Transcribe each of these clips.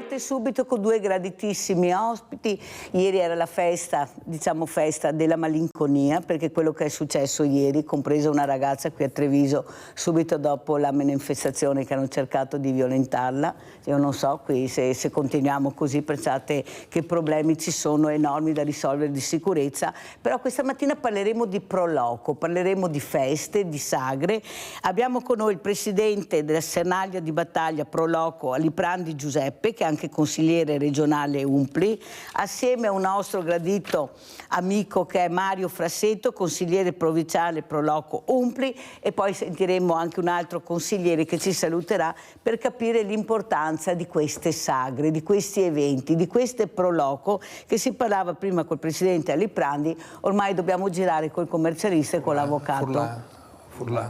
parte subito con due graditissimi ospiti. Ieri era la festa, diciamo festa della malinconia, perché quello che è successo ieri, compresa una ragazza qui a Treviso, subito dopo la manifestazione che hanno cercato di violentarla. Io non so qui se continuiamo così, pensate che problemi ci sono enormi da risolvere di sicurezza, però questa mattina parleremo di Proloco, parleremo di feste, di sagre. Abbiamo con noi il presidente della Serraglia di Battaglia Proloco, Aliprandi Giuseppe, che è anche consigliere regionale UNPLI, assieme a un nostro gradito amico che è Mario Frassetto, consigliere provinciale Proloco UNPLI, e poi sentiremo anche un altro consigliere che ci saluterà per capire l'importanza di queste sagre, di questi eventi, di queste Proloco, che si parlava prima col presidente Aliprandi, ormai dobbiamo girare col commercialista e con l'avvocato.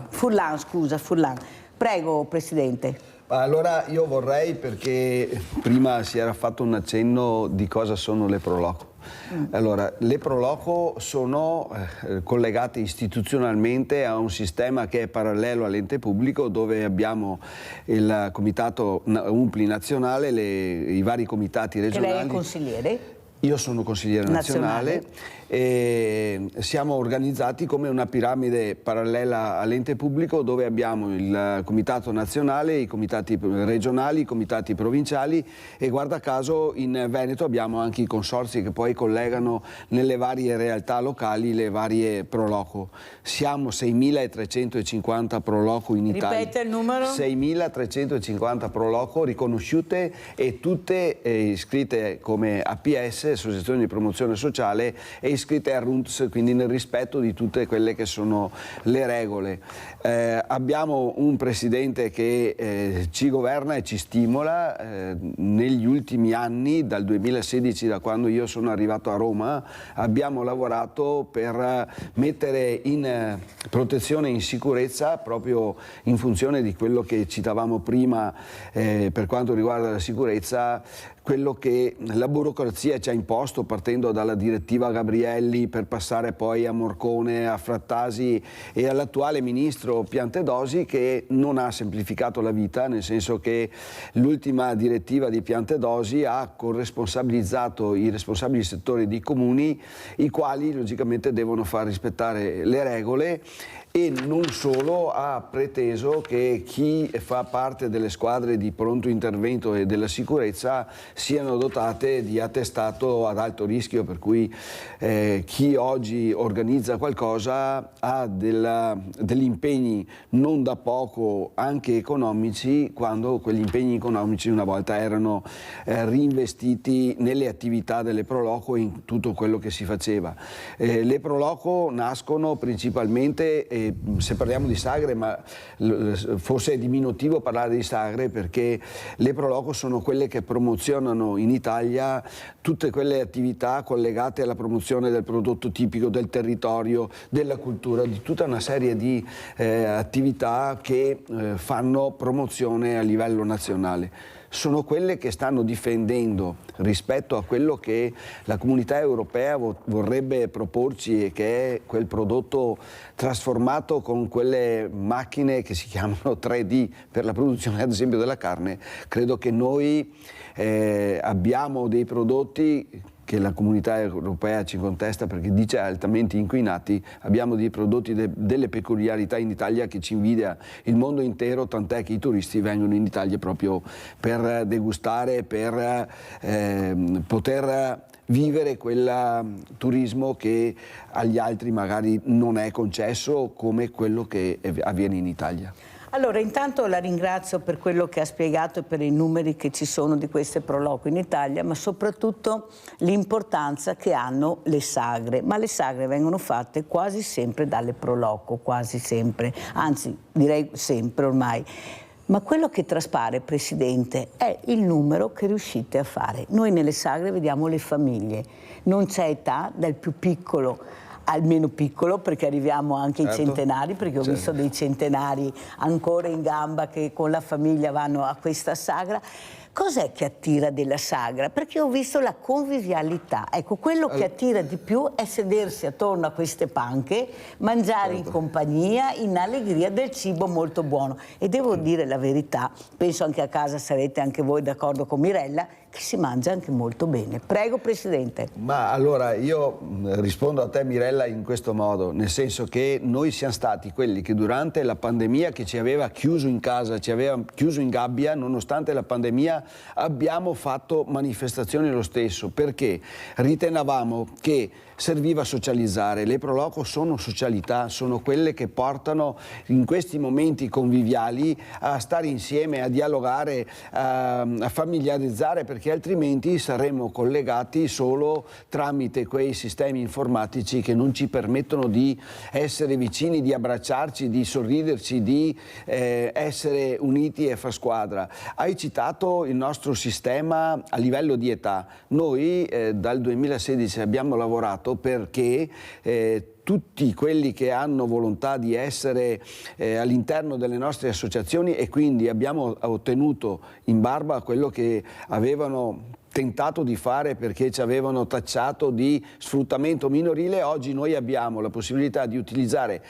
Furlan. Prego, presidente. Allora io vorrei, perché prima si era fatto un accenno di cosa sono le Proloco. Allora, le Proloco sono collegate istituzionalmente a un sistema che è parallelo all'ente pubblico, dove abbiamo il comitato UNPLI nazionale, i vari comitati regionali. Che lei è consigliere? Io sono consigliere nazionale e siamo organizzati come una piramide parallela all'ente pubblico, dove abbiamo il comitato nazionale, i comitati regionali, i comitati provinciali e guarda caso in Veneto abbiamo anche i consorzi che poi collegano nelle varie realtà locali le varie Proloco. Siamo 6.350 Proloco in Italia. Ripete il numero? 6.350 Proloco riconosciute e tutte iscritte come APS, Associazione di Promozione Sociale, e iscritte a RUNTS, quindi nel rispetto di tutte quelle che sono le regole. Abbiamo un presidente che ci governa e ci stimola. Negli ultimi anni, dal 2016, da quando io sono arrivato a Roma, abbiamo lavorato per mettere in protezione e in sicurezza, proprio in funzione di quello che citavamo prima per quanto riguarda la sicurezza, quello che la burocrazia ci ha imposto, partendo dalla direttiva Gabrielli per passare poi a Morcone, a Frattasi e all'attuale ministro Piantedosi, che non ha semplificato la vita, nel senso che l'ultima direttiva di Piantedosi ha corresponsabilizzato i responsabili settori di comuni, i quali logicamente devono far rispettare le regole, e non solo, ha preteso che chi fa parte delle squadre di pronto intervento e della sicurezza siano dotate di attestato ad alto rischio, per cui chi oggi organizza qualcosa ha degli impegni non da poco anche economici, quando quegli impegni economici una volta erano reinvestiti nelle attività delle Proloco e in tutto quello che si faceva. Le Proloco nascono principalmente, se parliamo di sagre, ma forse è diminutivo parlare di sagre, perché le Proloco sono quelle che promozionano in Italia tutte quelle attività collegate alla promozione del prodotto tipico, del territorio, della cultura, di tutta una serie di attività che fanno promozione a livello nazionale. Sono quelle che stanno difendendo rispetto a quello che la comunità europea vorrebbe proporci, e che è quel prodotto trasformato con quelle macchine che si chiamano 3D per la produzione ad esempio della carne. Credo che noi abbiamo dei prodotti che la comunità europea ci contesta perché dice altamente inquinati. Abbiamo dei prodotti, delle peculiarità in Italia che ci invidia il mondo intero, tant'è che i turisti vengono in Italia proprio per degustare, per poter vivere quel turismo che agli altri magari non è concesso, come quello che avviene in Italia. Allora, intanto la ringrazio per quello che ha spiegato e per i numeri che ci sono di queste Proloco in Italia, ma soprattutto l'importanza che hanno le sagre. Ma le sagre vengono fatte quasi sempre dalle Proloco, quasi sempre, anzi direi sempre ormai. Ma quello che traspare, Presidente, è il numero che riuscite a fare. Noi nelle sagre vediamo le famiglie, non c'è età, dal più piccolo al meno piccolo, perché arriviamo anche ai centenari, perché ho visto dei centenari ancora in gamba che con la famiglia vanno a questa sagra. Cos'è che attira della sagra? Perché ho visto la convivialità. Ecco, quello che attira di più è sedersi attorno a queste panche, mangiare in compagnia, in allegria del cibo molto buono. E devo dire la verità, penso anche a casa sarete anche voi d'accordo con Mirella, che si mangia anche molto bene. Prego, Presidente. Ma allora io rispondo a te, Mirella, in questo modo, nel senso che noi siamo stati quelli che durante la pandemia, che ci aveva chiuso in casa, ci aveva chiuso in gabbia, nonostante la pandemia abbiamo fatto manifestazioni lo stesso, perché ritenevamo che serviva socializzare. Le pro loco sono socialità, sono quelle che portano in questi momenti conviviali a stare insieme, a dialogare, a familiarizzare, perché altrimenti saremmo collegati solo tramite quei sistemi informatici che non ci permettono di essere vicini, di abbracciarci, di sorriderci, di essere uniti e far squadra. Hai citato il nostro sistema a livello di età. Noi dal 2016 abbiamo lavorato perché tutti quelli che hanno volontà di essere all'interno delle nostre associazioni, e quindi abbiamo ottenuto, in barba a quello che avevano tentato di fare perché ci avevano tacciato di sfruttamento minorile, oggi noi abbiamo la possibilità di utilizzare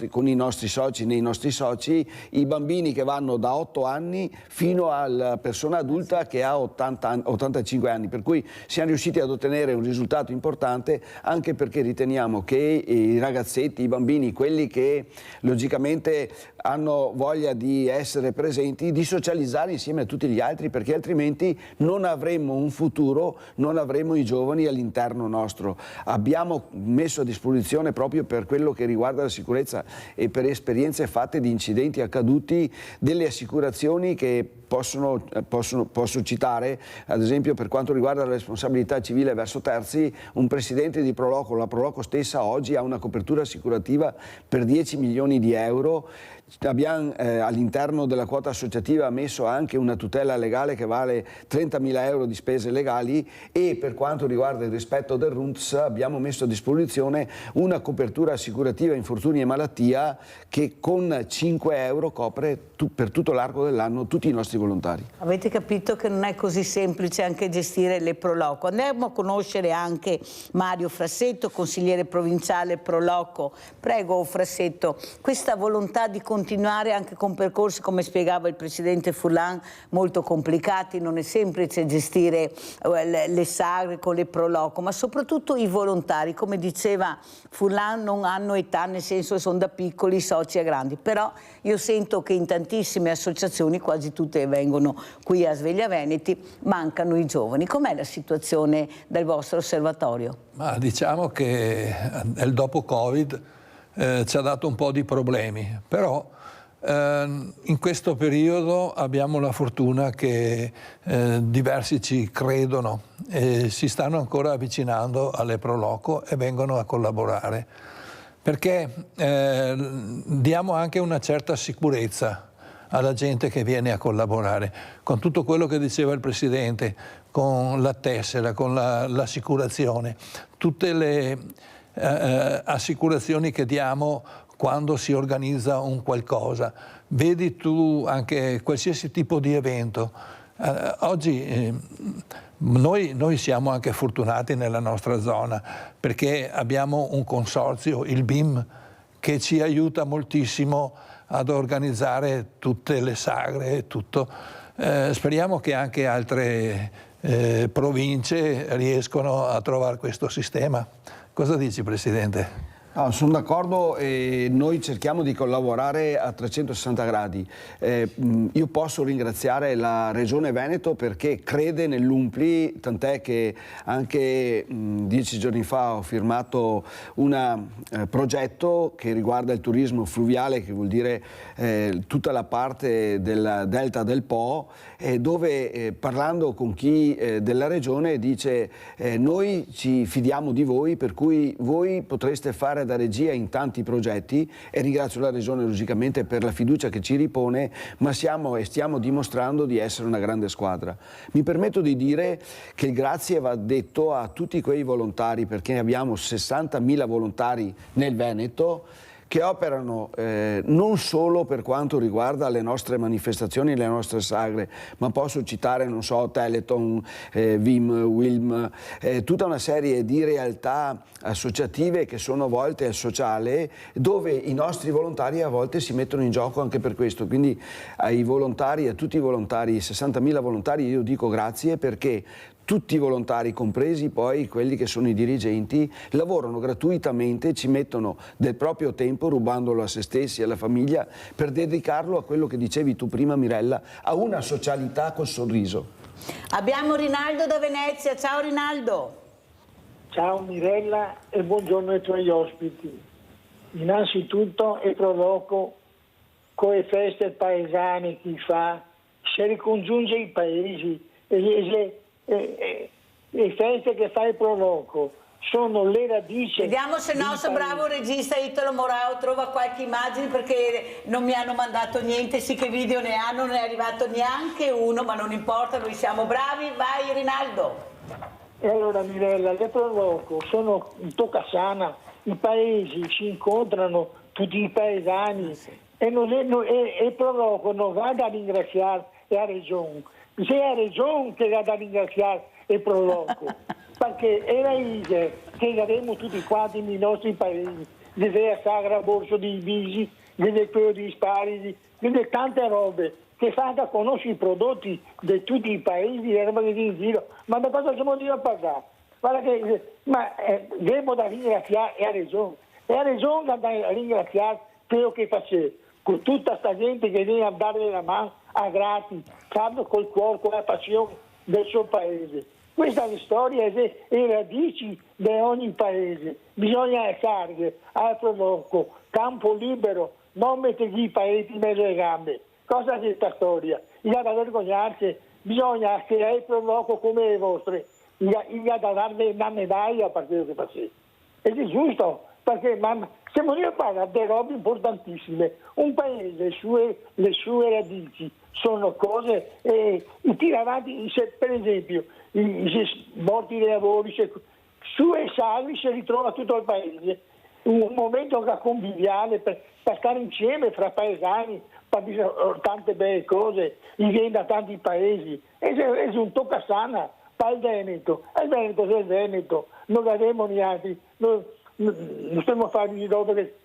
con i nostri soci i bambini che vanno da 8 anni fino alla persona adulta che ha 85 anni, per cui siamo riusciti ad ottenere un risultato importante, anche perché riteniamo che i ragazzetti, i bambini, quelli che logicamente hanno voglia di essere presenti, di socializzare insieme a tutti gli altri, perché altrimenti non avremo un futuro, non avremo i giovani all'interno nostro. Abbiamo messo a disposizione, proprio per quello che riguarda la sicurezza e per esperienze fatte di incidenti accaduti, delle assicurazioni che posso citare, ad esempio per quanto riguarda la responsabilità civile verso terzi, un presidente di Pro Loco, la Pro Loco stessa oggi ha una copertura assicurativa per 10 milioni di euro. Abbiamo all'interno della quota associativa messo anche una tutela legale che vale 30.000 euro di spese legali, e per quanto riguarda il rispetto del RUNTS abbiamo messo a disposizione una copertura assicurativa infortuni e malattia che con 5 euro copre per tutto l'arco dell'anno tutti i nostri volontari. Avete capito che non è così semplice anche gestire le Pro Loco. Andiamo a conoscere anche Mario Frassetto, consigliere provinciale Pro Loco. Prego Frassetto, questa volontà di continuare anche con percorsi, come spiegava il Presidente Furlan, molto complicati, non è semplice gestire le sagre con le Pro Loco, ma soprattutto i volontari, come diceva Furlan, non hanno età, nel senso che sono da piccoli, soci a grandi, però io sento che in tantissime associazioni, quasi tutte vengono qui a Sveglia Veneti, mancano i giovani. Com'è la situazione del vostro osservatorio? Ma diciamo che il dopo Covid ci ha dato un po' di problemi, però in questo periodo abbiamo la fortuna che diversi ci credono e si stanno ancora avvicinando alle Pro Loco e vengono a collaborare, perché diamo anche una certa sicurezza alla gente che viene a collaborare, con tutto quello che diceva il Presidente, con la tessera, con l'assicurazione, tutte le assicurazioni che diamo quando si organizza un qualcosa. Vedi tu anche qualsiasi tipo di evento. Oggi noi siamo anche fortunati nella nostra zona perché abbiamo un consorzio, il BIM, che ci aiuta moltissimo ad organizzare tutte le sagre e tutto. Speriamo che anche altre province riescono a trovare questo sistema. Cosa dici, Presidente? No, sono d'accordo e noi cerchiamo di collaborare a 360 gradi. Io posso ringraziare la Regione Veneto perché crede nell'UNPLI, tant'è che anche 10 giorni fa ho firmato un progetto che riguarda il turismo fluviale, che vuol dire tutta la parte del delta del Po, dove parlando con chi della Regione dice noi ci fidiamo di voi, per cui voi potreste fare da regia in tanti progetti, e ringrazio la Regione logicamente per la fiducia che ci ripone, ma stiamo dimostrando di essere una grande squadra. Mi permetto di dire che il grazie va detto a tutti quei volontari, perché abbiamo 60.000 volontari nel Veneto che operano non solo per quanto riguarda le nostre manifestazioni, le nostre sagre, ma posso citare, non so, Telethon, Vim, Wilm, tutta una serie di realtà associative che sono volte al sociale, dove i nostri volontari a volte si mettono in gioco anche per questo. Quindi ai volontari, a tutti i volontari, 60.000 volontari, io dico grazie, perché tutti i volontari, compresi poi quelli che sono i dirigenti, lavorano gratuitamente, ci mettono del proprio tempo, rubandolo a se stessi e alla famiglia, per dedicarlo a quello che dicevi tu prima, Mirella, a una socialità col sorriso. Abbiamo Rinaldo da Venezia. Ciao Rinaldo. Ciao Mirella e buongiorno ai tuoi ospiti. Innanzitutto e provoco con le feste paesane che fa, si ricongiunge i paesi e le feste che fa il Proloco sono le radici. Vediamo se il nostro bravo regista Italo Morao trova qualche immagine, perché non mi hanno mandato niente, sì che video ne hanno, non è arrivato neanche uno, ma non importa, noi siamo bravi. Vai Rinaldo. E allora Mirella, le Proloco sono in Toccasana, i paesi si incontrano, tutti i paesani, e il Proloco non va da ringraziare la Regione. Se è la Regione che va da ringraziare il Proloco, perché è la ISE che daremo tutti quanti nei nostri paesi, deve Sagra, Borso di Bisi, deve quello di Sparidi, deve tante robe che fanno da conoscere i prodotti di tutti i paesi, le robe che in giro. Ma da cosa siamo dire a parlare? Guarda che, devo da ringraziare la Regione, e la Regione da ringraziare quello che faceva, con tutta questa gente che viene a dare la mano a gratis, fanno col cuore, con la passione del suo paese. Questa è la storia e le radici di ogni paese. Bisogna essere al Proloco, campo libero, non mettere i paesi in mezzo alle gambe. Cosa è questa storia? Il da vergognarsi, bisogna che è il Proloco come le vostre, il da darle una medaglia per quello che facete. Ed è giusto, perché siamo lì a parlare di robe importantissime. Un paese, le sue radici sono cose, i tiri avanti, per esempio, i morti dei lavori, su e sagri si ritrova tutto il paese, un momento conviviale per stare insieme fra paesani, per dire tante belle cose, viene da tanti paesi, è un Toccasana, per il Veneto, è il Veneto, non avremo neanche, non stiamo a fare di robe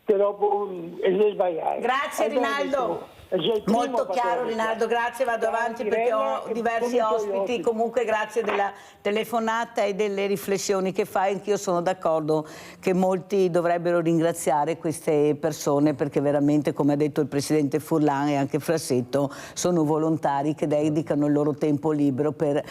che dopo è sbagliato. Grazie Rinaldo. Molto chiaro Rinaldo, grazie, vado avanti perché ho diversi ospiti. Comunque grazie della telefonata e delle riflessioni che fai. Anch'io sono d'accordo che molti dovrebbero ringraziare queste persone, perché veramente, come ha detto il presidente Furlan e anche Frassetto, sono volontari che dedicano il loro tempo libero per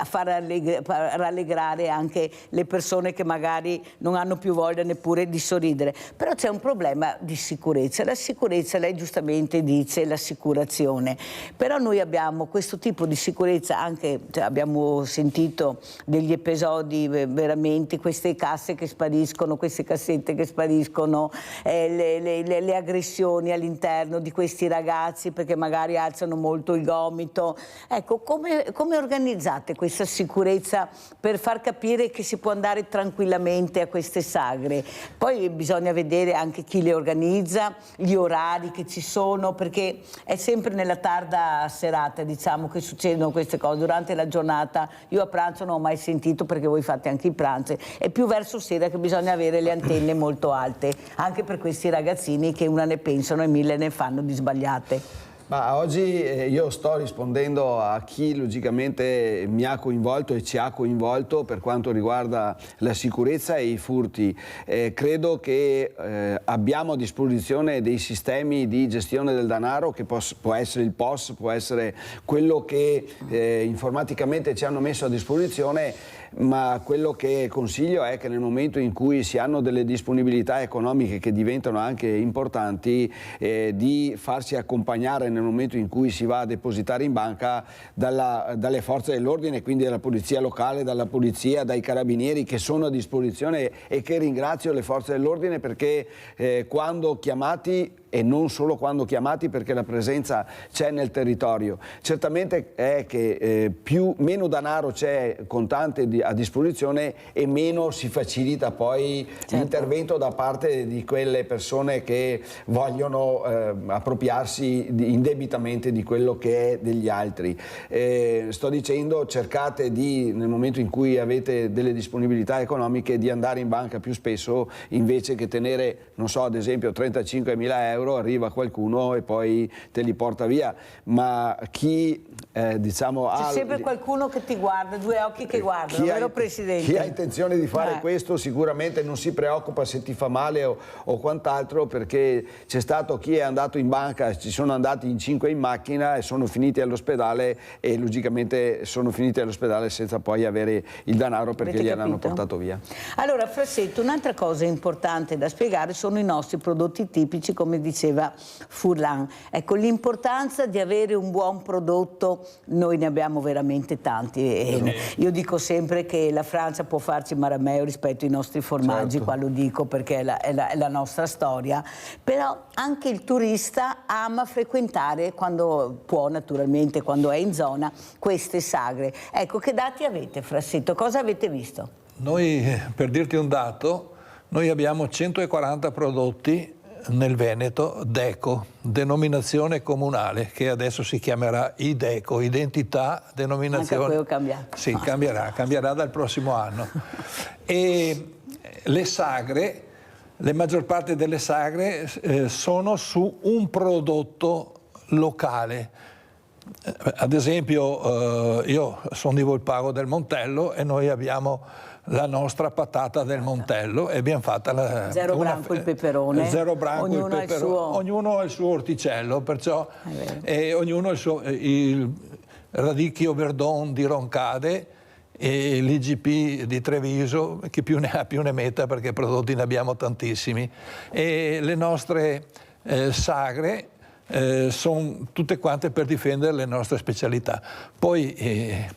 far rallegrare anche le persone che magari non hanno più voglia neppure di sorridere. Però c'è un problema di sicurezza. La sicurezza, lei giustamente dice, l'assicurazione, però noi abbiamo questo tipo di sicurezza anche, abbiamo sentito degli episodi veramente, queste casse che spariscono, queste cassette che spariscono, le aggressioni all'interno di questi ragazzi perché magari alzano molto il gomito. Ecco, come organizzate questa sicurezza per far capire che si può andare tranquillamente a queste sagre? Poi bisogna vedere anche chi le organizza, gli orari che ci sono, perché è sempre nella tarda serata, diciamo, che succedono queste cose. Durante la giornata io a pranzo non ho mai sentito, perché voi fate anche i pranzi, è più verso sera che bisogna avere le antenne molto alte, anche per questi ragazzini che una ne pensano e mille ne fanno di sbagliate. Ma oggi io sto rispondendo a chi logicamente mi ha coinvolto e ci ha coinvolto per quanto riguarda la sicurezza e i furti. Credo che abbiamo a disposizione dei sistemi di gestione del denaro, che può essere il POS, può essere quello che informaticamente ci hanno messo a disposizione, ma quello che consiglio è che nel momento in cui si hanno delle disponibilità economiche che diventano anche importanti, di farsi accompagnare nel momento in cui si va a depositare in banca dalle forze dell'ordine, quindi dalla polizia locale, dalla polizia, dai carabinieri che sono a disposizione, e che ringrazio le forze dell'ordine perché quando chiamati, e non solo quando chiamati, perché la presenza c'è nel territorio. Certamente è che meno denaro c'è contante a disposizione e meno si facilita poi l'intervento da parte di quelle persone che vogliono appropriarsi indebitamente di quello che è degli altri. Sto dicendo, cercate nel momento in cui avete delle disponibilità economiche, di andare in banca più spesso, invece che tenere, non so, ad esempio 35.000 euro, arriva qualcuno e poi te li porta via. Ma chi diciamo c'è sempre qualcuno che ti guarda, due occhi che guardano, vero Presidente? Chi ha intenzione di fare questo sicuramente non si preoccupa se ti fa male o quant'altro, perché c'è stato chi è andato in banca, ci sono andati in 5 in macchina e sono finiti all'ospedale, e logicamente sono finiti all'ospedale senza poi avere il denaro perché gliel'hanno portato via. Allora Frassetto, un'altra cosa importante da spiegare sono i nostri prodotti tipici, come diceva Furlan. Ecco, l'importanza di avere un buon prodotto, noi ne abbiamo veramente tanti, e io dico sempre che la Francia può farci marameo rispetto ai nostri formaggi, qua lo dico perché è la nostra storia, però anche il turista ama frequentare, quando può naturalmente, quando è in zona, queste sagre. Ecco, che dati avete, Frassetto? Cosa avete visto? Noi, per dirti un dato, noi abbiamo 140 prodotti nel Veneto DECO, denominazione comunale, che adesso si chiamerà IDECO, identità, denominazione. Anche quello cambiato. Sì, cambierà dal prossimo anno. E le sagre, la maggior parte delle sagre sono su un prodotto locale. Ad esempio, io sono di Volpago del Montello e noi abbiamo la nostra patata del Montello e abbiamo fatta la zero branco il peperone, zero branco ognuno il peperone, ognuno ha il suo orticello, perciò ognuno ha il radicchio Verdon di Roncade e l'IGP di Treviso, che più ne ha più ne metta, perché prodotti ne abbiamo tantissimi, e le nostre sagre sono tutte quante per difendere le nostre specialità. Poi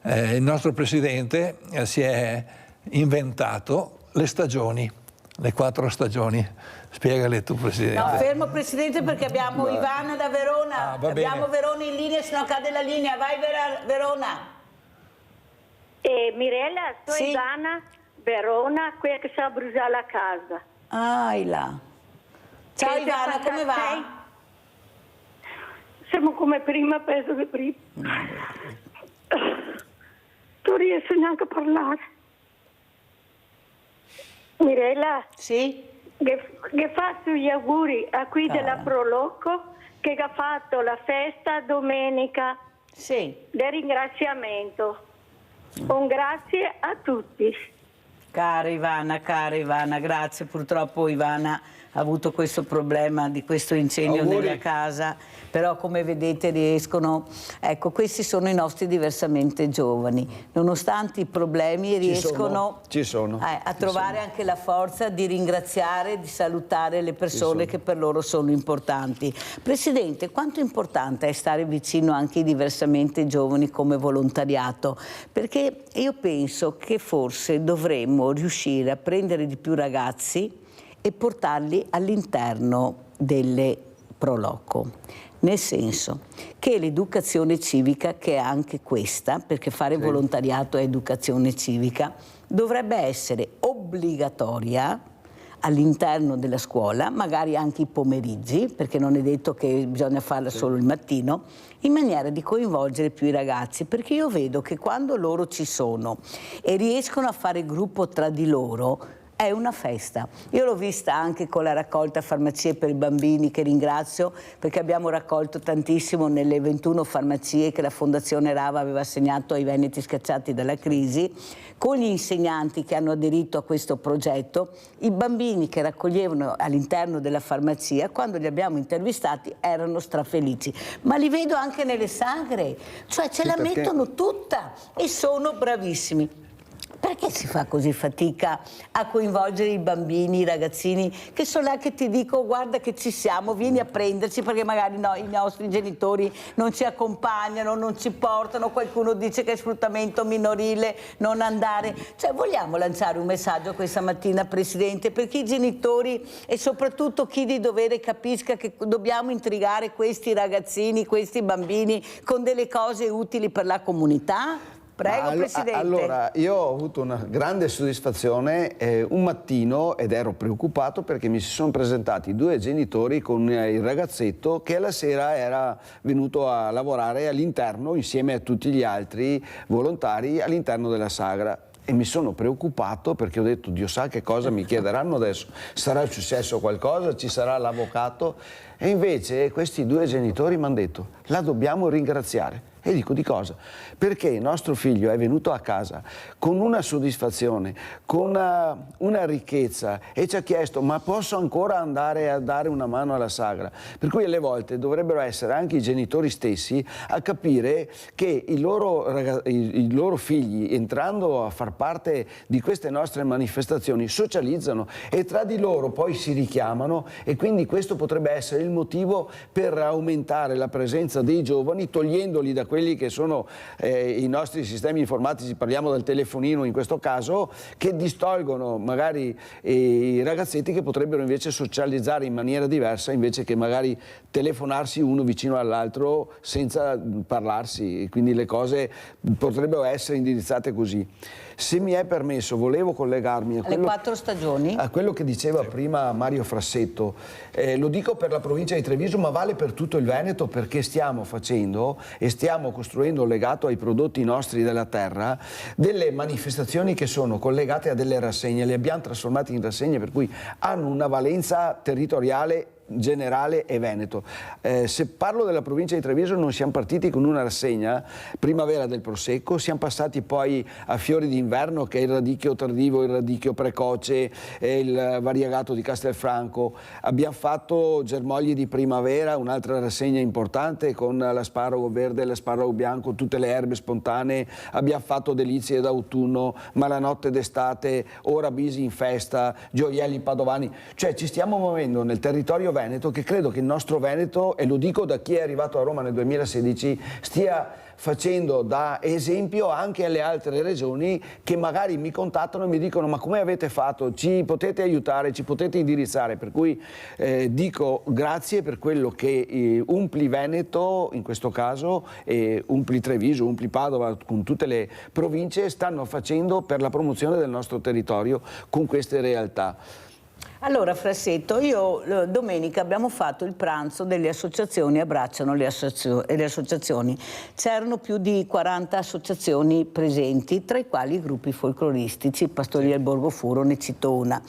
il nostro Presidente si è inventato le stagioni, le 4 stagioni. Spiegale tu, Presidente. No, fermo Presidente, perché abbiamo Ivana da Verona. Abbiamo Verona in linea, se no cade la linea. Vai Verona. Mirella, sono Ivana, Verona, quella che sa bruciare la casa. Ah, là. Ciao Ivana, come va? Siamo come prima, peso che prima. Non riesco neanche a parlare. Mirella? Sì? Che faccio gli auguri a qui della Proloco, che ha fatto la festa domenica. Sì. Del ringraziamento. Un grazie a tutti. Cara Ivana, grazie. Purtroppo Ivana ha avuto questo problema di questo incendio nella casa, però come vedete riescono, ecco, questi sono i nostri diversamente giovani, nonostante i problemi riescono a trovare anche la forza di ringraziare, di salutare le persone che per loro sono importanti. Presidente, quanto importante è stare vicino anche ai diversamente giovani come volontariato? Perché io penso che forse dovremmo riuscire a prendere di più ragazzi e portarli all'interno delle Proloco, nel senso che l'educazione civica, che è anche questa, perché fare volontariato è educazione civica, dovrebbe essere obbligatoria all'interno della scuola, magari anche i pomeriggi, perché non è detto che bisogna farla solo il mattino, in maniera di coinvolgere più i ragazzi, perché io vedo che quando loro ci sono e riescono a fare gruppo tra di loro, è una festa. Io l'ho vista anche con la raccolta farmacie per i bambini, che ringrazio, perché abbiamo raccolto tantissimo nelle 21 farmacie che la Fondazione Rava aveva assegnato ai veneti scacciati dalla crisi, con gli insegnanti che hanno aderito a questo progetto. I bambini che raccoglievano all'interno della farmacia, quando li abbiamo intervistati, erano strafelici. Ma li vedo anche nelle sagre, cioè ce la mettono tutta e sono bravissimi. Perché si fa così fatica a coinvolgere i bambini, i ragazzini che sono là che ti dico guarda che ci siamo, vieni a prenderci, perché magari i nostri genitori non ci accompagnano, non ci portano, qualcuno dice che è sfruttamento minorile, non andare. Cioè vogliamo lanciare un messaggio questa mattina, Presidente, perché i genitori e soprattutto chi di dovere capisca che dobbiamo intrigare questi ragazzini, questi bambini con delle cose utili per la comunità? Prego, Presidente. Allora, io ho avuto una grande soddisfazione un mattino, ed ero preoccupato perché mi si sono presentati 2 genitori con il ragazzetto che alla sera era venuto a lavorare all'interno, insieme a tutti gli altri volontari, all'interno della sagra. E mi sono preoccupato perché ho detto, Dio sa che cosa mi chiederanno adesso, sarà successo qualcosa, ci sarà l'avvocato? E invece questi 2 genitori mi hanno detto, la dobbiamo ringraziare. E dico, di cosa? Perché il nostro figlio è venuto a casa con una soddisfazione, con una ricchezza, e ci ha chiesto, ma posso ancora andare a dare una mano alla sagra? Per cui alle volte dovrebbero essere anche i genitori stessi a capire che i loro figli, entrando a far parte di queste nostre manifestazioni, socializzano e tra di loro poi si richiamano, e quindi questo potrebbe essere il motivo per aumentare la presenza dei giovani, togliendoli da quelli che sono i nostri sistemi informatici, parliamo del telefonino in questo caso, che distolgono magari i ragazzetti che potrebbero invece socializzare in maniera diversa, invece che magari telefonarsi uno vicino all'altro senza parlarsi, e quindi le cose potrebbero essere indirizzate così. Se mi è permesso, volevo collegarmi alle 4 stagioni, a quello che diceva prima Mario Frassetto. Lo dico per la provincia di Treviso, ma vale per tutto il Veneto, perché stiamo facendo e stiamo costruendo, legato ai prodotti nostri della terra, delle manifestazioni che sono collegate a delle rassegne, le abbiamo trasformate in rassegne, per cui hanno una valenza territoriale generale e Veneto. Se parlo della provincia di Treviso, non siamo partiti con una rassegna Primavera del Prosecco, siamo passati poi a Fiori d'inverno, che è il radicchio tardivo, il radicchio precoce, il variegato di Castelfranco. Abbiamo fatto Germogli di primavera, un'altra rassegna importante con l'asparago verde, l'asparago bianco, tutte le erbe spontanee. Abbiamo fatto Delizie d'autunno, Malanotte d'estate, ora Bisi in festa, gioielli padovani. Cioè ci stiamo muovendo nel territorio Veneto, che credo che il nostro Veneto, e lo dico da chi è arrivato a Roma nel 2016, stia facendo da esempio anche alle altre regioni, che magari mi contattano e mi dicono, ma come avete fatto? Ci potete aiutare, ci potete indirizzare? Per cui dico grazie per quello che Umpli Veneto, in questo caso, Umpli Treviso, Umpli Padova, con tutte le province, stanno facendo per la promozione del nostro territorio con queste realtà. Allora, Frassetto, domenica abbiamo fatto il pranzo delle associazioni Abbracciano le associazioni. C'erano più di 40 associazioni presenti, tra i quali i gruppi folcloristici. Pastori del Borgo Furo ne cito una,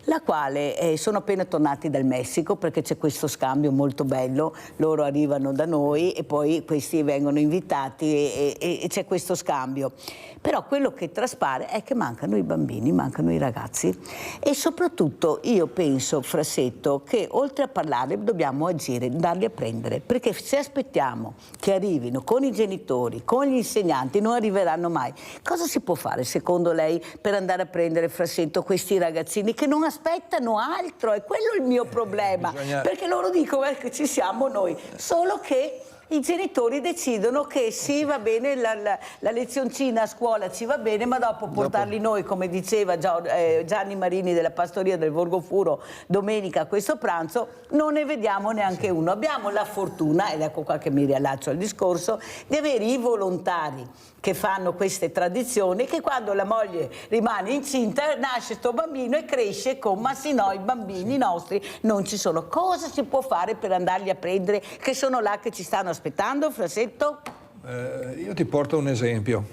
la quale sono appena tornati dal Messico, perché c'è questo scambio molto bello, loro arrivano da noi e poi questi vengono invitati e c'è questo scambio. Però quello che traspare è che mancano i bambini, mancano i ragazzi, e soprattutto io penso, Frassetto, che oltre a parlare dobbiamo agire, darli a prendere, perché se aspettiamo che arrivino con i genitori, con gli insegnanti, non arriveranno mai. Cosa si può fare secondo lei per andare a prendere, Frassetto, questi ragazzini che non aspettano altro? È quello il mio problema, perché loro dicono che ci siamo noi, solo che i genitori decidono che sì, va bene, la lezioncina a scuola ci va bene, ma dopo portarli noi, come diceva Gianni Marini della Pastoria del Borgo Furo domenica a questo pranzo, non ne vediamo neanche uno. Abbiamo la fortuna, ed ecco qua che mi riallaccio al discorso, di avere i volontari che fanno queste tradizioni, che quando la moglie rimane incinta nasce sto bambino e cresce con, ma sì no, i bambini nostri non ci sono. Cosa si può fare per andarli a prendere, che sono là che ci stanno aspettando, Frassetto? Io ti porto un esempio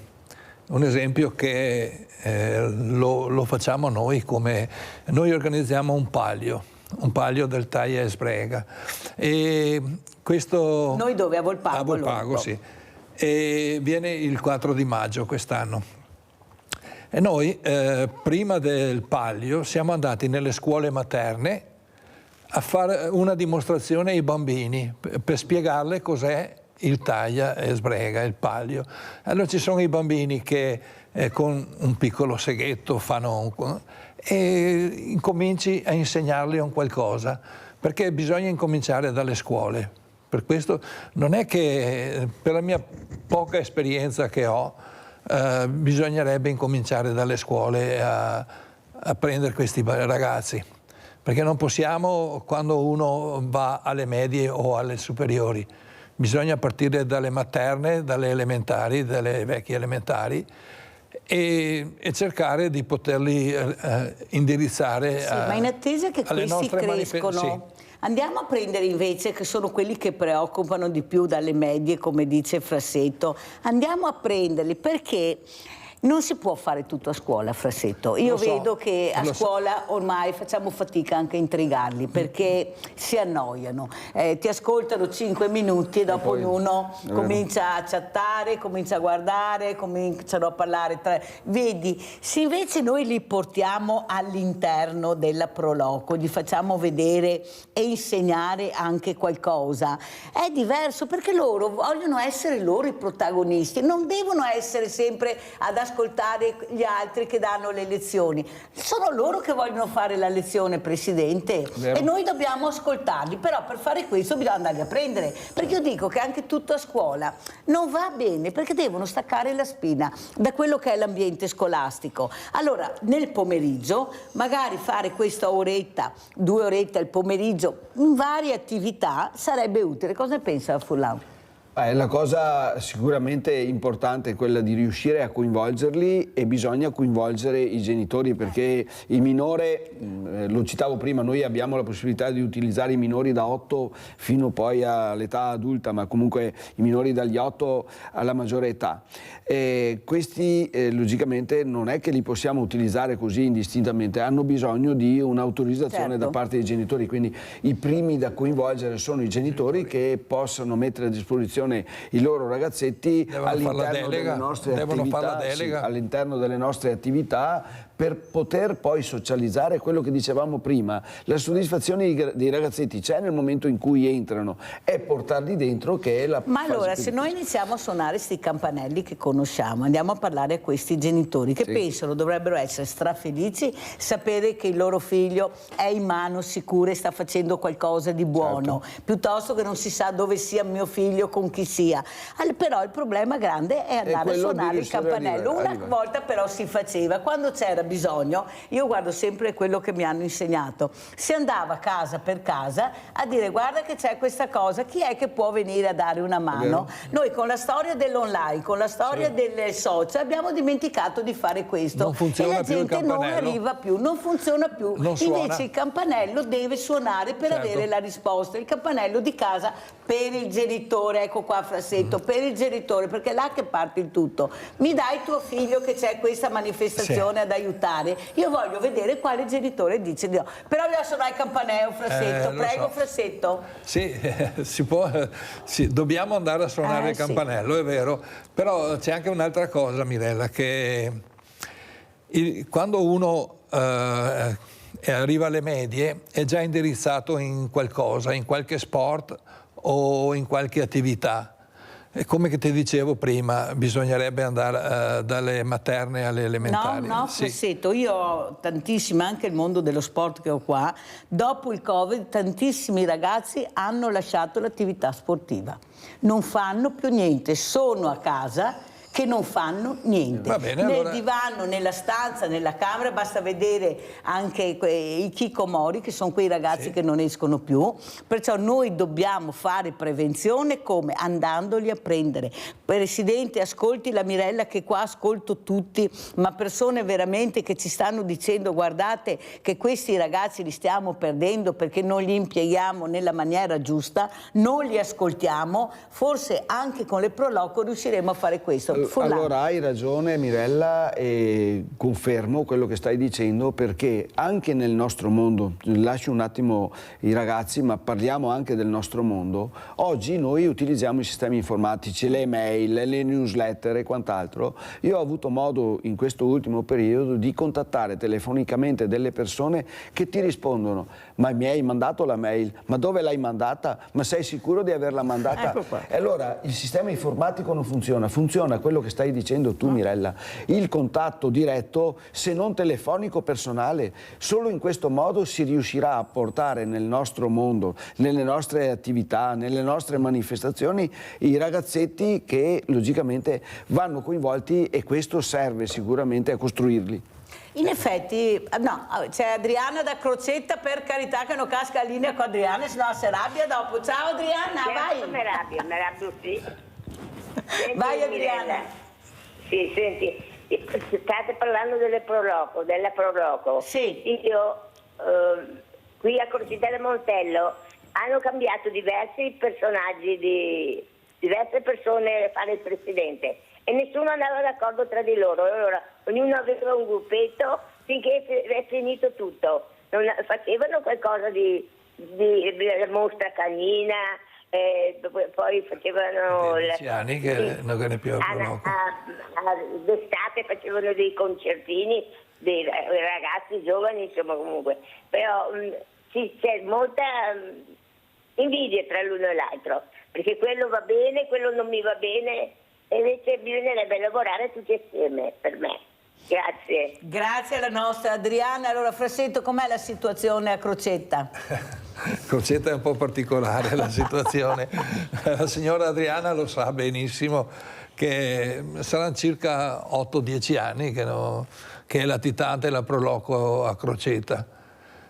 che lo facciamo noi, come noi organizziamo un palio del Taia e Sbrega, e questo noi dove? A Volpago? A Volpago, sì. E viene il 4 di maggio quest'anno. E noi, prima del palio, siamo andati nelle scuole materne a fare una dimostrazione ai bambini per spiegarle cos'è il Taia e Sbrega, il palio. Allora ci sono i bambini che con un piccolo seghetto fanno e incominci a insegnarli un qualcosa, perché bisogna incominciare dalle scuole. Per questo non è che, per la mia poca esperienza che ho, bisognerebbe incominciare dalle scuole a prendere questi ragazzi, perché non possiamo, quando uno va alle medie o alle superiori, bisogna partire dalle materne, dalle elementari, dalle vecchie elementari, e cercare di poterli indirizzare sì, ma in attesa che questi crescono, sì. Andiamo a prendere invece, che sono quelli che preoccupano di più dalle medie, come dice Frassetto, andiamo a prenderli, perché non si può fare tutto a scuola, Frassetto. Io vedo che a scuola ormai facciamo fatica anche a intrigarli, perché si annoiano. Ti ascoltano 5 minuti e dopo ognuno comincia a chattare, comincia a guardare, cominciano a parlare. Vedi, se invece noi li portiamo all'interno della Proloco, gli facciamo vedere e insegnare anche qualcosa, è diverso, perché loro vogliono essere loro i protagonisti, non devono essere sempre ad ascoltare gli altri che danno le lezioni. Sono loro che vogliono fare la lezione, Presidente, e noi dobbiamo ascoltarli. Però per fare questo bisogna andarli a prendere, perché io dico che anche tutto a scuola non va bene, perché devono staccare la spina da quello che è l'ambiente scolastico. Allora nel pomeriggio magari fare questa oretta, 2 orette al pomeriggio in varie attività sarebbe utile. Cosa ne pensa Furlan? La cosa sicuramente importante è quella di riuscire a coinvolgerli, e bisogna coinvolgere i genitori, perché il minore, lo citavo prima, noi abbiamo la possibilità di utilizzare i minori da 8 fino poi all'età adulta, ma comunque i minori dagli 8 alla maggiore età. Questi logicamente non è che li possiamo utilizzare così indistintamente, hanno bisogno di un'autorizzazione da parte dei genitori, quindi i primi da coinvolgere sono i genitori, che possano mettere a disposizione i loro ragazzetti all'interno delle nostre attività, per poter poi socializzare quello che dicevamo prima. La soddisfazione dei ragazzetti c'è nel momento in cui entrano, è portarli dentro che è la Ma fase allora, più se noi iniziamo a suonare questi campanelli che conosciamo, andiamo a parlare a questi genitori che pensano dovrebbero essere strafelici, sapere che il loro figlio è in mano sicure e sta facendo qualcosa di buono, piuttosto che non si sa dove sia mio figlio, con chi sia. Però il problema grande è andare a suonare il campanello. Una volta però si faceva, quando c'era bisogno, io guardo sempre quello che mi hanno insegnato, si andava casa per casa a dire: guarda che c'è questa cosa, chi è che può venire a dare una mano? Noi con la storia dell'online, con la storia delle social abbiamo dimenticato di fare questo, e la gente non arriva più, non funziona più. Invece il campanello deve suonare per avere la risposta, il campanello di casa per il genitore, ecco qua Frassetto, per il genitore, perché è là che parte il tutto. Mi dai tuo figlio che c'è questa manifestazione ad aiutare, io voglio vedere quale genitore dice di no. Però bisogna suonare il campanello, Frassetto, prego Frassetto. Sì, si può, dobbiamo andare a suonare il campanello, è vero, però c'è anche un'altra cosa, Mirella, che quando uno arriva alle medie è già indirizzato in qualcosa, in qualche sport o in qualche attività. E come che ti dicevo prima, bisognerebbe andare dalle materne alle elementari. No, Frassetto, io ho tantissimi, anche il mondo dello sport che ho qua, dopo il Covid tantissimi ragazzi hanno lasciato l'attività sportiva, non fanno più niente, sono a casa che non fanno niente. Va bene, nel divano, nella stanza, nella camera, basta vedere anche i chicomori, che sono quei ragazzi che non escono più. Perciò noi dobbiamo fare prevenzione come? Andandoli a prendere. Presidente, ascolti la Mirella, che qua ascolto tutti, ma persone veramente che ci stanno dicendo: guardate che questi ragazzi li stiamo perdendo perché non li impieghiamo nella maniera giusta, non li ascoltiamo, forse anche con le Proloco riusciremo a fare questo. Allora hai ragione Mirella, e confermo quello che stai dicendo, perché anche nel nostro mondo, lascio un attimo i ragazzi ma parliamo anche del nostro mondo, oggi noi utilizziamo i sistemi informatici, le email, le newsletter e quant'altro. Io ho avuto modo in questo ultimo periodo di contattare telefonicamente delle persone che ti rispondono: ma mi hai mandato la mail? Ma dove l'hai mandata? Ma sei sicuro di averla mandata? Ecco qua. E allora il sistema informatico non funziona, funziona quello che stai dicendo tu Mirella, il contatto diretto, se non telefonico, personale. Solo in questo modo si riuscirà a portare nel nostro mondo, nelle nostre attività, nelle nostre manifestazioni, i ragazzetti che logicamente vanno coinvolti, e questo serve sicuramente a costruirli. In effetti, no, c'è Adriana da Crocetta, per carità che non casca in linea con Adriana, sennò si arrabbia dopo. Ciao Adriana, vai! Mi arrabbio sì. Senti, Vai Adriana. Mirella. Sì, senti, state parlando della Proloco. Sì. Io, qui a Crocetta del Montello hanno cambiato diversi personaggi diverse persone a fare il presidente e nessuno andava d'accordo tra di loro. Allora ognuno aveva un gruppetto finché è finito tutto. Non facevano qualcosa di mostra canina, poi facevano 10 anni che non è più d'estate facevano dei concertini dei ragazzi giovani, insomma, comunque, però c'è molta invidia tra l'uno e l'altro, perché quello va bene, quello non mi va bene, e invece bisognerebbe lavorare tutti assieme, per me. Grazie. Grazie alla nostra Adriana. Allora, Frassetto, com'è la situazione a Crocetta? Crocetta è un po' particolare la situazione. La signora Adriana lo sa benissimo che saranno circa 8-10 anni che è latitante la Proloco a Crocetta.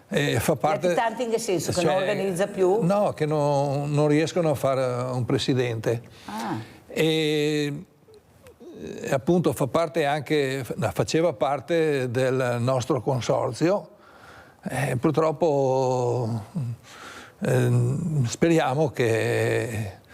E fa parte, Latitante in che senso? Che non organizza più? No, che non riescono a fare un presidente. E appunto faceva parte del nostro consorzio. Purtroppo speriamo che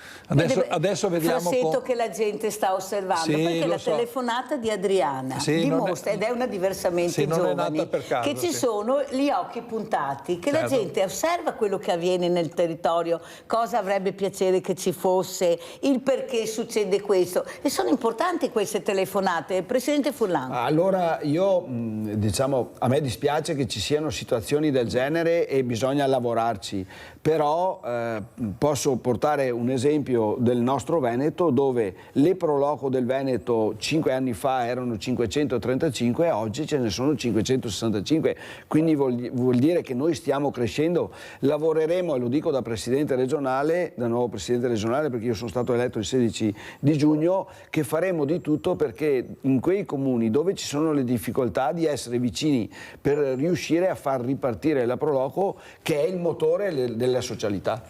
adesso vediamo Frassetto che la gente sta osservando, sì, perché la so. telefonata di Adriana non dimostra, è, ed è una diversamente sì, non è giovani, nata per caso, che ci sì. sono gli occhi puntati, che la Certo. gente osserva quello che avviene nel territorio, cosa avrebbe piacere che ci fosse, il perché succede questo, e sono importanti queste telefonate. Presidente Furlan. Allora io diciamo, a me dispiace che ci siano situazioni del genere e bisogna lavorarci, però posso portare un esempio del nostro Veneto, dove le Proloco del Veneto 5 anni fa erano 535 e oggi ce ne sono 565, quindi vuol dire che noi stiamo crescendo. Lavoreremo, e lo dico da presidente regionale, da nuovo presidente regionale, perché io sono stato eletto il 16 di giugno, che faremo di tutto perché in quei comuni dove ci sono le difficoltà di essere vicini per riuscire a far ripartire la Proloco, che è il motore della socialità.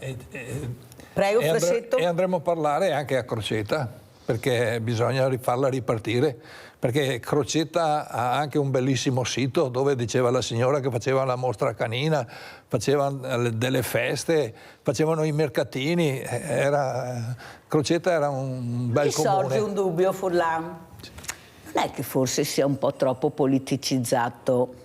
Prego, Frassetto. E andremo a parlare anche a Crocetta, perché bisogna farla ripartire, perché Crocetta ha anche un bellissimo sito dove diceva la signora che faceva la mostra canina, facevano delle feste, facevano i mercatini, Crocetta era un bel comune. Mi sorge un dubbio, Furlan. Non è che forse sia un po' troppo politicizzato?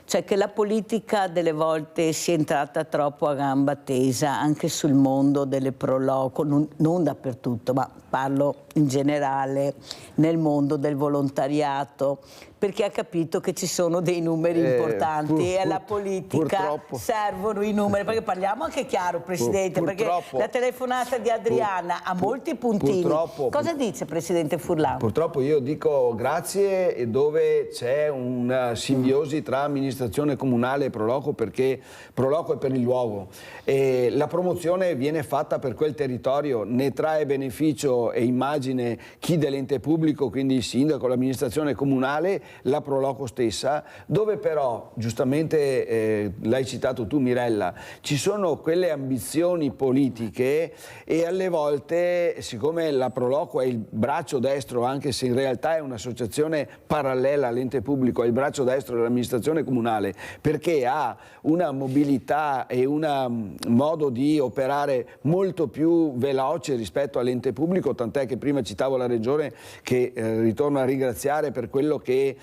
Cioè che la politica delle volte sia entrata troppo a gamba tesa anche sul mondo delle Proloco, non dappertutto, ma parlo in generale, nel mondo del volontariato, perché ha capito che ci sono dei numeri importanti e alla politica servono i numeri, perché parliamo anche chiaro, Presidente, perché la telefonata di Adriana ha molti puntini. Cosa dice, Presidente Furlan? Purtroppo io dico grazie, e dove c'è una simbiosi tra amministrazione comunale e Proloco, perché Proloco è per il luogo e la promozione viene fatta per quel territorio, ne trae beneficio e immagine chi dell'ente pubblico, quindi il sindaco, l'amministrazione comunale, la Proloco stessa, dove però, giustamente l'hai citato tu Mirella, ci sono quelle ambizioni politiche e alle volte, siccome la Proloco è il braccio destro, anche se in realtà è un'associazione parallela all'ente pubblico, è il braccio destro dell'amministrazione comunale, perché ha una mobilità e un modo di operare molto più veloce rispetto all'ente pubblico, tant'è che prima citavo la Regione, che ritorno a ringraziare per quello che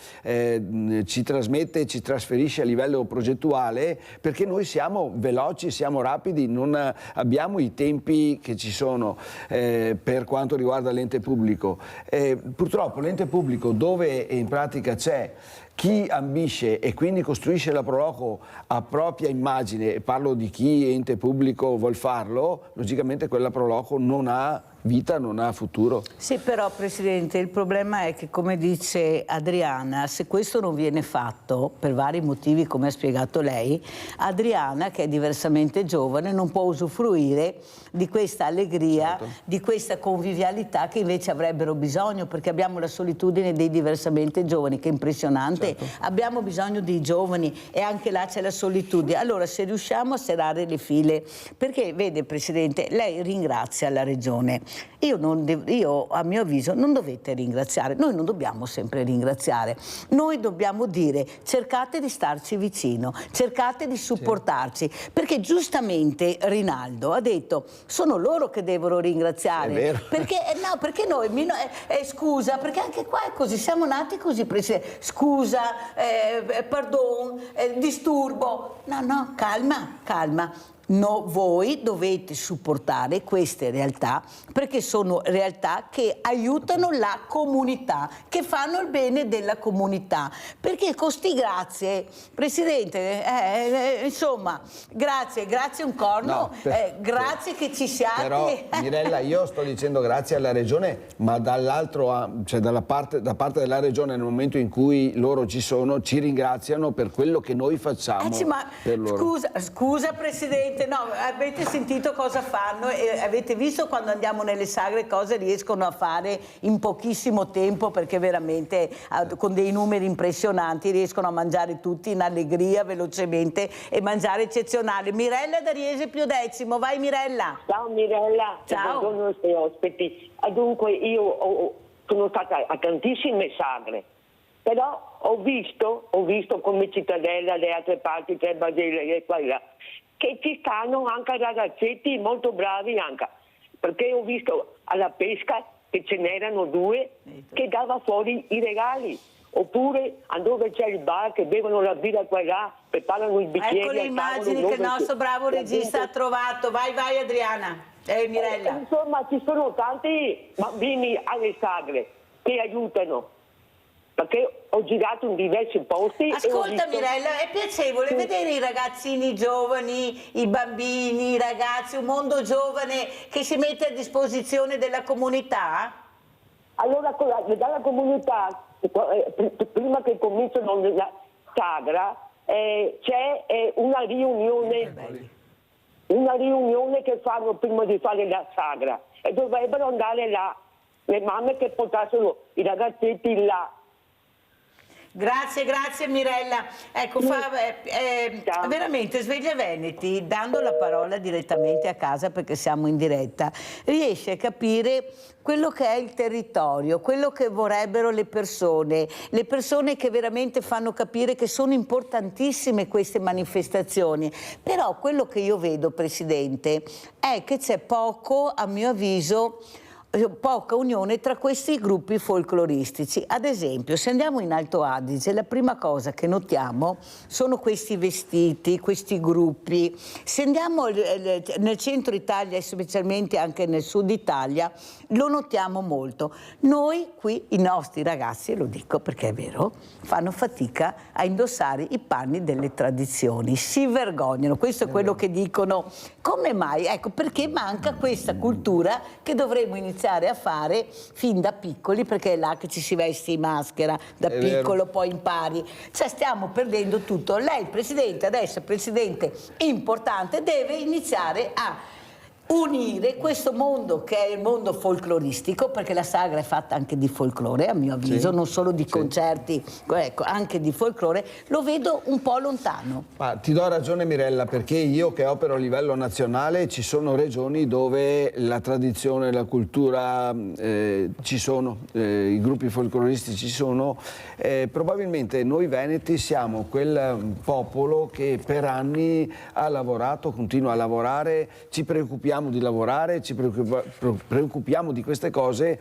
ci trasmette e ci trasferisce a livello progettuale, perché noi siamo veloci, siamo rapidi, non abbiamo i tempi che ci sono per quanto riguarda l'ente pubblico. Purtroppo l'ente pubblico, dove in pratica c'è chi ambisce e quindi costruisce la Proloco a propria immagine, e parlo di chi ente pubblico vuol farlo, logicamente quella Proloco non ha vita, non ha futuro. Sì, però Presidente, il problema è che, come dice Adriana, se questo non viene fatto, per vari motivi come ha spiegato lei, Adriana, che è diversamente giovane, non può usufruire di questa allegria, di questa convivialità che invece avrebbero bisogno, perché abbiamo la solitudine dei diversamente giovani, che è impressionante. salute, abbiamo bisogno dei giovani e anche là c'è la solitudine. Allora se riusciamo a serrare le file, perché vede Presidente, lei ringrazia la Regione, io a mio avviso non dovete ringraziare, noi non dobbiamo sempre ringraziare, noi dobbiamo dire cercate di starci vicino, cercate di supportarci, perché giustamente Rinaldo ha detto sono loro che devono ringraziare, perché noi, scusa, perché anche qua è così, siamo nati così, Presidente, scusa, pardon, disturbo, no, calma. No, voi dovete supportare queste realtà perché sono realtà che aiutano la comunità, che fanno il bene della comunità. Perché con sti grazie, Presidente, insomma, grazie un corno, grazie che ci siate. Però Mirella, io sto dicendo grazie alla Regione, ma dall'altro, cioè da parte della Regione, nel momento in cui loro ci sono, ci ringraziano per quello che noi facciamo per loro. Scusa Presidente, no, avete sentito cosa fanno e avete visto quando andiamo nelle sagre cosa riescono a fare in pochissimo tempo, perché veramente con dei numeri impressionanti riescono a mangiare tutti in allegria, velocemente, e mangiare eccezionale. Mirella da Riese X, vai Mirella. Ciao Mirella, ciao. Buongiorno ai tuoi ospiti. Dunque io sono stata a tantissime sagre, però ho visto come Cittadella, le altre parti, che è Basile e qua e là, che ci stanno anche ragazzetti molto bravi anche, perché ho visto alla pesca che ce n'erano 2 che dava fuori i regali, oppure dove c'è il bar che bevono la birra qua e là, preparano i bicchieri. Ecco le immagini che il nostro bravo regista ha trovato, vai Adriana, Mirella. Insomma ci sono tanti bambini alle sagre che aiutano, perché ho girato in diversi posti. Ascolta Mirella, è piacevole vedere i ragazzini giovani, i bambini, i ragazzi, un mondo giovane che si mette a disposizione della comunità? Allora dalla comunità, prima che cominciano la sagra, c'è una riunione che fanno prima di fare la sagra, e dovrebbero andare là le mamme che portassero i ragazzetti là. Grazie Mirella. Ecco, veramente Sveglia Veneti, dando la parola direttamente a casa perché siamo in diretta, riesce a capire quello che è il territorio, quello che vorrebbero le persone che veramente fanno capire che sono importantissime queste manifestazioni. Però quello che io vedo, Presidente, è che c'è poco, a mio avviso, poca unione tra questi gruppi folcloristici. Ad esempio, se andiamo in Alto Adige, la prima cosa che notiamo sono questi vestiti, questi gruppi. Se andiamo nel centro Italia e specialmente anche nel sud Italia, lo notiamo molto. Noi qui, i nostri ragazzi, lo dico perché è vero, fanno fatica a indossare i panni delle tradizioni, si vergognano. Questo è quello che dicono. Come mai? Ecco, perché manca questa cultura che dovremmo iniziare a fare fin da piccoli, perché è là che ci si veste in maschera, da piccolo poi impari. Cioè stiamo perdendo tutto. Lei, Presidente, adesso è Presidente importante, deve iniziare a unire questo mondo che è il mondo folcloristico, perché la sagra è fatta anche di folklore, a mio avviso, non solo di concerti, ecco, anche di folklore. Lo vedo un po' lontano. Ma ti do ragione Mirella, perché io che opero a livello nazionale, ci sono regioni dove la tradizione, la cultura ci sono, i gruppi folcloristici ci sono. Probabilmente noi veneti siamo quel popolo che per anni ha lavorato, continua a lavorare, ci preoccupiamo di lavorare, ci preoccupiamo di queste cose,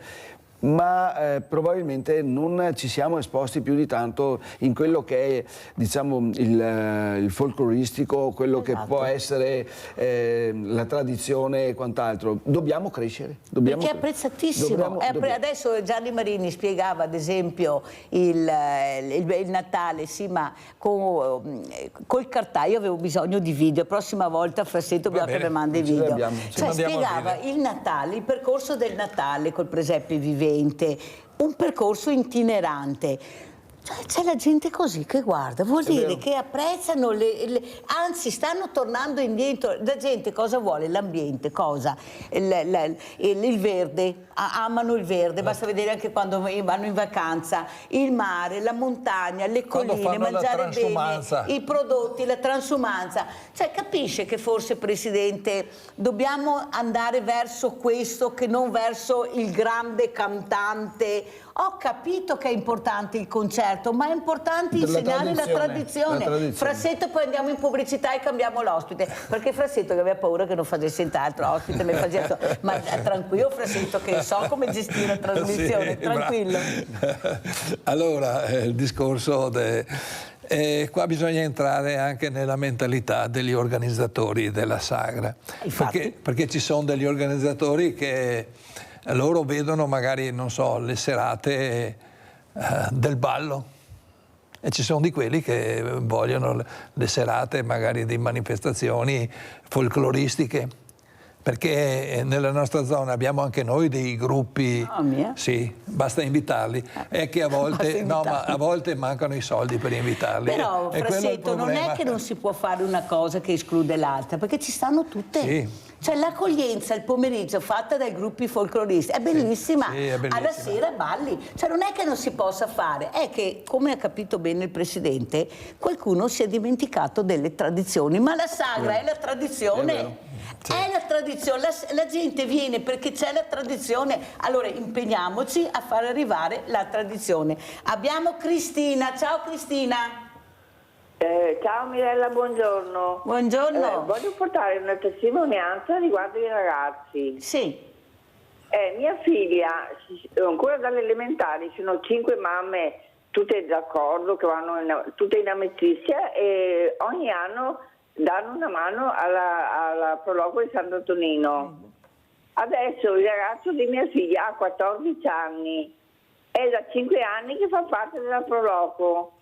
ma probabilmente non ci siamo esposti più di tanto in quello che è, diciamo, il folcloristico, quello che può essere la tradizione e quant'altro. Dobbiamo crescere. Perché è apprezzatissimo. Adesso Gianni Marini spiegava, ad esempio, il Natale, sì, ma col cartaceo. Io avevo bisogno di video, prossima volta Frassetto dobbiamo che mi mandi i video. Cioè spiegava il Natale, il percorso del Natale col presepe vivente, un percorso itinerante. Cioè, c'è la gente così che guarda, vuol dire che apprezzano, anzi stanno tornando indietro. La gente cosa vuole? L'ambiente, cosa? Il verde, amano il verde, basta vedere anche quando vanno in vacanza, il mare, la montagna, le colline, mangiare bene, i prodotti, la transumanza. Cioè capisce che forse, Presidente, dobbiamo andare verso questo che non verso il grande cantante. Ho capito che è importante il concerto, ma è importante insegnare la tradizione. Frassetto, poi andiamo in pubblicità e cambiamo l'ospite, perché Frassetto che aveva paura che non facesse altro ospite, ma tranquillo Frassetto, che so come gestire la trasmissione, sì, tranquillo. Allora, il discorso qua bisogna entrare anche nella mentalità degli organizzatori della sagra, perché ci sono degli organizzatori che loro vedono magari, non so, le serate del ballo, e ci sono di quelli che vogliono le serate magari di manifestazioni folcloristiche, perché nella nostra zona abbiamo anche noi dei gruppi, sì, basta invitarli, è che a volte mancano i soldi per invitarli. Però Frassetto, non è che non si può fare una cosa che esclude l'altra, perché ci stanno tutte. Sì. Cioè l'accoglienza il pomeriggio fatta dai gruppi folcloristi è bellissima, sì, è bellissima. Alla sera balli, cioè non è che non si possa fare, è che, come ha capito bene il Presidente, qualcuno si è dimenticato delle tradizioni, ma la sagra è la tradizione. È la tradizione, la gente viene perché c'è la tradizione, allora impegniamoci a far arrivare la tradizione. Abbiamo Cristina, ciao Cristina. Ciao Mirella, buongiorno. Buongiorno. Voglio portare una testimonianza riguardo i ragazzi. Sì. Mia figlia, ancora dalle elementari, sono 5 mamme, tutte d'accordo, che vanno tutte in amicizia, e ogni anno danno una mano alla Proloco di Sant'Antonino. Adesso il ragazzo di mia figlia ha 14 anni, è da 5 anni che fa parte della Proloco.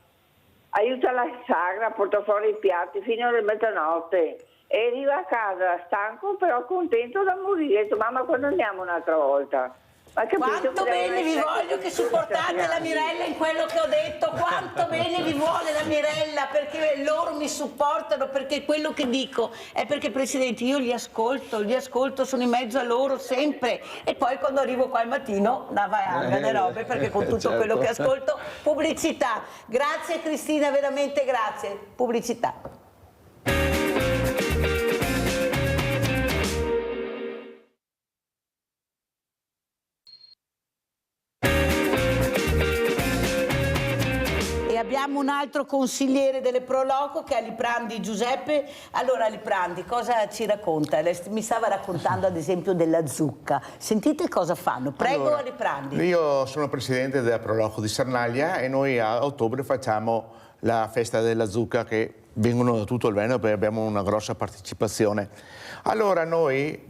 Aiuta la sagra, porta fuori i piatti fino alle mezzanotte e arriva a casa stanco però contento da morire. Ha detto: mamma, quando andiamo un'altra volta? Ma quanto bene vi voglio che supportate la Mirella in quello che ho detto, quanto bene vi vuole la Mirella, perché loro mi supportano, perché quello che dico è perché, Presidente, io li ascolto, sono in mezzo a loro sempre, e poi quando arrivo qua al mattino le robe, perché con tutto quello che ascolto, pubblicità. Grazie Cristina, veramente grazie, pubblicità. Abbiamo un altro consigliere delle Proloco che è Aliprandi Giuseppe. Allora Aliprandi, cosa ci racconta? Mi stava raccontando ad esempio della zucca. Sentite cosa fanno. Prego, allora, Aliprandi. Io sono presidente della Proloco di Sernaglia e noi a ottobre facciamo la festa della zucca, che vengono da tutto il Veneto perché abbiamo una grossa partecipazione. Allora noi,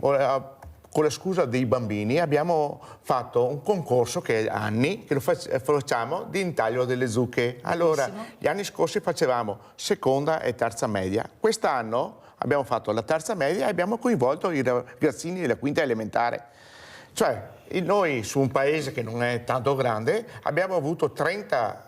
con la scusa dei bambini, abbiamo fatto un concorso che è anni che lo facciamo di intaglio delle zucche. Allora, gli anni scorsi facevamo seconda e terza media. Quest'anno abbiamo fatto la terza media e abbiamo coinvolto i ragazzini della quinta elementare. Cioè, noi su un paese che non è tanto grande abbiamo avuto 30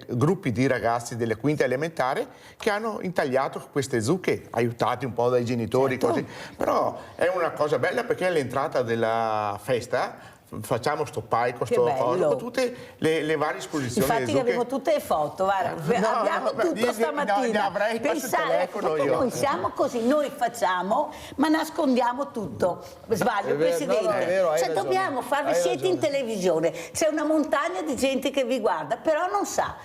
gruppi di ragazzi delle quinte elementari che hanno intagliato queste zucche, aiutati un po' dai genitori, così. Però è una cosa bella, perché all'entrata della festa facciamo sto palco, con tutte le varie esposizioni. Infatti avevo tutte le foto, guarda, abbiamo tutto stamattina. Avrei perso il telefono io. Noi siamo così, noi facciamo, ma nascondiamo tutto. Sbaglio, Presidente. No, è vero, cioè dobbiamo farvi, siete in televisione, c'è una montagna di gente che vi guarda, però non sa.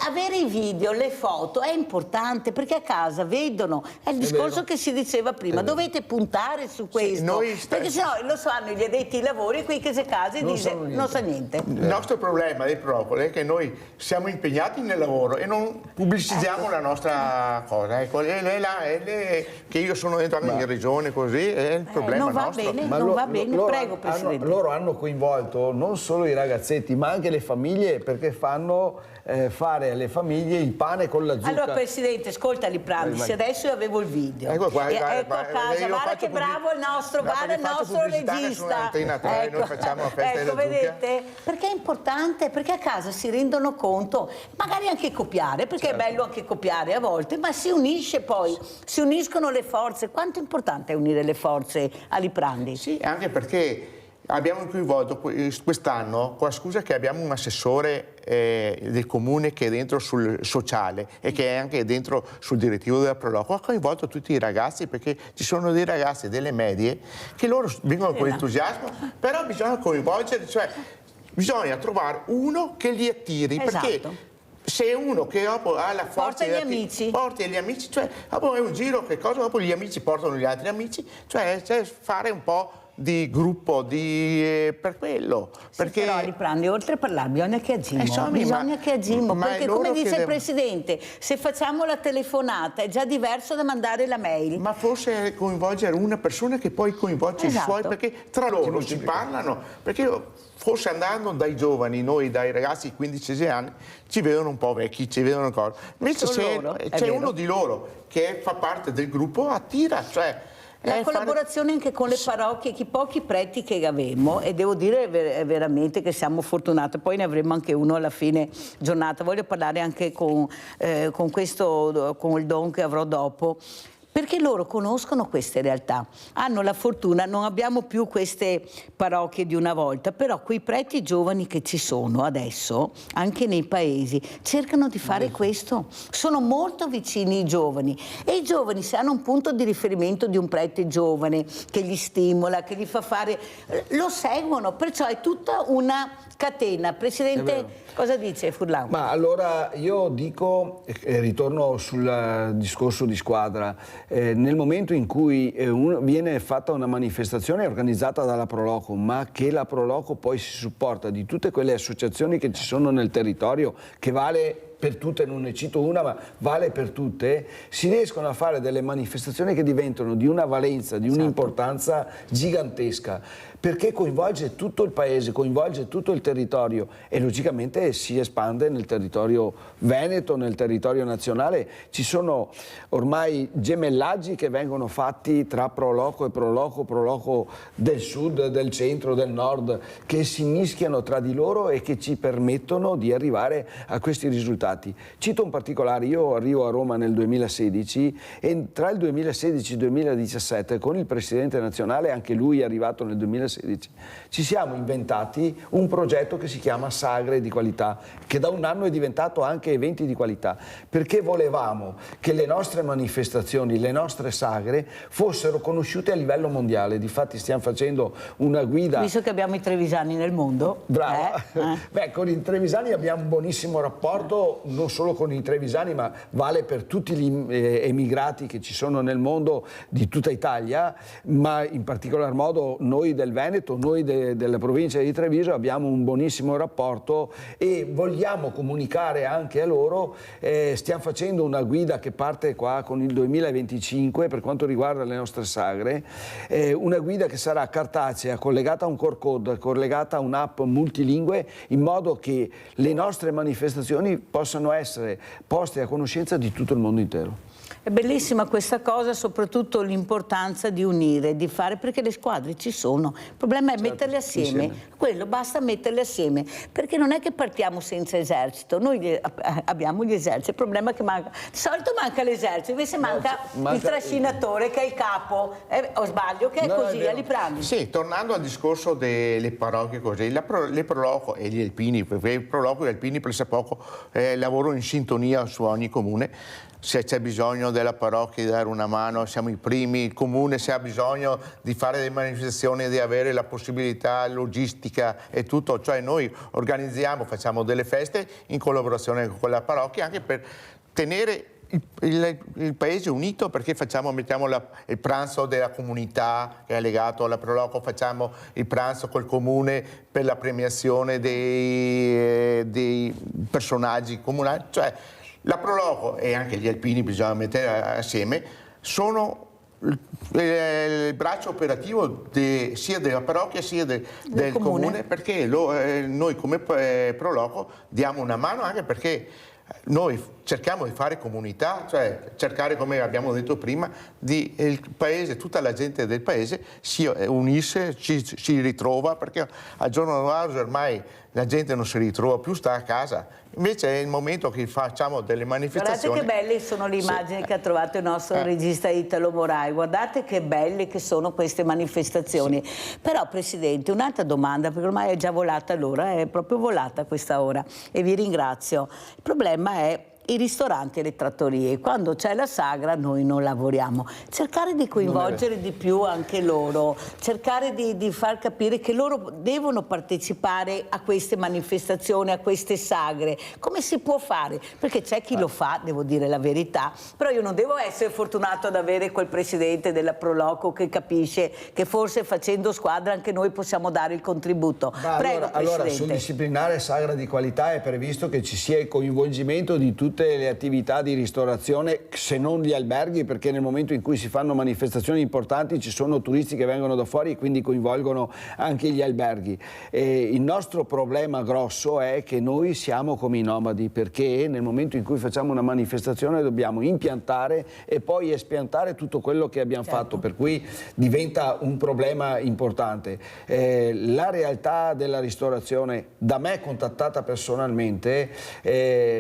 Avere i video, le foto è importante, perché a casa vedono, è il discorso che si diceva prima, dovete puntare su questo, perché sennò lo sanno gli addetti ai lavori, qui che case dice non sa niente. Il nostro problema dei Prolocoli è che noi siamo impegnati nel lavoro e non pubblicizziamo la nostra cosa. Ecco, che io sono entrato in regione così, è il problema non va nostro. Bene, non va bene, prego Presidente. Loro hanno coinvolto non solo i ragazzetti ma anche le famiglie, perché fanno fare alle famiglie il pane con la zucca. Allora Presidente, ascolta Aliprandi, se adesso io avevo il video, ecco a casa, guarda che bravo il nostro regista. Noi facciamo facciamo la festa della zucca? Vedete? Perché è importante, perché a casa si rendono conto, magari anche copiare, perché è bello anche copiare a volte, ma si unisce poi, si uniscono le forze. Quanto è importante unire le forze a Liprandi? Sì, anche perché abbiamo coinvolto quest'anno, con la scusa che abbiamo un assessore del comune che è dentro sul sociale e che è anche dentro sul direttivo della Proloco, ha coinvolto tutti i ragazzi, perché ci sono dei ragazzi delle medie che loro vengono con entusiasmo, però bisogna coinvolgere, cioè bisogna trovare uno che li attiri, perché se uno che dopo ha la forza porta gli amici, cioè dopo è un giro, che cosa, dopo gli amici portano gli altri amici, cioè fare un po' di gruppo per quello. Perché però Liprandi, oltre a parlare, bisogna che agimo, perché come dice il Presidente, se facciamo la telefonata è già diverso da mandare la mail. Ma forse coinvolgere una persona che poi coinvolge i suoi, perché tra loro si parlano, perché forse andando dai giovani, noi dai ragazzi di 15-16 anni, ci vedono un po' vecchi, ci vedono cose. Invece c'è uno di loro che fa parte del gruppo, attira, cioè la collaborazione anche con le parrocchie, i pochi preti che avevamo, e devo dire veramente che siamo fortunati, poi ne avremo anche uno alla fine giornata. Voglio parlare anche con il don che avrò dopo, perché loro conoscono queste realtà, hanno la fortuna, non abbiamo più queste parrocchie di una volta, però quei preti giovani che ci sono adesso, anche nei paesi, cercano di fare questo, sono molto vicini ai giovani, e i giovani, se hanno un punto di riferimento di un prete giovane che li stimola, che gli fa fare, lo seguono, perciò è tutta una catena. Presidente, cosa dice Furlan? Ma allora io dico, ritorno sul discorso di squadra, nel momento in cui viene fatta una manifestazione organizzata dalla Proloco, ma che la Proloco poi si supporta di tutte quelle associazioni che ci sono nel territorio, che vale per tutte, non ne cito una, ma vale per tutte, si riescono a fare delle manifestazioni che diventano di una valenza, di un'importanza gigantesca, perché coinvolge tutto il paese, coinvolge tutto il territorio e logicamente si espande nel territorio veneto, nel territorio nazionale. Ci sono ormai gemellaggi che vengono fatti tra Proloco e Proloco del sud, del centro, del nord, che si mischiano tra di loro e che ci permettono di arrivare a questi risultati. Cito un particolare: io arrivo a Roma nel 2016 e tra il 2016 e il 2017 con il Presidente nazionale, anche lui è arrivato nel 2016, ci siamo inventati un progetto che si chiama Sagre di Qualità, che da un anno è diventato anche eventi di qualità, perché volevamo che le nostre manifestazioni, le nostre sagre fossero conosciute a livello mondiale. Difatti stiamo facendo una guida. Visto che abbiamo i trevisani nel mondo. Brava. Beh, con i trevisani abbiamo un buonissimo rapporto, non solo con i trevisani, ma vale per tutti gli emigrati che ci sono nel mondo di tutta Italia, ma in particolar modo noi del Veneto, noi della provincia di Treviso abbiamo un buonissimo rapporto e vogliamo comunicare anche a loro. Stiamo facendo una guida che parte qua con il 2025 per quanto riguarda le nostre sagre, una guida che sarà cartacea, collegata a un QR code, collegata a un'app multilingue, in modo che le nostre manifestazioni possano essere poste a conoscenza di tutto il mondo intero. È bellissima questa cosa, soprattutto l'importanza di unire, di fare, perché le squadre ci sono. Il problema è metterle assieme. Quello, basta metterle assieme, perché non è che partiamo senza esercito. Noi abbiamo gli eserciti, il problema è che manca. Di solito manca l'esercito, invece manca il trascinatore che è il capo. O sbaglio, che è così, a Liprandi. Sì, tornando al discorso delle parrocchie così, le Proloco e gli alpini, perché il Proloco e gli alpini pressappoco lavorano in sintonia su ogni comune. Se c'è bisogno della parrocchia di dare una mano, siamo i primi. Il comune, se ha bisogno di fare delle manifestazioni, di avere la possibilità logistica e tutto, cioè noi organizziamo, facciamo delle feste in collaborazione con la parrocchia, anche per tenere il paese unito, perché mettiamo il pranzo della comunità che è legato alla Proloco, facciamo il pranzo col comune per la premiazione dei personaggi comunali, cioè la Proloco e anche gli alpini, bisogna mettere assieme, sono il braccio operativo sia della parrocchia sia del comune, perché noi come Proloco diamo una mano, anche perché noi cerchiamo di fare comunità, cioè cercare, come abbiamo detto prima, di il paese, tutta la gente del paese si unisce, si ritrova, perché al giorno d'oggi ormai la gente non si ritrova più, sta a casa. Invece è il momento che facciamo delle manifestazioni. Guardate che belle sono le immagini che ha trovato il nostro regista Italo Morai, guardate che belle che sono queste manifestazioni. Però Presidente, un'altra domanda, perché ormai è già volata l'ora, è proprio volata questa ora e vi ringrazio. Il problema è i ristoranti e le trattorie, quando c'è la sagra noi non lavoriamo, cercare di coinvolgere di più anche loro, cercare di far capire che loro devono partecipare a queste manifestazioni, a queste sagre. Come si può fare? Perché c'è chi lo fa, devo dire la verità, però io non devo essere fortunato ad avere quel presidente della Proloco che capisce che forse facendo squadra anche noi possiamo dare il contributo. Prego, allora sul disciplinare sagra di qualità è previsto che ci sia il coinvolgimento di tutte le attività di ristorazione, se non gli alberghi, perché nel momento in cui si fanno manifestazioni importanti ci sono turisti che vengono da fuori e quindi coinvolgono anche gli alberghi. Il nostro problema grosso è che noi siamo come i nomadi, perché nel momento in cui facciamo una manifestazione dobbiamo impiantare e poi espiantare tutto quello che abbiamo fatto, per cui diventa un problema importante. La realtà della ristorazione, da me contattata personalmente,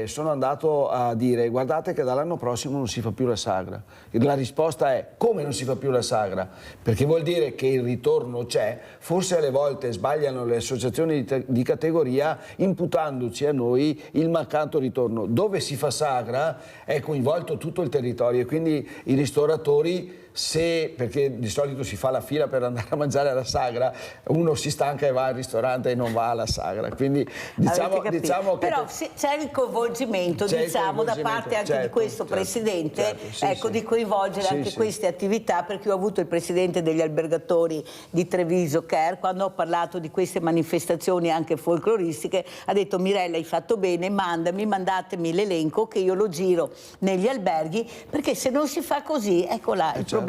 sono andato a dire: guardate che dall'anno prossimo non si fa più la sagra. La risposta è: come non si fa più la sagra? Perché vuol dire che il ritorno c'è. Forse alle volte sbagliano le associazioni di categoria imputandoci a noi il mancato ritorno. Dove si fa sagra è coinvolto tutto il territorio e quindi i ristoratori, perché di solito si fa la fila per andare a mangiare alla sagra, uno si stanca e va al ristorante e non va alla sagra, quindi diciamo che però c'è il coinvolgimento, da parte anche di questo Presidente, di coinvolgere anche queste attività, perché io ho avuto il Presidente degli albergatori di Treviso, Ker, quando ho parlato di queste manifestazioni anche folcloristiche, ha detto: Mirella, hai fatto bene, mandatemi l'elenco che io lo giro negli alberghi, perché se non si fa così, ecco là il problema.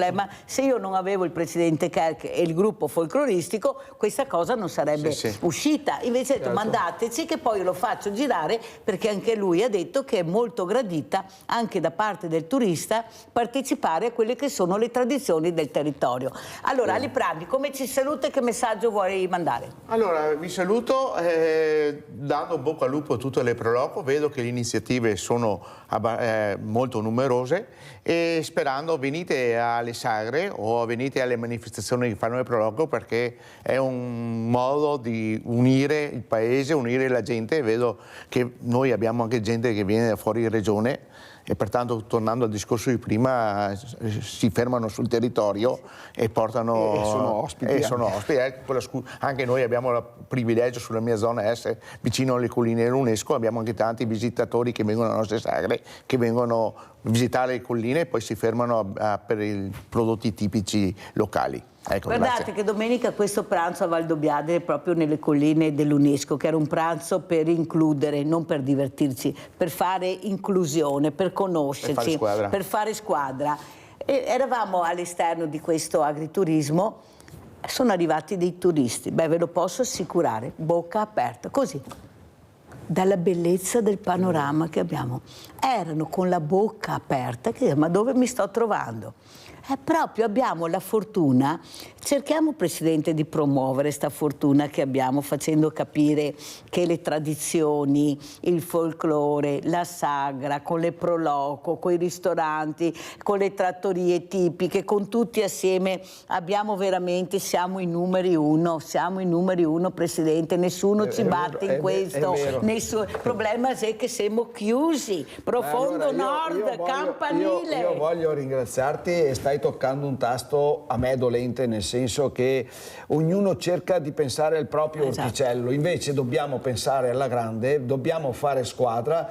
Se io non avevo il Presidente Kerk e il gruppo folcloristico, questa cosa non sarebbe uscita. Invece ha detto: mandateci che poi lo faccio girare, perché anche lui ha detto che è molto gradita anche da parte del turista partecipare a quelle che sono le tradizioni del territorio. Allora, Aliprandi, come ci saluta e che messaggio vuoi mandare? Allora, vi saluto dando bocca al lupo a tutte le Proloco. Vedo che le iniziative sono molto numerose e sperando venite alle sagre o venite alle manifestazioni che fanno le Proloco, perché è un modo di unire il paese, unire la gente. Vedo che noi abbiamo anche gente che viene da fuori regione e pertanto, tornando al discorso di prima, si fermano sul territorio e portano sono ospiti. Anche noi abbiamo il privilegio sulla mia zona essere vicino alle colline dell'UNESCO, abbiamo anche tanti visitatori che vengono alle nostre sagre, che vengono a visitare le colline e poi si fermano per i prodotti tipici locali. Ecco, guardate grazie. che domenica questo pranzo a Valdobbiadene, proprio nelle colline dell'UNESCO, che era un pranzo per includere, non per divertirci, per fare inclusione, per conoscerci, per fare squadra. E eravamo all'esterno di questo agriturismo, sono arrivati dei turisti, ve lo posso assicurare, bocca aperta, così, dalla bellezza del panorama che abbiamo. Erano con la bocca aperta, che ma dove mi sto trovando? Proprio abbiamo la fortuna, cerchiamo, Presidente, di promuovere questa fortuna che abbiamo, facendo capire che le tradizioni, il folklore, la sagra, con le Proloco, con i ristoranti, con le trattorie tipiche, con tutti assieme, siamo i numeri uno, Presidente, nessuno ci batte in questo, il problema è che siamo chiusi, profondo nord, campanile. Io voglio ringraziarti e stai toccando un tasto a me dolente, nel senso che ognuno cerca di pensare al proprio orticello, invece dobbiamo pensare alla grande, dobbiamo fare squadra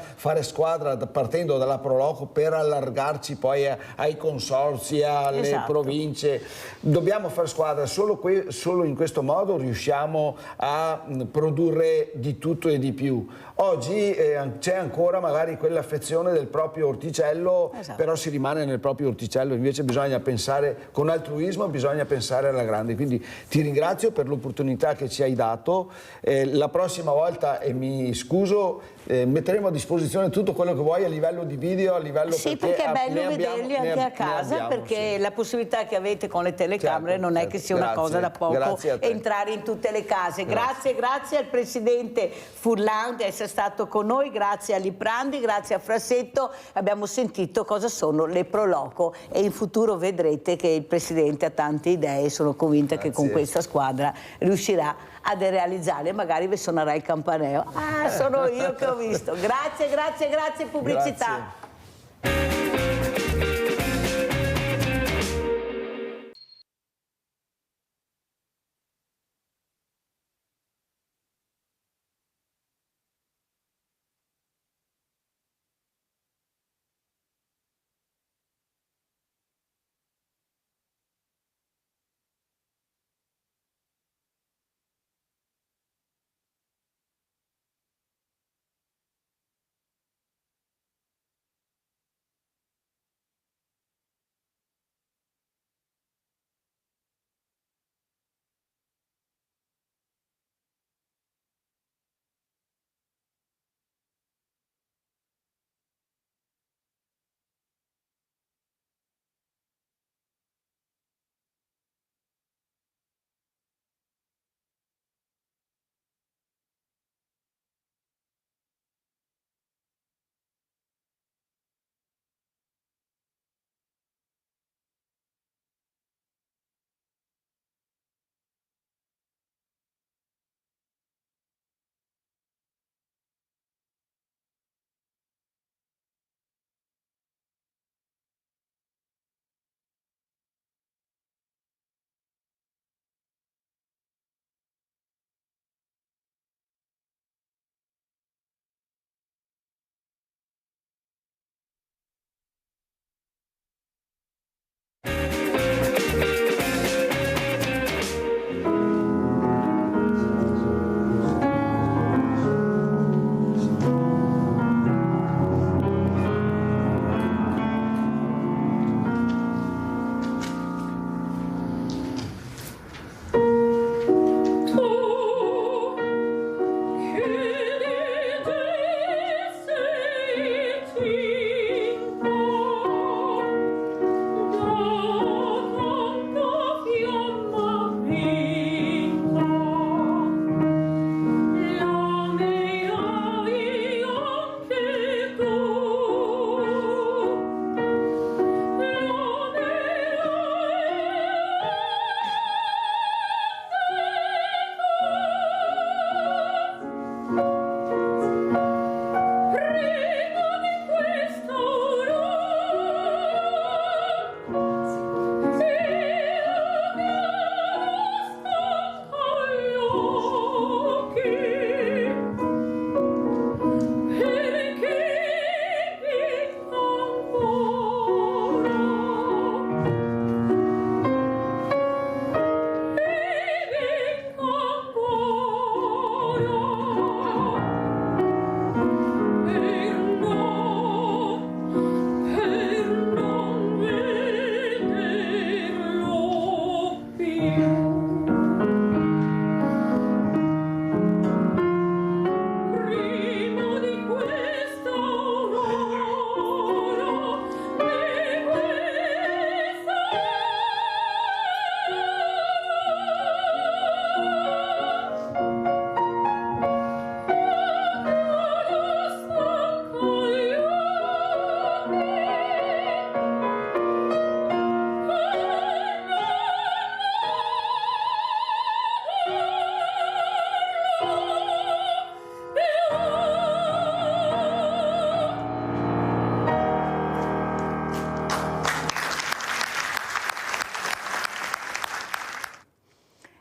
partendo dalla Proloco per allargarci poi ai consorzi, alle province, dobbiamo fare squadra, solo in questo modo riusciamo a produrre di tutto e di più. Oggi c'è ancora magari quell'affezione del proprio orticello, però si rimane nel proprio orticello, invece bisogna pensare con altruismo, bisogna pensare alla grande. Quindi ti ringrazio per l'opportunità che ci hai dato. La prossima volta, e mi scuso, metteremo a disposizione tutto quello che vuoi a livello di video, a livello sì, perché è bello vederli anche a casa, perché la possibilità che avete con le telecamere non è che sia una cosa da poco entrare in tutte le case. Grazie al Presidente Furlan di essere stato con noi, grazie a Liprandi, grazie a Frassetto. Abbiamo sentito cosa sono le Pro Loco e in futuro vedrete che il Presidente ha tante idee, sono convinta che con questa squadra riuscirà a realizzare, magari vi suonerà il campanello. Ah, sono io che ho visto. Grazie, pubblicità.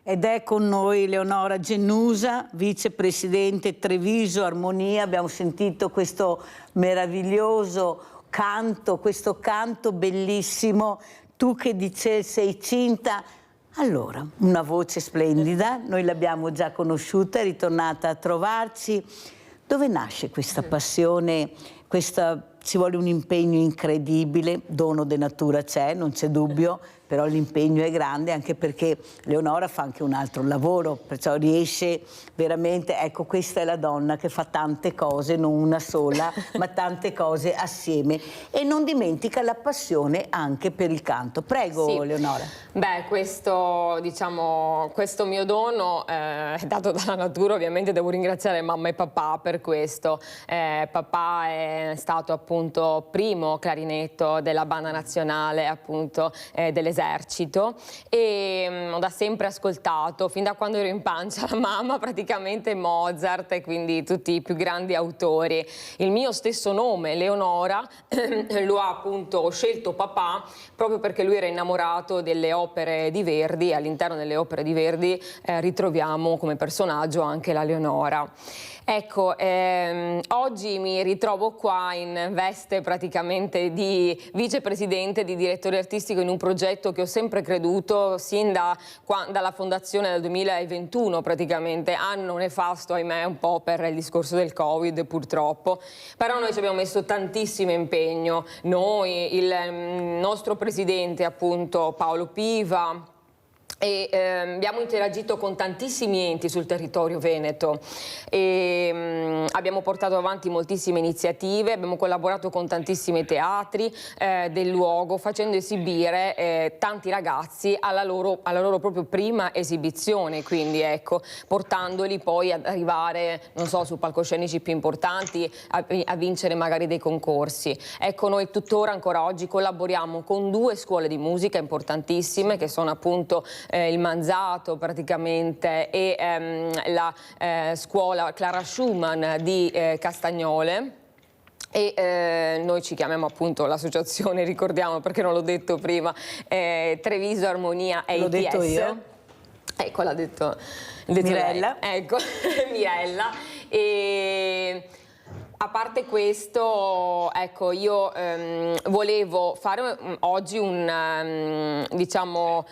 Ed è con noi Leonora Gennusa, vicepresidente Treviso Armonia. Abbiamo sentito questo meraviglioso canto, questo canto bellissimo. Tu che dicevi sei cinta. Allora, una voce splendida, noi l'abbiamo già conosciuta, è ritornata a trovarci. Dove nasce questa passione ci vuole un impegno incredibile, dono di natura c'è, non c'è dubbio, però l'impegno è grande, anche perché Leonora fa anche un altro lavoro, perciò riesce veramente, ecco, questa è la donna che fa tante cose, non una sola, ma tante cose assieme, e non dimentica la passione anche per il canto. Prego, sì. Leonora. Beh, questo mio dono è dato dalla natura, ovviamente devo ringraziare mamma e papà per questo. Papà è stato appunto primo clarinetto della banda nazionale appunto dell'esercito, e ho da sempre ascoltato, fin da quando ero in pancia, la mamma praticamente Mozart e quindi tutti i più grandi autori. Il mio stesso nome, Leonora, lo ha appunto scelto papà proprio perché lui era innamorato delle opere di Verdi, e all'interno delle opere di Verdi ritroviamo come personaggio anche la Leonora. Ecco, oggi mi ritrovo qua in veste praticamente di vicepresidente, di direttore artistico in un progetto che ho sempre creduto sin dalla fondazione del 2021 praticamente, anno nefasto ahimè un po' per il discorso del Covid purtroppo, però noi ci abbiamo messo tantissimo impegno, noi, il nostro presidente appunto Paolo Piva, e abbiamo interagito con tantissimi enti sul territorio veneto e abbiamo portato avanti moltissime iniziative, abbiamo collaborato con tantissimi teatri del luogo, facendo esibire tanti ragazzi alla loro proprio prima esibizione, quindi ecco, portandoli poi ad arrivare, non so, su palcoscenici più importanti, a vincere magari dei concorsi. Ecco, noi tuttora ancora oggi collaboriamo con 2 scuole di musica importantissime, che sono appunto il Manzato praticamente e la scuola Clara Schumann di Castagnole, e noi ci chiamiamo appunto l'associazione, ricordiamo perché non l'ho detto prima, Treviso Armonia EITS. L'ho detto io? Ecco, l'ha detto Mirella. Lei. Ecco, Mirella. E a parte questo, ecco, io volevo fare oggi volevo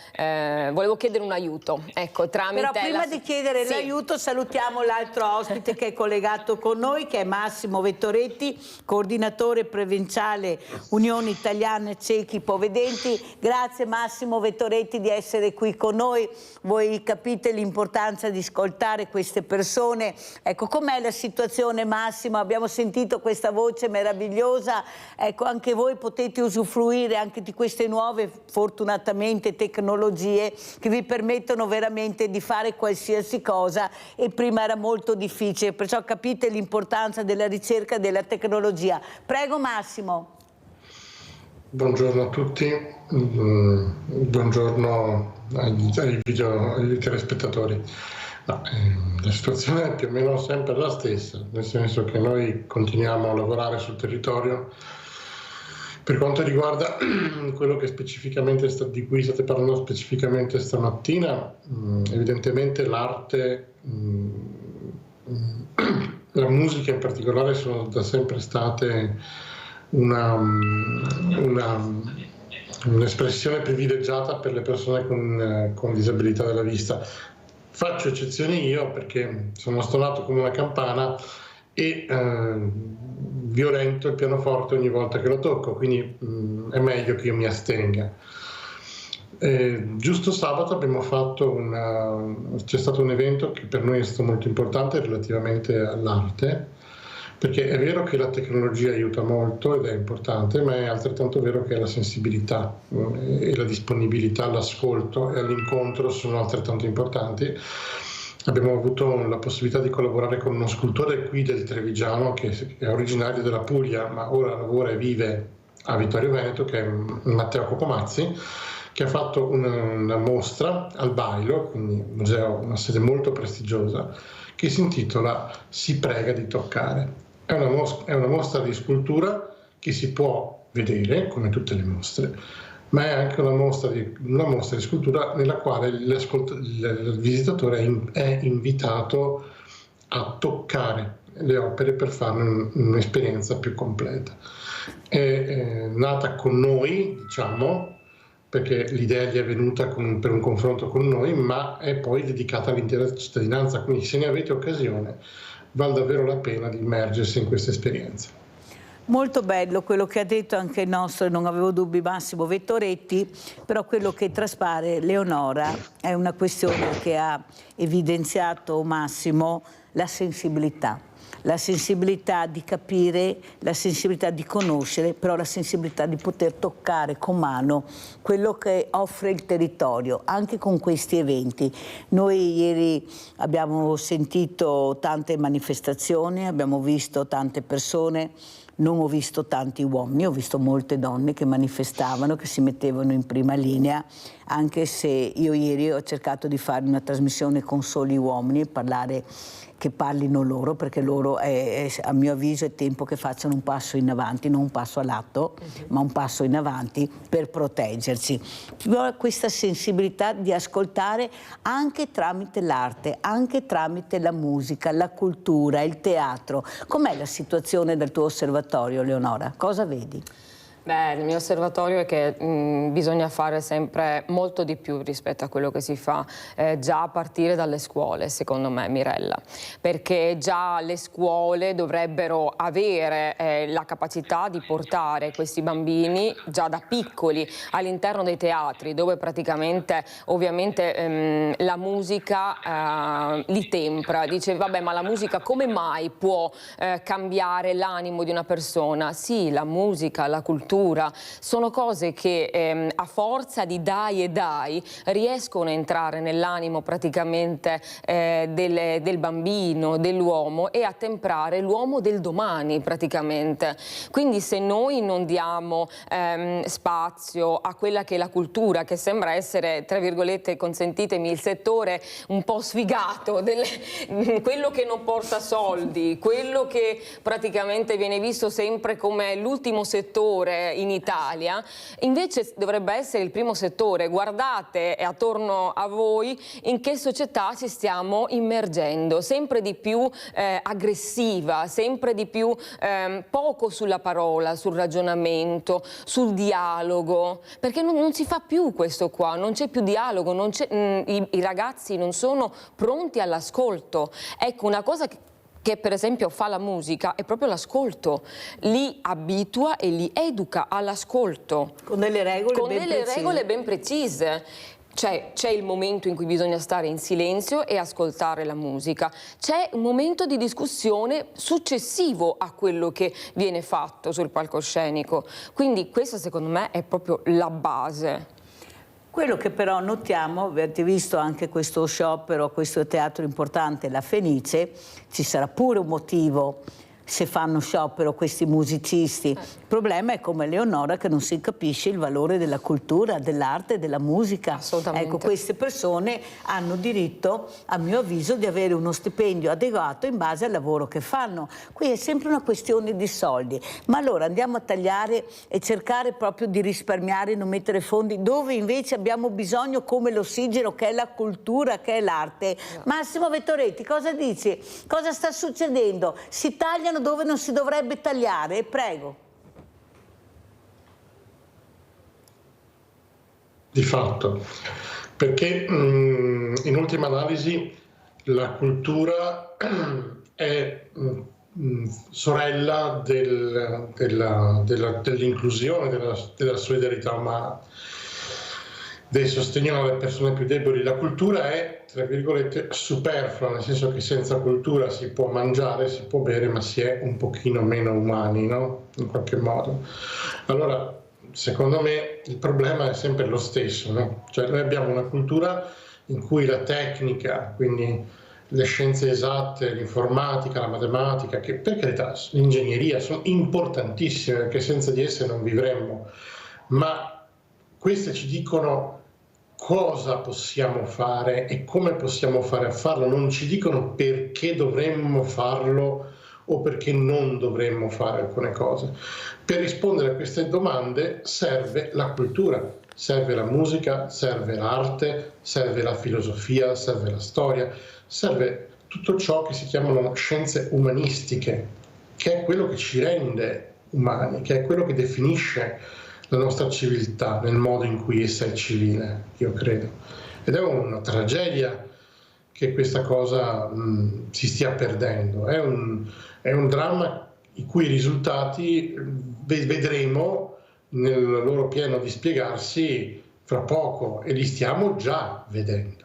chiedere un aiuto, ecco, tramite... Però prima di chiedere l'aiuto salutiamo l'altro ospite che è collegato con noi, che è Massimo Vettoretti, coordinatore provinciale Unione Italiana Ciechi Ipovedenti. Grazie Massimo Vettoretti di essere qui con noi. Voi capite l'importanza di ascoltare queste persone. Ecco, com'è la situazione, Massimo? Abbiamo sentito questa voce meravigliosa, ecco, anche voi potete usufruire anche di queste nuove, fortunatamente, tecnologie che vi permettono veramente di fare qualsiasi cosa, e prima era molto difficile, perciò capite l'importanza della ricerca e della tecnologia. Prego Massimo. Buongiorno a tutti, buongiorno agli telespettatori. No, la situazione è più o meno sempre la stessa, nel senso che noi continuiamo a lavorare sul territorio. Per quanto riguarda quello che di cui state parlando specificamente stamattina, evidentemente l'arte, la musica in particolare, sono da sempre state un'espressione privilegiata per le persone con disabilità della vista. Faccio eccezioni io perché sono stonato come una campana e violento il pianoforte ogni volta che lo tocco, quindi è meglio che io mi astenga. Giusto sabato c'è stato un evento che per noi è stato molto importante relativamente all'arte, perché è vero che la tecnologia aiuta molto ed è importante, ma è altrettanto vero che la sensibilità e la disponibilità all'ascolto e all'incontro sono altrettanto importanti. Abbiamo avuto la possibilità di collaborare con uno scultore qui del Trevigiano, che è originario della Puglia, ma ora lavora e vive a Vittorio Veneto, che è Matteo Cocomazzi, che ha fatto una mostra al Bailo, quindi un museo, una sede molto prestigiosa, che si intitola Si prega di toccare. È una mostra di scultura che si può vedere, come tutte le mostre, ma è anche una mostra di scultura nella quale il visitatore è invitato a toccare le opere per farne un'esperienza più completa. È nata con noi, diciamo, perché l'idea gli è venuta per un confronto con noi, ma è poi dedicata all'intera cittadinanza, quindi se ne avete occasione vale davvero la pena di immergersi in questa esperienza. Molto bello quello che ha detto anche il nostro, non avevo dubbi, Massimo Vettoretti, però quello che traspare, Leonora, è una questione che ha evidenziato Massimo, la sensibilità di capire, la sensibilità di conoscere, però la sensibilità di poter toccare con mano quello che offre il territorio, anche con questi eventi. Noi ieri abbiamo sentito tante manifestazioni, abbiamo visto tante persone. Non ho visto tanti uomini, ho visto molte donne che manifestavano, che si mettevano in prima linea, anche se io ieri ho cercato di fare una trasmissione con soli uomini e che parlino loro, perché loro a mio avviso è tempo che facciano un passo in avanti, non un passo a lato, ma un passo in avanti per proteggersi. Questa sensibilità di ascoltare anche tramite l'arte, anche tramite la musica, la cultura, il teatro. Com'è la situazione del tuo osservatorio, Leonora? Cosa vedi? Beh, il mio osservatorio è che bisogna fare sempre molto di più rispetto a quello che si fa già a partire dalle scuole, secondo me, Mirella, perché già le scuole dovrebbero avere la capacità di portare questi bambini già da piccoli all'interno dei teatri, dove praticamente ovviamente la musica li tempra, dice vabbè, ma la musica come mai può cambiare l'animo di una persona? Sì, la musica, la cultura sono cose che a forza di dai e dai riescono a entrare nell'animo praticamente del bambino, dell'uomo, e a temprare l'uomo del domani praticamente. Quindi se noi non diamo spazio a quella che è la cultura, che sembra essere, tra virgolette, consentitemi, il settore un po' sfigato, quello che non porta soldi, quello che praticamente viene visto sempre come l'ultimo settore in Italia, invece dovrebbe essere il primo settore. Guardate attorno a voi in che società ci stiamo immergendo, sempre di più aggressiva, sempre di più poco sulla parola, sul ragionamento, sul dialogo, perché non si fa più questo qua, non c'è più dialogo, i ragazzi non sono pronti all'ascolto. Ecco, una cosa che per esempio fa la musica è proprio l'ascolto, li abitua e li educa all'ascolto. Con delle regole ben precise. C'è il momento in cui bisogna stare in silenzio e ascoltare la musica, c'è un momento di discussione successivo a quello che viene fatto sul palcoscenico, quindi questa secondo me è proprio la base. Quello che però notiamo, avete visto anche questo sciopero, questo teatro importante, la Fenice, ci sarà pure un motivo se fanno sciopero questi musicisti. Il problema è come Leonora, che non si capisce il valore della cultura, dell'arte, della musica. Assolutamente. Ecco, queste persone hanno diritto, a mio avviso, di avere uno stipendio adeguato in base al lavoro che fanno. Qui è sempre una questione di soldi. Ma allora andiamo a tagliare e cercare proprio di risparmiare, non mettere fondi dove invece abbiamo bisogno, come l'ossigeno, che è la cultura, che è l'arte. No. Massimo Vettoretti, cosa dici? Cosa sta succedendo? Si tagliano dove non si dovrebbe tagliare? Prego. Di fatto, perché in ultima analisi la cultura è sorella dell'inclusione, della solidarietà umana, del sostegno alle persone più deboli. La cultura è, tra virgolette, superflua, nel senso che senza cultura si può mangiare, si può bere, ma si è un pochino meno umani, no? In qualche modo. Allora, secondo me il problema è sempre lo stesso, no? Cioè noi abbiamo una cultura in cui la tecnica, quindi le scienze esatte, l'informatica, la matematica, che per carità l'ingegneria sono importantissime, perché senza di esse non vivremmo, ma queste ci dicono cosa possiamo fare e come possiamo fare a farlo, non ci dicono perché dovremmo farlo o perché non dovremmo fare alcune cose. Per rispondere a queste domande serve la cultura, serve la musica, serve l'arte, serve la filosofia, serve la storia, serve tutto ciò che si chiamano scienze umanistiche, che è quello che ci rende umani, che è quello che definisce la nostra civiltà nel modo in cui essa è civile, io credo. Ed è una tragedia che questa cosa si stia perdendo. È un dramma i cui risultati vedremo nel loro pieno dispiegarsi fra poco, e li stiamo già vedendo.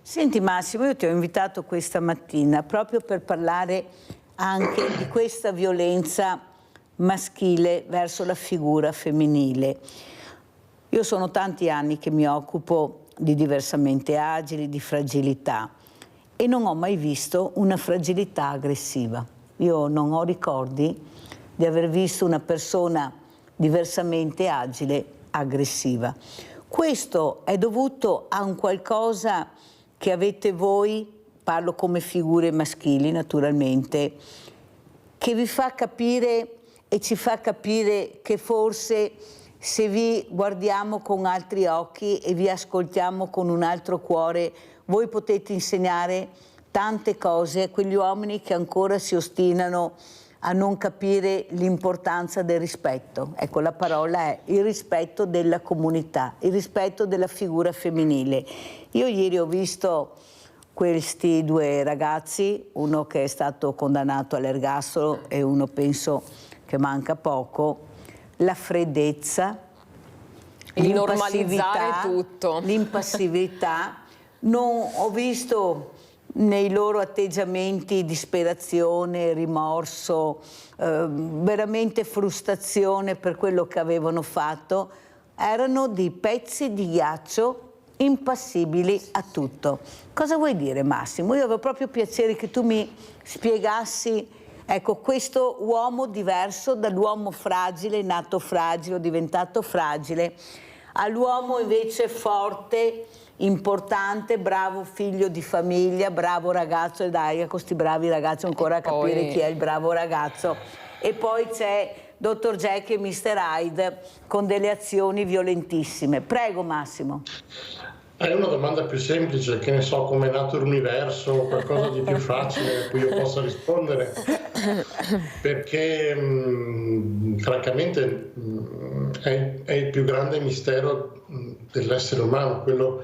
Senti Massimo, io ti ho invitato questa mattina proprio per parlare anche di questa violenza maschile verso la figura femminile. Io sono tanti anni che mi occupo di diversamente agili, di fragilità, e non ho mai visto una fragilità aggressiva. Io non ho ricordi di aver visto una persona diversamente agile aggressiva. Questo è dovuto a un qualcosa che avete voi, parlo come figure maschili naturalmente, che vi fa capire e ci fa capire che forse se vi guardiamo con altri occhi e vi ascoltiamo con un altro cuore, voi potete insegnare tante cose a quegli uomini che ancora si ostinano a non capire l'importanza del rispetto. Ecco, la parola è il rispetto della comunità, il rispetto della figura femminile. Io ieri ho visto questi due ragazzi, uno che è stato condannato all'ergastolo e uno penso che manca poco, la freddezza, il normalizzare tutto. L'impassività. Non ho visto nei loro atteggiamenti disperazione, rimorso, veramente frustrazione per quello che avevano fatto. Erano dei pezzi di ghiaccio impassibili a tutto. Cosa vuoi dire Massimo? Io avevo proprio piacere che tu mi spiegassi, ecco, questo uomo diverso dall'uomo fragile, nato fragile o diventato fragile, all'uomo invece forte, importante, bravo figlio di famiglia, bravo ragazzo, e dai, con questi bravi ragazzi ancora a capire chi è il bravo ragazzo. E poi c'è Dr. Jekyll e Mr. Hyde con delle azioni violentissime. Prego Massimo. È una domanda più semplice, che ne so, come è nato l'universo, qualcosa di più facile a cui io possa rispondere, perché francamente è il più grande mistero dell'essere umano, quello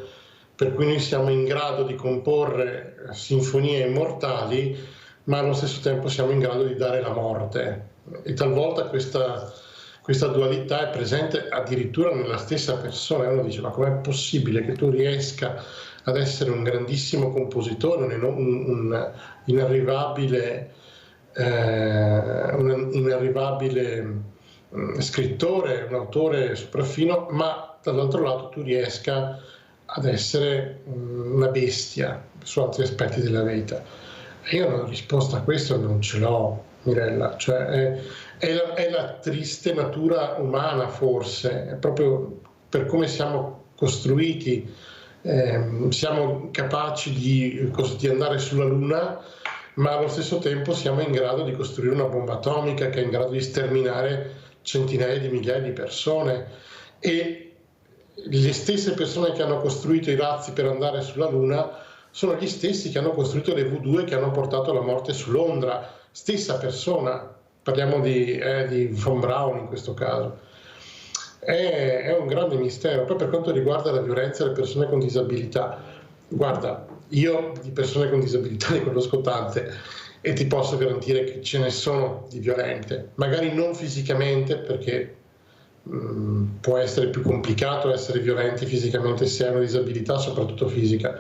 per cui noi siamo in grado di comporre sinfonie immortali, ma allo stesso tempo siamo in grado di dare la morte. E talvolta questa dualità è presente addirittura nella stessa persona. Uno dice: ma com'è possibile che tu riesca ad essere un grandissimo compositore, un inarrivabile scrittore, un autore sopraffino, ma dall'altro lato tu riesca ad essere una bestia su altri aspetti della vita? E io una risposta a questo non ce l'ho, Mirella, cioè è la triste natura umana, forse, è proprio per come siamo costruiti. Siamo capaci di andare sulla Luna, ma allo stesso tempo siamo in grado di costruire una bomba atomica che è in grado di sterminare centinaia di migliaia di persone, e le stesse persone che hanno costruito i razzi per andare sulla Luna sono gli stessi che hanno costruito le V2 che hanno portato la morte su Londra. Stessa persona, parliamo di von Braun in questo caso. È un grande mistero. Poi per quanto riguarda la violenza alle persone con disabilità, guarda, io di persone con disabilità ne conosco tante e ti posso garantire che ce ne sono di violente, magari non fisicamente, perché può essere più complicato essere violenti fisicamente se hai una disabilità, soprattutto fisica,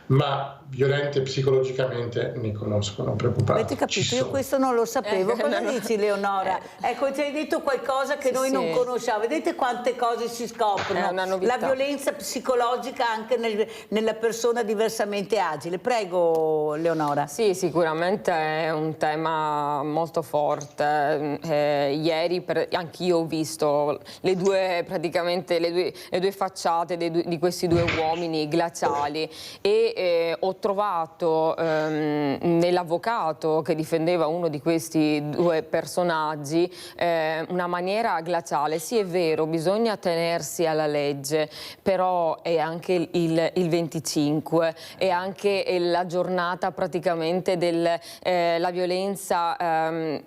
ma violente psicologicamente ne conosco, non preoccupate. Avete capito? Io questo non lo sapevo. Cosa dici Leonora? Ecco, ci hai detto qualcosa che noi non conosciamo. Vedete quante cose si scoprono? La violenza psicologica anche nella persona diversamente agile. Prego Leonora. Sì, sicuramente è un tema molto forte. Ieri anch'io ho visto le due facciate di questi due uomini glaciali, e ho trovato nell'avvocato che difendeva uno di questi due personaggi una maniera glaciale. Sì, è vero, bisogna tenersi alla legge, però è anche il 25, è anche la giornata praticamente della violenza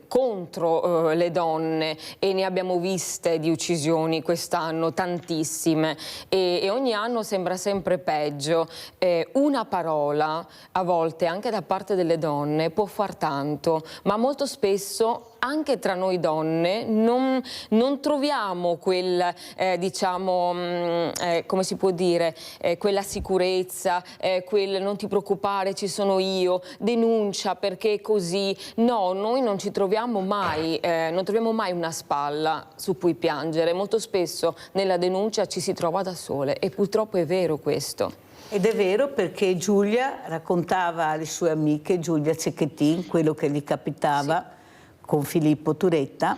contro le donne, e ne abbiamo viste di uccisioni quest'anno, tantissime, e ogni anno sembra sempre peggio. Una parola parola, a volte anche da parte delle donne, può far tanto, ma molto spesso anche tra noi donne non troviamo quel, diciamo, come si può dire, quella sicurezza, quel non ti preoccupare, ci sono io, denuncia perché è così. No, noi non ci troviamo mai, non troviamo mai una spalla su cui piangere. Molto spesso nella denuncia ci si trova da sole e purtroppo è vero questo. Ed è vero, perché Giulia raccontava alle sue amiche, Giulia Cecchettin, quello che gli capitava con Filippo Turetta,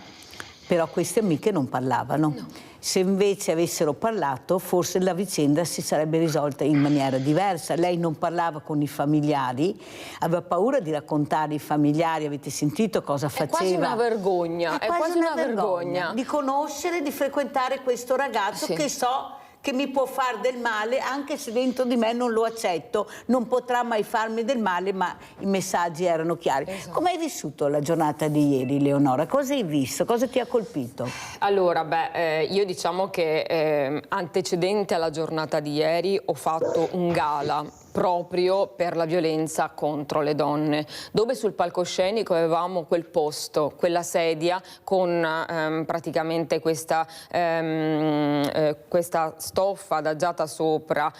però queste amiche non parlavano. No. Se invece avessero parlato, forse la vicenda si sarebbe risolta in maniera diversa. Lei non parlava con i familiari, aveva paura di raccontare ai familiari, avete sentito cosa faceva? È quasi una vergogna, è quasi una vergogna di conoscere, di frequentare questo ragazzo che so che mi può far del male, anche se dentro di me non lo accetto, non potrà mai farmi del male, ma i messaggi erano chiari. Esatto. Come hai vissuto la giornata di ieri, Leonora? Cosa hai visto? Cosa ti ha colpito? Allora, io diciamo che antecedente alla giornata di ieri ho fatto un gala proprio per la violenza contro le donne, dove sul palcoscenico avevamo quel posto, quella sedia con praticamente questa stoffa adagiata sopra,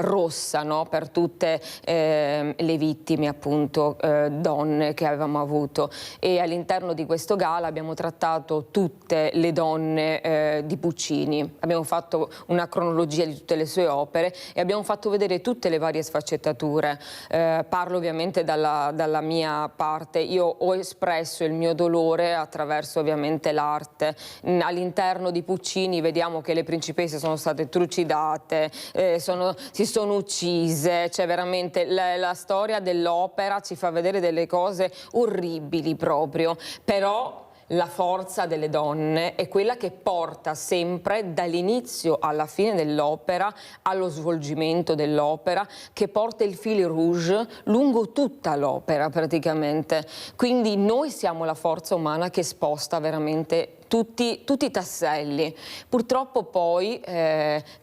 rossa, no? Per tutte le vittime, appunto, donne che avevamo avuto. E all'interno di questo gala abbiamo trattato tutte le donne di Puccini, abbiamo fatto una cronologia di tutte le sue opere e abbiamo fatto vedere tutte le varie sfaccettature. Parlo ovviamente dalla mia parte. Io ho espresso il mio dolore attraverso ovviamente l'arte. All'interno di Puccini vediamo che le principesse sono state trucidate, si sono uccise, cioè veramente la storia dell'opera ci fa vedere delle cose orribili proprio, però la forza delle donne è quella che porta sempre dall'inizio alla fine dell'opera, allo svolgimento dell'opera, che porta il fil rouge lungo tutta l'opera praticamente. Quindi noi siamo la forza umana che sposta veramente tutti i tasselli. Purtroppo poi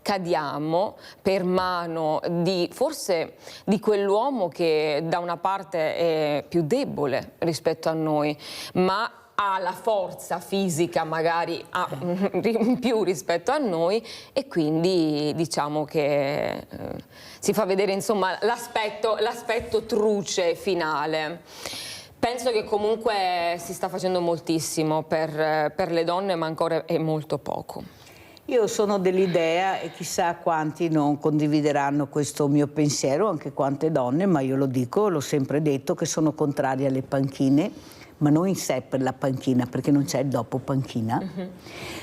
cadiamo per mano forse di quell'uomo che da una parte è più debole rispetto a noi, ma ha la forza fisica magari in più rispetto a noi, e quindi diciamo che si fa vedere insomma l'aspetto truce finale. Penso che comunque si sta facendo moltissimo per le donne, ma ancora è molto poco. Io sono dell'idea, e chissà quanti non condivideranno questo mio pensiero, anche quante donne, ma io lo dico, l'ho sempre detto, che sono contraria alle panchine, ma non in sé per la panchina, perché non c'è il dopo panchina.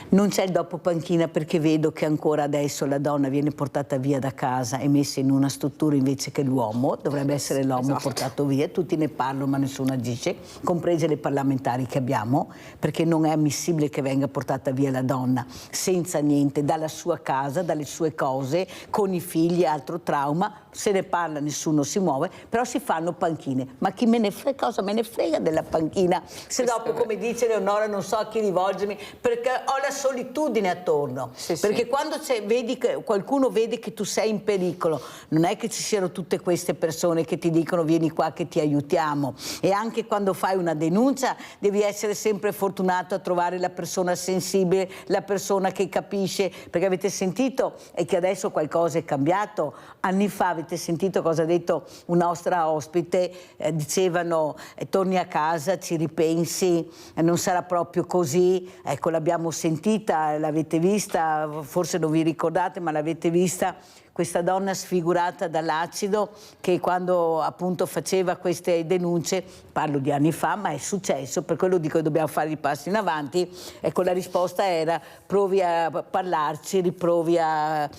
Non c'è il dopo panchina perché vedo che ancora adesso la donna viene portata via da casa e messa in una struttura invece che l'uomo. Dovrebbe essere l'uomo portato via. Tutti ne parlano ma nessuno agisce, comprese le parlamentari che abbiamo, perché non è ammissibile che venga portata via la donna senza niente, dalla sua casa, dalle sue cose, con i figli, altro trauma. Se ne parla, nessuno si muove, però si fanno panchine. Ma chi me ne frega, cosa me ne frega della panchina? Se dopo, come dice Leonora, non so a chi rivolgermi, perché ho la solitudine attorno. Perché quando vedi che qualcuno vede che tu sei in pericolo, non è che ci siano tutte queste persone che ti dicono vieni qua che ti aiutiamo. E anche quando fai una denuncia devi essere sempre fortunato a trovare la persona sensibile, la persona che capisce, perché avete sentito e che adesso qualcosa è cambiato. Anni fa avete sentito cosa ha detto una nostra ospite, dicevano torni a casa, ci ripensi, non sarà proprio così. Ecco, l'abbiamo sentita, l'avete vista, forse non vi ricordate, ma l'avete vista, questa donna sfigurata dall'acido che quando appunto faceva queste denunce, parlo di anni fa, ma è successo, per quello dico che dobbiamo fare i passi in avanti. Ecco, la risposta era provi a parlarci, riprovi a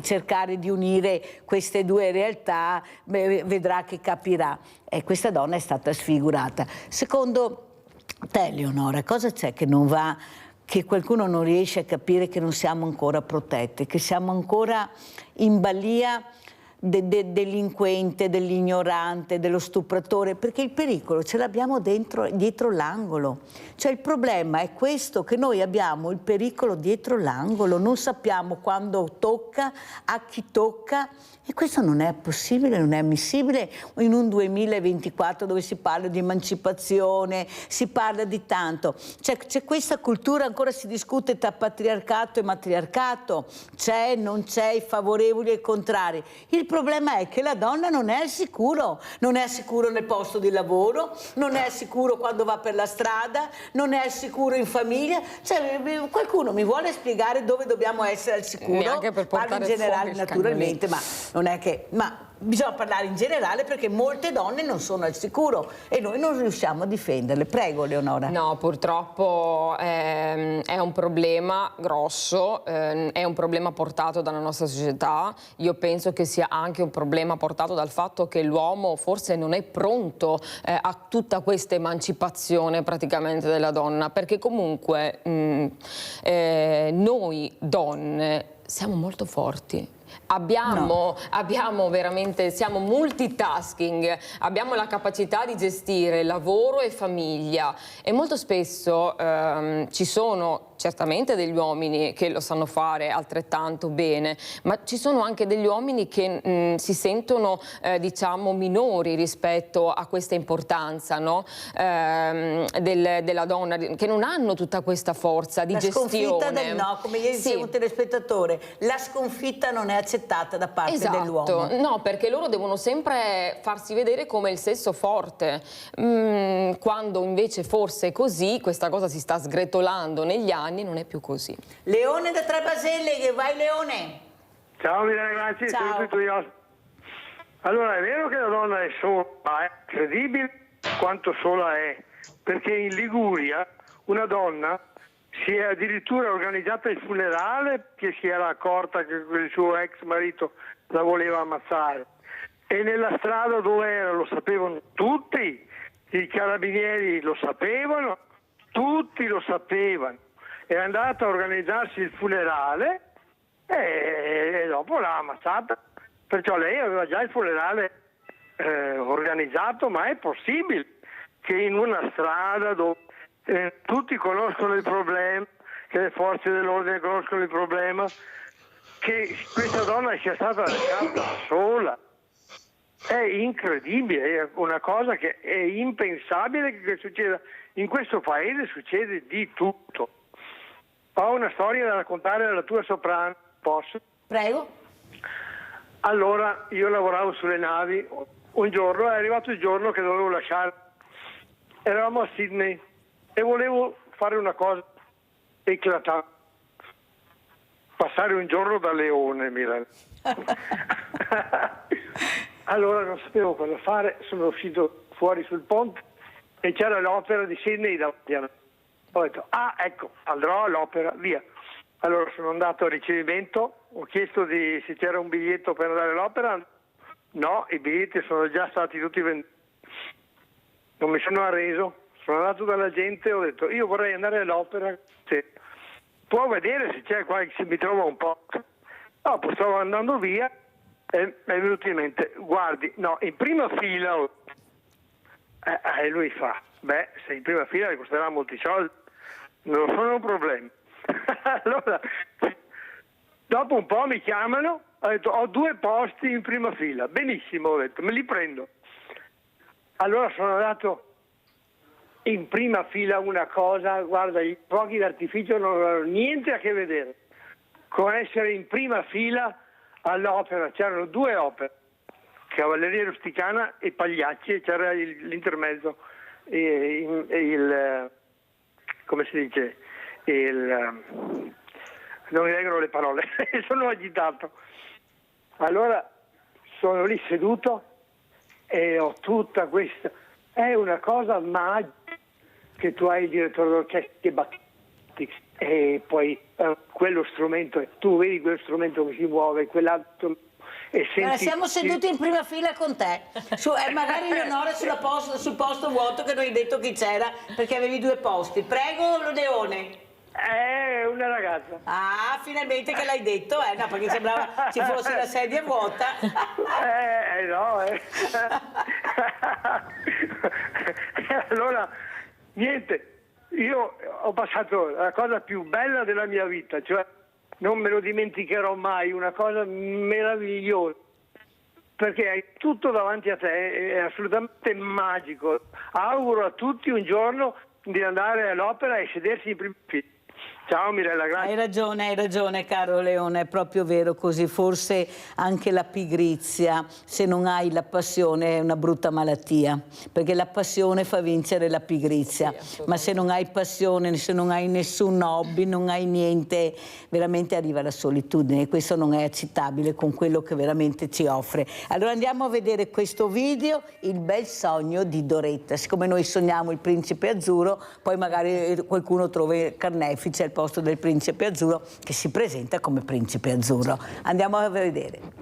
cercare di unire queste due realtà, vedrà che capirà. E questa donna è stata sfigurata. Secondo te, Leonora, cosa c'è che non va, che qualcuno non riesce a capire che non siamo ancora protette, che siamo ancora in balia delinquente, dell'ignorante, dello stupratore, perché il pericolo ce l'abbiamo dietro l'angolo. Cioè il problema è questo, che noi abbiamo il pericolo dietro l'angolo, non sappiamo quando tocca, a chi tocca, e questo non è possibile, non è ammissibile in un 2024 dove si parla di emancipazione, si parla di tanto. C'è questa cultura, ancora si discute tra patriarcato e matriarcato, c'è, non c'è, i favorevoli e i contrari. Il problema è che la donna non è al sicuro nel posto di lavoro, non è al sicuro quando va per la strada, non è al sicuro in famiglia. Cioè, qualcuno mi vuole spiegare dove dobbiamo essere al sicuro? Neanche per portare parlo in generale fuoco naturalmente, ma non è che... bisogna parlare in generale perché molte donne non sono al sicuro e noi non riusciamo a difenderle. Prego, Leonora. No, purtroppo è un problema grosso, è un problema portato dalla nostra società. Io penso che sia anche un problema portato dal fatto che l'uomo forse non è pronto a tutta questa emancipazione praticamente della donna, perché comunque noi donne siamo molto forti. Abbiamo veramente, siamo multitasking, abbiamo la capacità di gestire lavoro e famiglia e molto spesso ci sono certamente degli uomini che lo sanno fare altrettanto bene, ma ci sono anche degli uomini che si sentono diciamo minori rispetto a questa importanza, no? Della donna, che non hanno tutta questa forza di gestione. La sconfitta del no, come ieri diceva un telespettatore, la sconfitta non è accettata da parte dell'uomo. No, perché loro devono sempre farsi vedere come il sesso forte, quando invece forse è così, questa cosa si sta sgretolando negli anni, non è più così. Leone da Trebaselle, che vai Leone? Ciao ragazzi, ciao. Tutti io. Allora è vero che la donna è sola, ma è incredibile quanto sola è, perché in Liguria una donna si è addirittura organizzata il funerale che si era accorta che il suo ex marito la voleva ammazzare, e nella strada dove era lo sapevano tutti, i carabinieri lo sapevano, tutti lo sapevano. È andata a organizzarsi il funerale e dopo l'ha ammazzata, perciò lei aveva già il funerale organizzato, ma è possibile che in una strada dove tutti conoscono il problema, che le forze dell'ordine conoscono il problema, che questa donna sia stata lasciata sola? È incredibile, è una cosa che è impensabile che succeda. In questo paese succede di tutto. Ho una storia da raccontare alla tua soprano, posso? Prego. Allora, io lavoravo sulle navi, un giorno è arrivato il giorno che dovevo lasciare. Eravamo a Sydney e volevo fare una cosa eclatante. Passare un giorno da leone, Mirella. Allora non sapevo cosa fare, sono uscito fuori sul ponte e c'era l'opera di Sydney davanti a me. Ho detto, ecco, andrò all'opera, via. Allora sono andato al ricevimento, ho chiesto se c'era un biglietto per andare all'opera. No, i biglietti sono già stati tutti venduti. Non mi sono arreso, sono andato dalla gente e ho detto, io vorrei andare all'opera, sì. Può vedere se c'è se mi trova un po'. Dopo stavo andando via e mi è venuto in mente, guardi, no, in prima fila. E lui fa, se in prima fila mi costerà molti soldi, non sono un problema. Allora, dopo un po' mi chiamano, ho detto, ho 2 posti in prima fila. Benissimo, ho detto, me li prendo. Allora sono andato in prima fila, una cosa, guarda, i fuochi d'artificio non avevano niente a che vedere con essere in prima fila all'opera. C'erano 2 opere, Cavalleria Rusticana e Pagliacci, e c'era l'intermezzo, come si dice, non mi vengono le parole, sono agitato. Allora sono lì seduto e ho tutta questa, è una cosa magica che tu hai il direttore d'orchestra che batte e poi quello strumento, tu vedi quello strumento che si muove, quell'altro. E senti, siamo seduti in prima fila con te, magari Leonora sul posto vuoto che non hai detto chi c'era perché avevi 2 posti. Prego Leone. Una ragazza. Ah, finalmente che l'hai detto, no, perché sembrava ci fosse la sedia vuota. Allora, niente, io ho passato la cosa più bella della mia vita, cioè non me lo dimenticherò mai, una cosa meravigliosa, perché hai tutto davanti a te, è assolutamente magico. Auguro a tutti un giorno di andare all'opera e sedersi in primo piano. Ciao Mirella, grazie. Hai ragione caro Leone, è proprio vero così, forse anche la pigrizia, se non hai la passione è una brutta malattia, perché la passione fa vincere la pigrizia, ma se non hai passione, se non hai nessun hobby, non hai niente, veramente arriva la solitudine e questo non è accettabile con quello che veramente ci offre. Allora andiamo a vedere questo video, Il bel sogno di Doretta. Siccome noi sogniamo il principe azzurro, poi magari qualcuno trova il carnefice al posto del principe azzurro che si presenta come principe azzurro. Andiamo a vedere.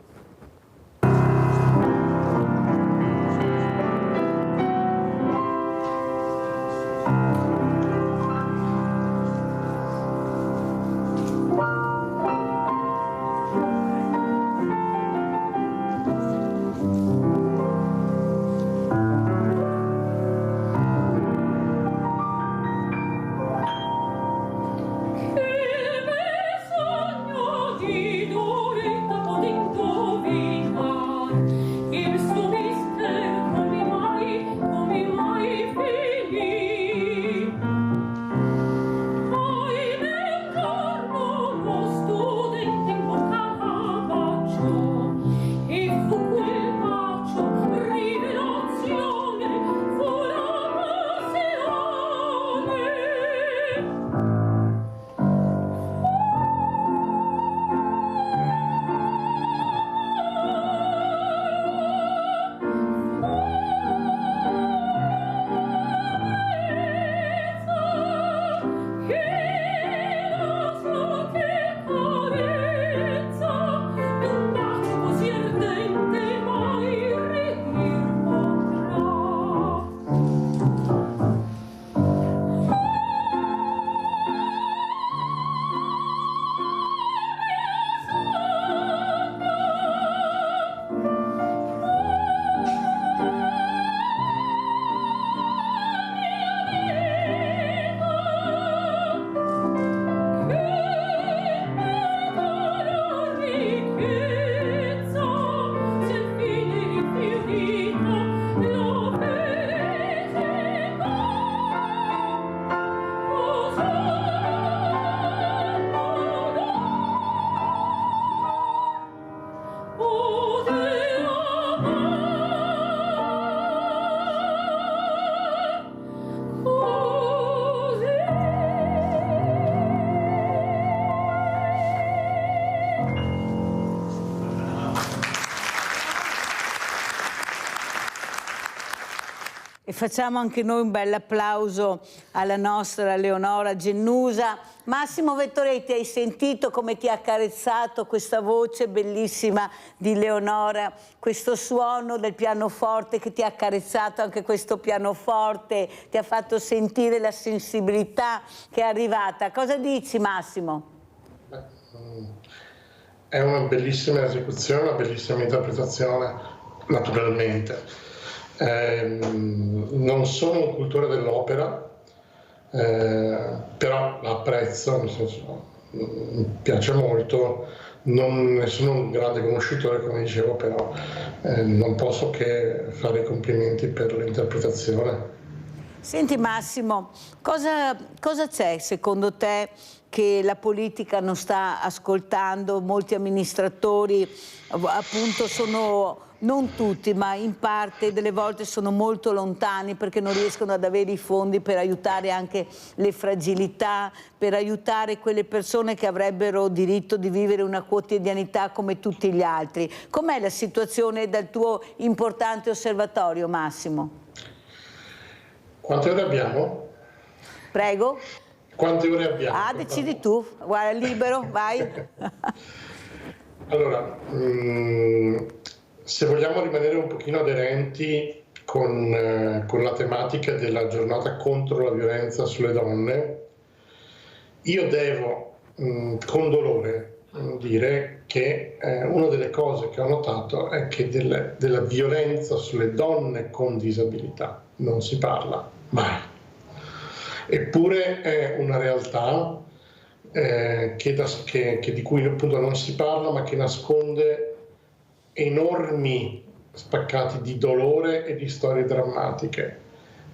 E facciamo anche noi un bel applauso alla nostra Leonora Gennusa. Massimo Vettoretti, hai sentito come ti ha accarezzato questa voce bellissima di Leonora, questo suono del pianoforte che ti ha accarezzato anche questo pianoforte, ti ha fatto sentire la sensibilità che è arrivata. Cosa dici Massimo? È una bellissima esecuzione, una bellissima interpretazione, naturalmente. Non sono un cultore dell'opera, però la apprezzo, nel senso, mi piace molto, non ne sono un grande conoscitore come dicevo, però non posso che fare i complimenti per l'interpretazione. Senti Massimo, cosa c'è secondo te che la politica non sta ascoltando? Molti amministratori appunto sono, non tutti, ma in parte delle volte sono molto lontani perché non riescono ad avere i fondi per aiutare anche le fragilità, per aiutare quelle persone che avrebbero diritto di vivere una quotidianità come tutti gli altri. Com'è la situazione dal tuo importante osservatorio, Massimo? Quante ore abbiamo? Prego? Quante ore abbiamo? Ah, decidi tu, guarda, libero, vai. Allora, se vogliamo rimanere un pochino aderenti con la tematica della giornata contro la violenza sulle donne, io devo con dolore dire che una delle cose che ho notato è che della violenza sulle donne con disabilità non si parla mai. Eppure è una realtà di cui appunto non si parla, ma che nasconde enormi spaccati di dolore e di storie drammatiche.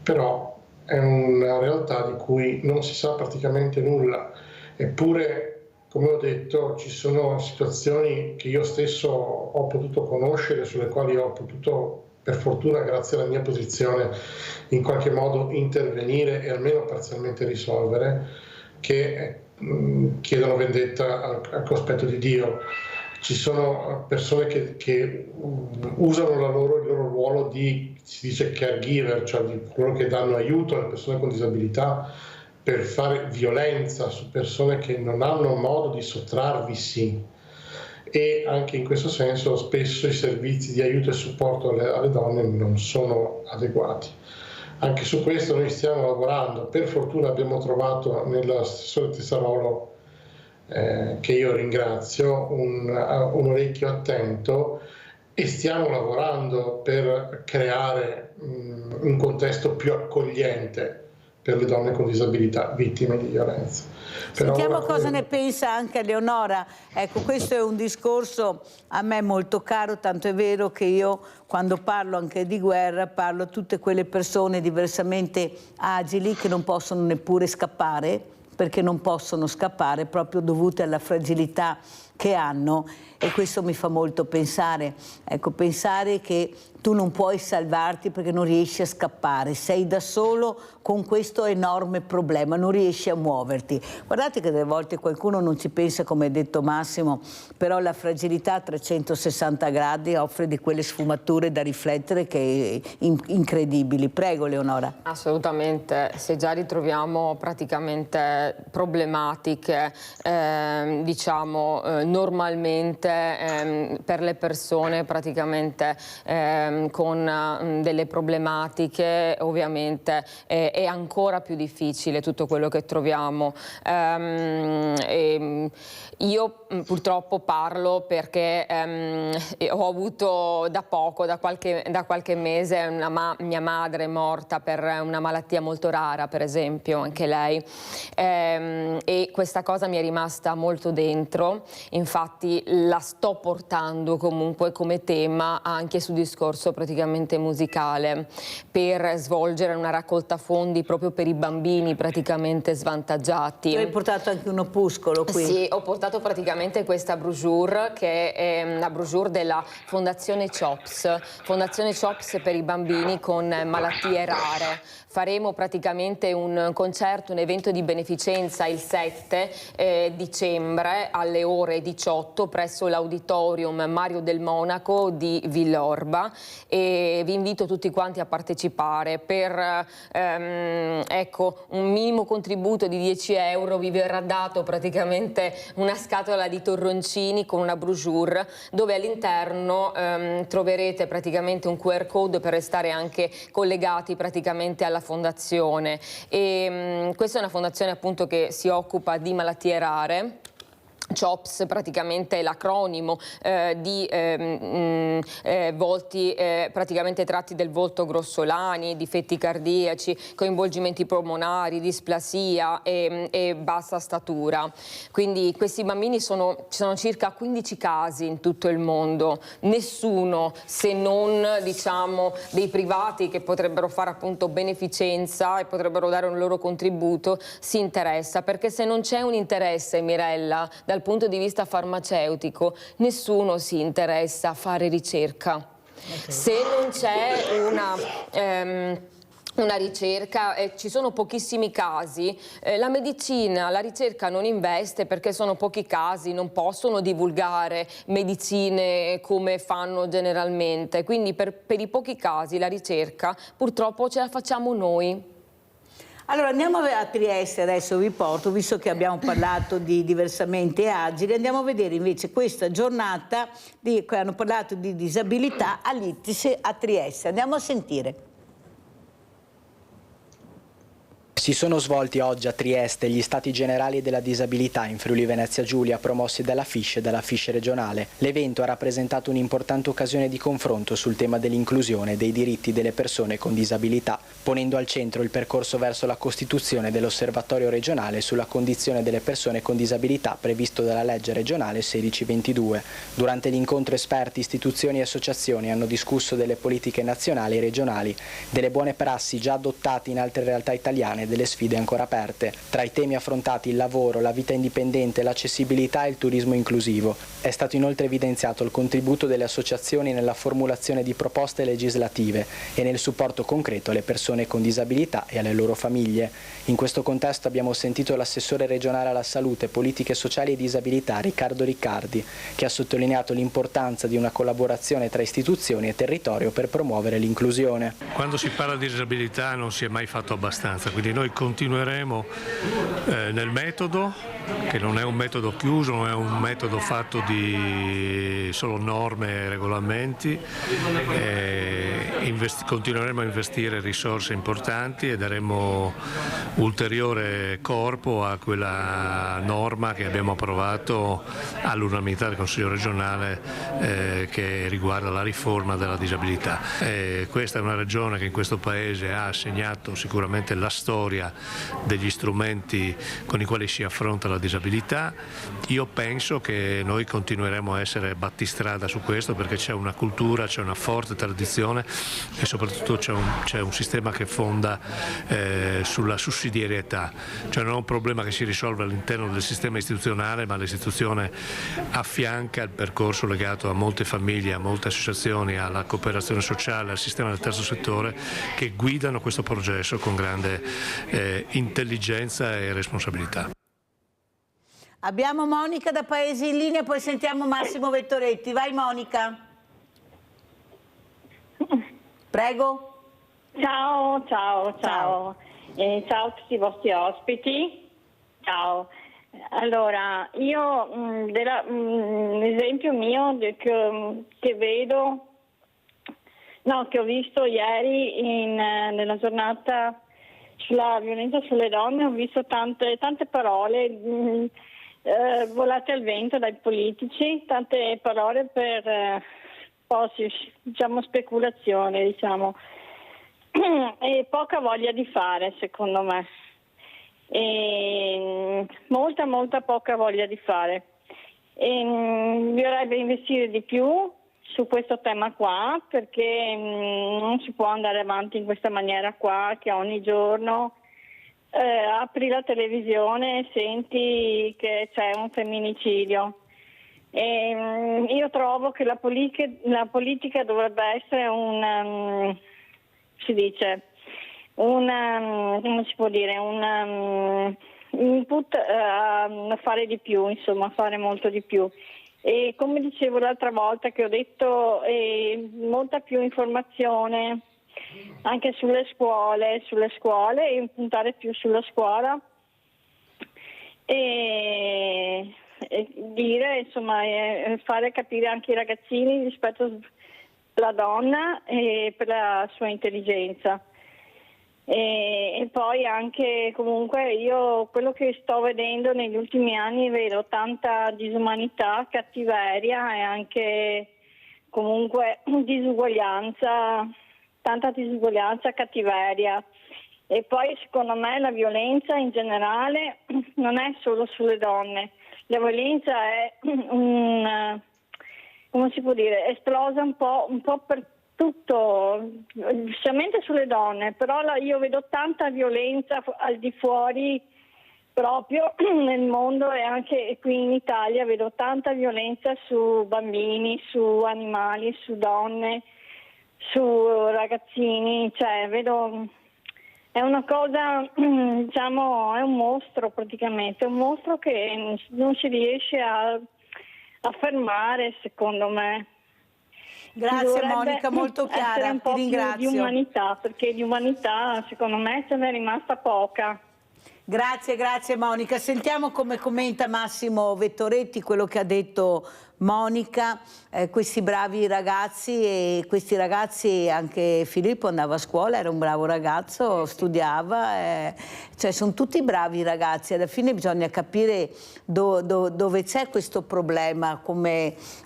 Però è una realtà di cui non si sa praticamente nulla. Eppure, come ho detto, ci sono situazioni che io stesso ho potuto conoscere, sulle quali ho potuto, per fortuna, grazie alla mia posizione, in qualche modo intervenire e almeno parzialmente risolvere, che chiedono vendetta al cospetto di Dio. Ci sono persone che usano il loro ruolo di, si dice, caregiver, cioè di coloro che danno aiuto alle persone con disabilità, per fare violenza su persone che non hanno modo di sottrarvisi, e anche in questo senso spesso i servizi di aiuto e supporto alle donne non sono adeguati. Anche su questo noi stiamo lavorando. Per fortuna abbiamo trovato nell'assessore Tesarolo, che io ringrazio, un orecchio attento, e stiamo lavorando per creare un contesto più accogliente per le donne con disabilità vittime di violenza. Sentiamo cosa ne pensa anche Eleonora. Ecco, questo è un discorso a me molto caro, tanto è vero che io, quando parlo anche di guerra, parlo a tutte quelle persone diversamente agili che non possono neppure scappare, perché non possono scappare proprio dovute alla fragilità che hanno, e questo mi fa molto pensare. Ecco, pensare che tu non puoi salvarti perché non riesci a scappare, sei da solo con questo enorme problema, non riesci a muoverti. Guardate che delle volte qualcuno non ci pensa, come ha detto Massimo, però la fragilità a 360 gradi offre di quelle sfumature da riflettere che incredibili. Prego Leonora. Assolutamente, se già ritroviamo praticamente problematiche, diciamo normalmente per le persone praticamente con delle problematiche, ovviamente è ancora più difficile tutto quello che troviamo. Io purtroppo parlo perché ho avuto da poco, da qualche mese, mia madre è morta per una malattia molto rara, per esempio, anche lei, e questa cosa mi è rimasta molto dentro. Infatti la sto portando comunque come tema anche su discorso praticamente musicale, per svolgere una raccolta fondi proprio per i bambini praticamente svantaggiati. Tu hai portato anche un opuscolo qui. Sì, ho portato praticamente questa brochure, che è una brochure della Fondazione CHOPS per i bambini con malattie rare. Faremo praticamente un concerto, un evento di beneficenza il 7 dicembre alle ore 18 presso l'Auditorium Mario del Monaco di Villorba, e vi invito tutti quanti a partecipare. Per ecco, un minimo contributo di 10 euro vi verrà dato praticamente una scatola di torroncini con una brochure, dove all'interno troverete praticamente un QR code per restare anche collegati praticamente alla fondazione. E questa è una fondazione appunto che si occupa di malattie rare. CHOPS praticamente è l'acronimo di volti praticamente tratti del volto grossolani, difetti cardiaci, coinvolgimenti polmonari, displasia e bassa statura. Quindi questi bambini ci sono circa 15 casi in tutto il mondo, nessuno, se non diciamo dei privati che potrebbero fare appunto beneficenza e potrebbero dare un loro contributo, si interessa, perché se non c'è un interesse, Mirella, dal punto di vista farmaceutico, nessuno si interessa a fare ricerca. Okay. Se non c'è una ricerca, ci sono pochissimi casi, la medicina, la ricerca non investe perché sono pochi casi, non possono divulgare medicine come fanno generalmente, quindi per i pochi casi la ricerca purtroppo ce la facciamo noi. Allora andiamo a Trieste, adesso vi porto, visto che abbiamo parlato di diversamente agili, andiamo a vedere invece questa giornata hanno parlato di disabilità all'ITIS a Trieste. Andiamo a sentire. Si sono svolti oggi a Trieste gli Stati Generali della Disabilità in Friuli Venezia Giulia, promossi dalla FISH e dalla FISH regionale. L'evento ha rappresentato un'importante occasione di confronto sul tema dell'inclusione e dei diritti delle persone con disabilità, ponendo al centro il percorso verso la costituzione dell'Osservatorio regionale sulla condizione delle persone con disabilità previsto dalla legge regionale 1622. Durante l'incontro esperti, istituzioni e associazioni hanno discusso delle politiche nazionali e regionali, delle buone prassi già adottate in altre realtà italiane, delle sfide ancora aperte. Tra i temi affrontati il lavoro, la vita indipendente, l'accessibilità e il turismo inclusivo. È stato inoltre evidenziato il contributo delle associazioni nella formulazione di proposte legislative e nel supporto concreto alle persone con disabilità e alle loro famiglie. In questo contesto abbiamo sentito l'assessore regionale alla salute, politiche sociali e disabilità Riccardo Riccardi, che ha sottolineato l'importanza di una collaborazione tra istituzioni e territorio per promuovere l'inclusione. Quando si parla di disabilità non si è mai fatto abbastanza, quindi noi continueremo nel metodo, che non è un metodo chiuso, non è un metodo fatto di solo norme e regolamenti, continueremo a investire risorse importanti e daremo ulteriore corpo a quella norma che abbiamo approvato all'unanimità del Consiglio regionale che riguarda la riforma della disabilità. Questa è una regione che in questo Paese ha segnato sicuramente la storia degli strumenti con i quali si affronta la disabilità. Io penso che noi continueremo a essere battistrada su questo perché c'è una cultura, c'è una forte tradizione e soprattutto c'è un sistema che fonda sulla sussidiarietà, cioè non è un problema che si risolve all'interno del sistema istituzionale, ma l'istituzione affianca il percorso legato a molte famiglie, a molte associazioni, alla cooperazione sociale, al sistema del terzo settore che guidano questo processo con grande intelligenza e responsabilità. Abbiamo Monica da Paesi in linea, poi sentiamo Massimo Vettoretti. Vai Monica. Prego. Ciao. Ciao a tutti i vostri ospiti. Ciao. Allora, io l'esempio mio che vedo, che ho visto ieri nella giornata sulla violenza sulle donne, ho visto tante parole volate al vento dai politici, tante parole per speculazione, e poca voglia di fare, secondo me. E molta poca voglia di fare. Bisognerebbe investire di più su questo tema qua, perché non si può andare avanti in questa maniera qua, che ogni giorno apri la televisione e senti che c'è un femminicidio. Io trovo che la politica dovrebbe essere un input a fare di più, a fare molto di più. E come dicevo l'altra volta che ho detto, molta più informazione anche sulle scuole e puntare più sulla scuola e dire, fare capire anche ai ragazzini rispetto alla donna e per la sua intelligenza. E poi anche comunque io quello che sto vedendo negli ultimi anni, vedo tanta disumanità, cattiveria e anche comunque tanta disuguaglianza, cattiveria. E poi secondo me la violenza in generale non è solo sulle donne, la violenza è esplosa un po' per tutto, specialmente sulle donne, però io vedo tanta violenza al di fuori proprio nel mondo e anche qui in Italia vedo tanta violenza su bambini, su animali, su donne, su ragazzini, vedo è una cosa, è un mostro praticamente, è un mostro che non si riesce a fermare, secondo me. Grazie Monica, molto chiara, ti ringrazio. Più di umanità, perché di umanità secondo me ce n'è rimasta poca. Grazie Monica. Sentiamo come commenta Massimo Vettoretti quello che ha detto Monica, questi bravi ragazzi, e questi ragazzi, anche Filippo andava a scuola, era un bravo ragazzo, studiava, cioè sono tutti bravi ragazzi. Alla fine bisogna capire dove c'è questo problema,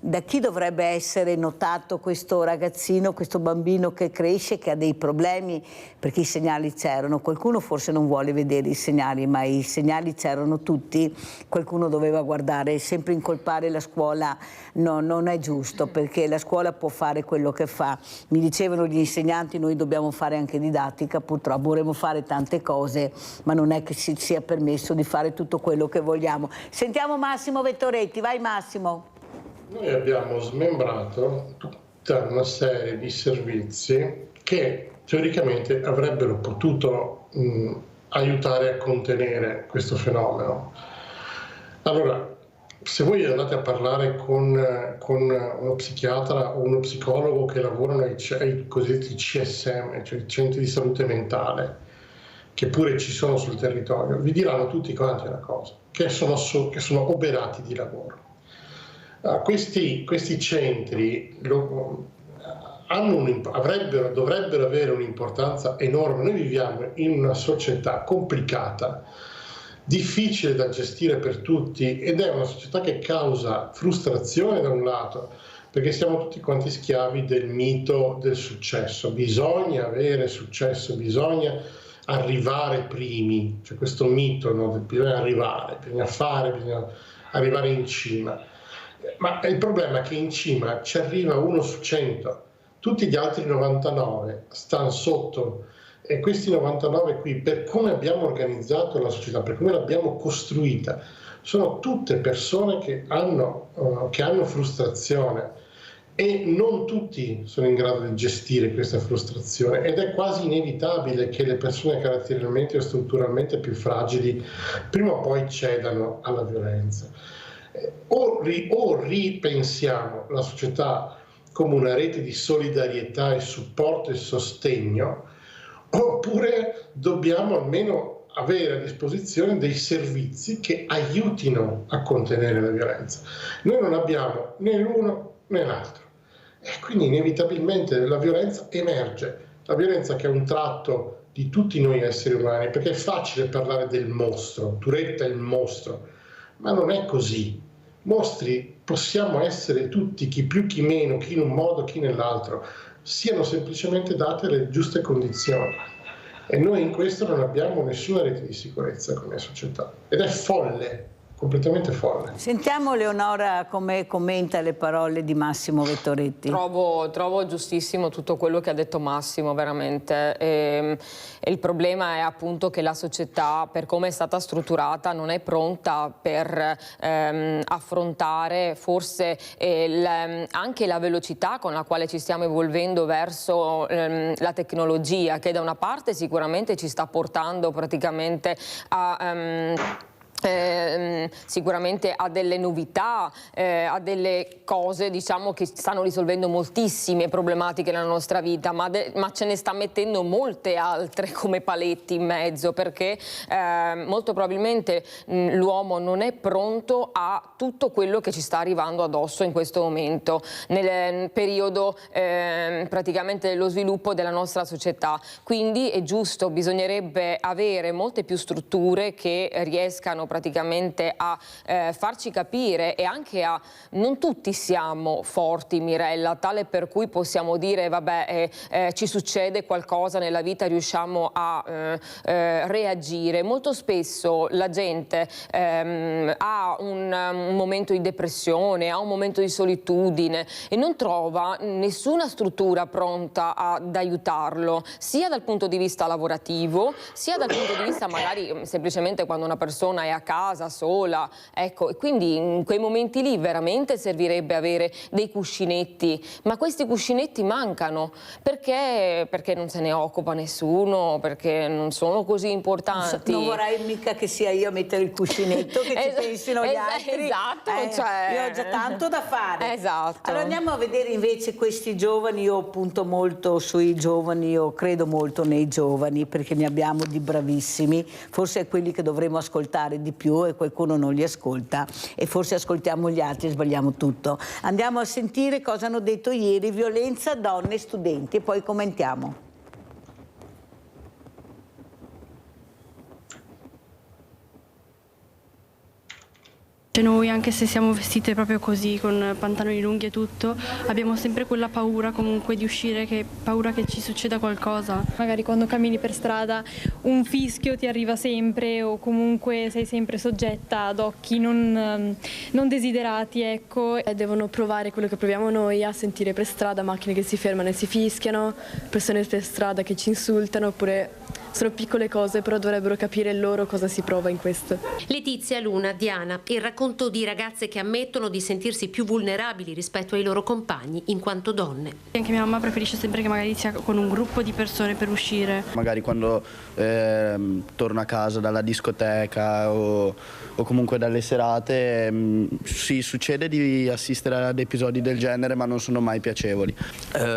da chi dovrebbe essere notato questo ragazzino, questo bambino che cresce, che ha dei problemi, perché i segnali c'erano. Qualcuno forse non vuole vedere i segnali, ma i segnali c'erano tutti, qualcuno doveva guardare. Sempre incolpare la scuola non è giusto, perché la scuola può fare quello che fa. Mi dicevano gli insegnanti, noi dobbiamo fare anche didattica, purtroppo vorremmo fare tante cose, ma non è che ci sia permesso di fare tutto quello che vogliamo. Sentiamo Massimo Vettoretti, vai Massimo. Noi abbiamo smembrato tutta una serie di servizi che teoricamente avrebbero potuto aiutare a contenere questo fenomeno. Allora, se voi andate a parlare con uno psichiatra o uno psicologo che lavorano ai cosiddetti CSM, cioè i centri di salute mentale, che pure ci sono sul territorio, vi diranno tutti quanti una cosa, che sono oberati di lavoro. Questi centri dovrebbero avere un'importanza enorme. Noi viviamo in una società complicata, difficile da gestire per tutti, ed è una società che causa frustrazione da un lato, perché siamo tutti quanti schiavi del mito del successo. Bisogna avere successo, bisogna arrivare primi, c'è questo mito, no? Bisogna arrivare, bisogna fare, bisogna arrivare in cima. Ma il problema è che in cima ci arriva 1 su 100, tutti gli altri 99 stanno sotto. E questi 99 qui, per come abbiamo organizzato la società, per come l'abbiamo costruita, sono tutte persone che hanno frustrazione, e non tutti sono in grado di gestire questa frustrazione, ed è quasi inevitabile che le persone caratterialmente o strutturalmente più fragili prima o poi cedano alla violenza. O ripensiamo la società come una rete di solidarietà e supporto e sostegno, oppure dobbiamo almeno avere a disposizione dei servizi che aiutino a contenere la violenza. Noi non abbiamo né l'uno né l'altro, e quindi inevitabilmente la violenza emerge, la violenza che è un tratto di tutti noi esseri umani, perché è facile parlare del mostro, Turetta è il mostro, ma non è così. Mostri possiamo essere tutti, chi più chi meno, chi in un modo chi nell'altro, siano semplicemente date le giuste condizioni, e noi in questo non abbiamo nessuna rete di sicurezza come società, ed è folle, completamente folle. Sentiamo Leonora come commenta le parole di Massimo Vettoretti. Trovo giustissimo tutto quello che ha detto Massimo, veramente. E il problema è appunto che la società, per come è stata strutturata, non è pronta per affrontare forse anche la velocità con la quale ci stiamo evolvendo verso la tecnologia, che da una parte sicuramente ci sta portando praticamente a... sicuramente ha delle novità, ha delle cose, diciamo, che stanno risolvendo moltissime problematiche nella nostra vita, ma ce ne sta mettendo molte altre come paletti in mezzo, perché molto probabilmente l'uomo non è pronto a tutto quello che ci sta arrivando addosso in questo momento, nel periodo praticamente dello sviluppo della nostra società. Quindi è giusto, bisognerebbe avere molte più strutture che riescano praticamente a farci capire, e anche a... non tutti siamo forti, Mirella, tale per cui possiamo dire vabbè, ci succede qualcosa nella vita, riusciamo a reagire. Molto spesso la gente ha un momento di depressione, ha un momento di solitudine e non trova nessuna struttura pronta ad aiutarlo, sia dal punto di vista lavorativo, sia dal punto di vista magari semplicemente quando una persona è a a casa sola, ecco, e quindi in quei momenti lì veramente servirebbe avere dei cuscinetti, ma questi cuscinetti mancano, perché non se ne occupa nessuno, perché non sono così importanti. Non vorrei mica che sia io a mettere il cuscinetto, che ci pensino gli altri. Esatto, cioè... Io ho già tanto da fare. Esatto. Allora andiamo a vedere invece questi giovani. Io punto molto sui giovani, io credo molto nei giovani, perché ne abbiamo di bravissimi, forse è quelli che dovremmo ascoltare di più e qualcuno non li ascolta, e forse ascoltiamo gli altri e sbagliamo tutto. Andiamo a sentire cosa hanno detto ieri violenza, donne e studenti e poi commentiamo. Noi, anche se siamo vestite proprio così, con pantaloni lunghi e tutto, abbiamo sempre quella paura comunque di uscire, paura che ci succeda qualcosa. Magari quando cammini per strada un fischio ti arriva sempre, o comunque sei sempre soggetta ad occhi non desiderati, ecco. Devono provare quello che proviamo noi, a sentire per strada macchine che si fermano e si fischiano, persone per strada che ci insultano, oppure sono piccole cose, però dovrebbero capire loro cosa si prova in questo. Letizia, Luna, Diana, il racconto di ragazze che ammettono di sentirsi più vulnerabili rispetto ai loro compagni in quanto donne. Anche mia mamma preferisce sempre che magari sia con un gruppo di persone per uscire. Magari quando torno a casa dalla discoteca o comunque dalle serate, sì, succede di assistere ad episodi del genere, ma non sono mai piacevoli.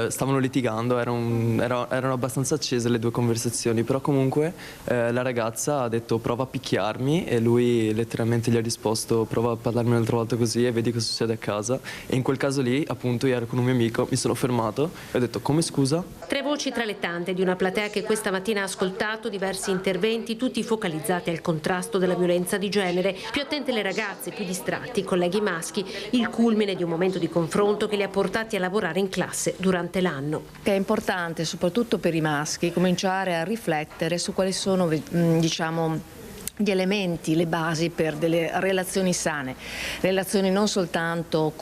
Stavano litigando, erano abbastanza accese le due conversazioni, però comunque la ragazza ha detto prova a picchiarmi e lui letteralmente gli ha risposto prova a parlarmi un'altra volta così e vedi cosa succede a casa. E in quel caso lì, appunto, io ero con un mio amico, mi sono fermato e ho detto come scusa? 3 voci tra le tante di una platea che questa mattina ha ascoltato diversi interventi, tutti focalizzati al contrasto della violenza di genere. Più attente le ragazze, più distratti i colleghi maschi, il culmine di un momento di confronto che li ha portati a lavorare in classe durante l'anno. È importante, soprattutto per i maschi, cominciare a riflettere su quali sono, diciamo, gli elementi, le basi per delle relazioni sane, relazioni non soltanto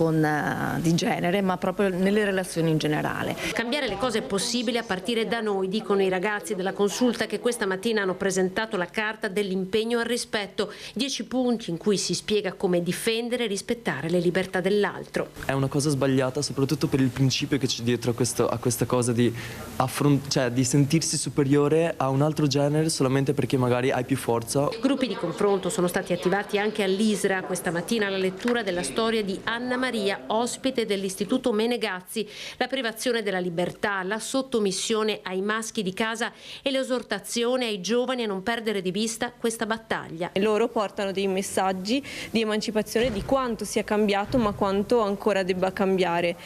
di genere, ma proprio nelle relazioni in generale. Cambiare le cose è possibile a partire da noi, dicono i ragazzi della consulta che questa mattina hanno presentato la carta dell'impegno al rispetto, 10 punti in cui si spiega come difendere e rispettare le libertà dell'altro. È una cosa sbagliata, soprattutto per il principio che c'è dietro a questa cosa di sentirsi superiore a un altro genere solamente perché magari hai più forza. Gruppi di confronto sono stati attivati anche all'ISRA questa mattina alla lettura della storia di Anna Maria, ospite dell'Istituto Menegazzi, la privazione della libertà, la sottomissione ai maschi di casa e l'esortazione ai giovani a non perdere di vista questa battaglia. E loro portano dei messaggi di emancipazione, di quanto sia cambiato ma quanto ancora debba cambiare.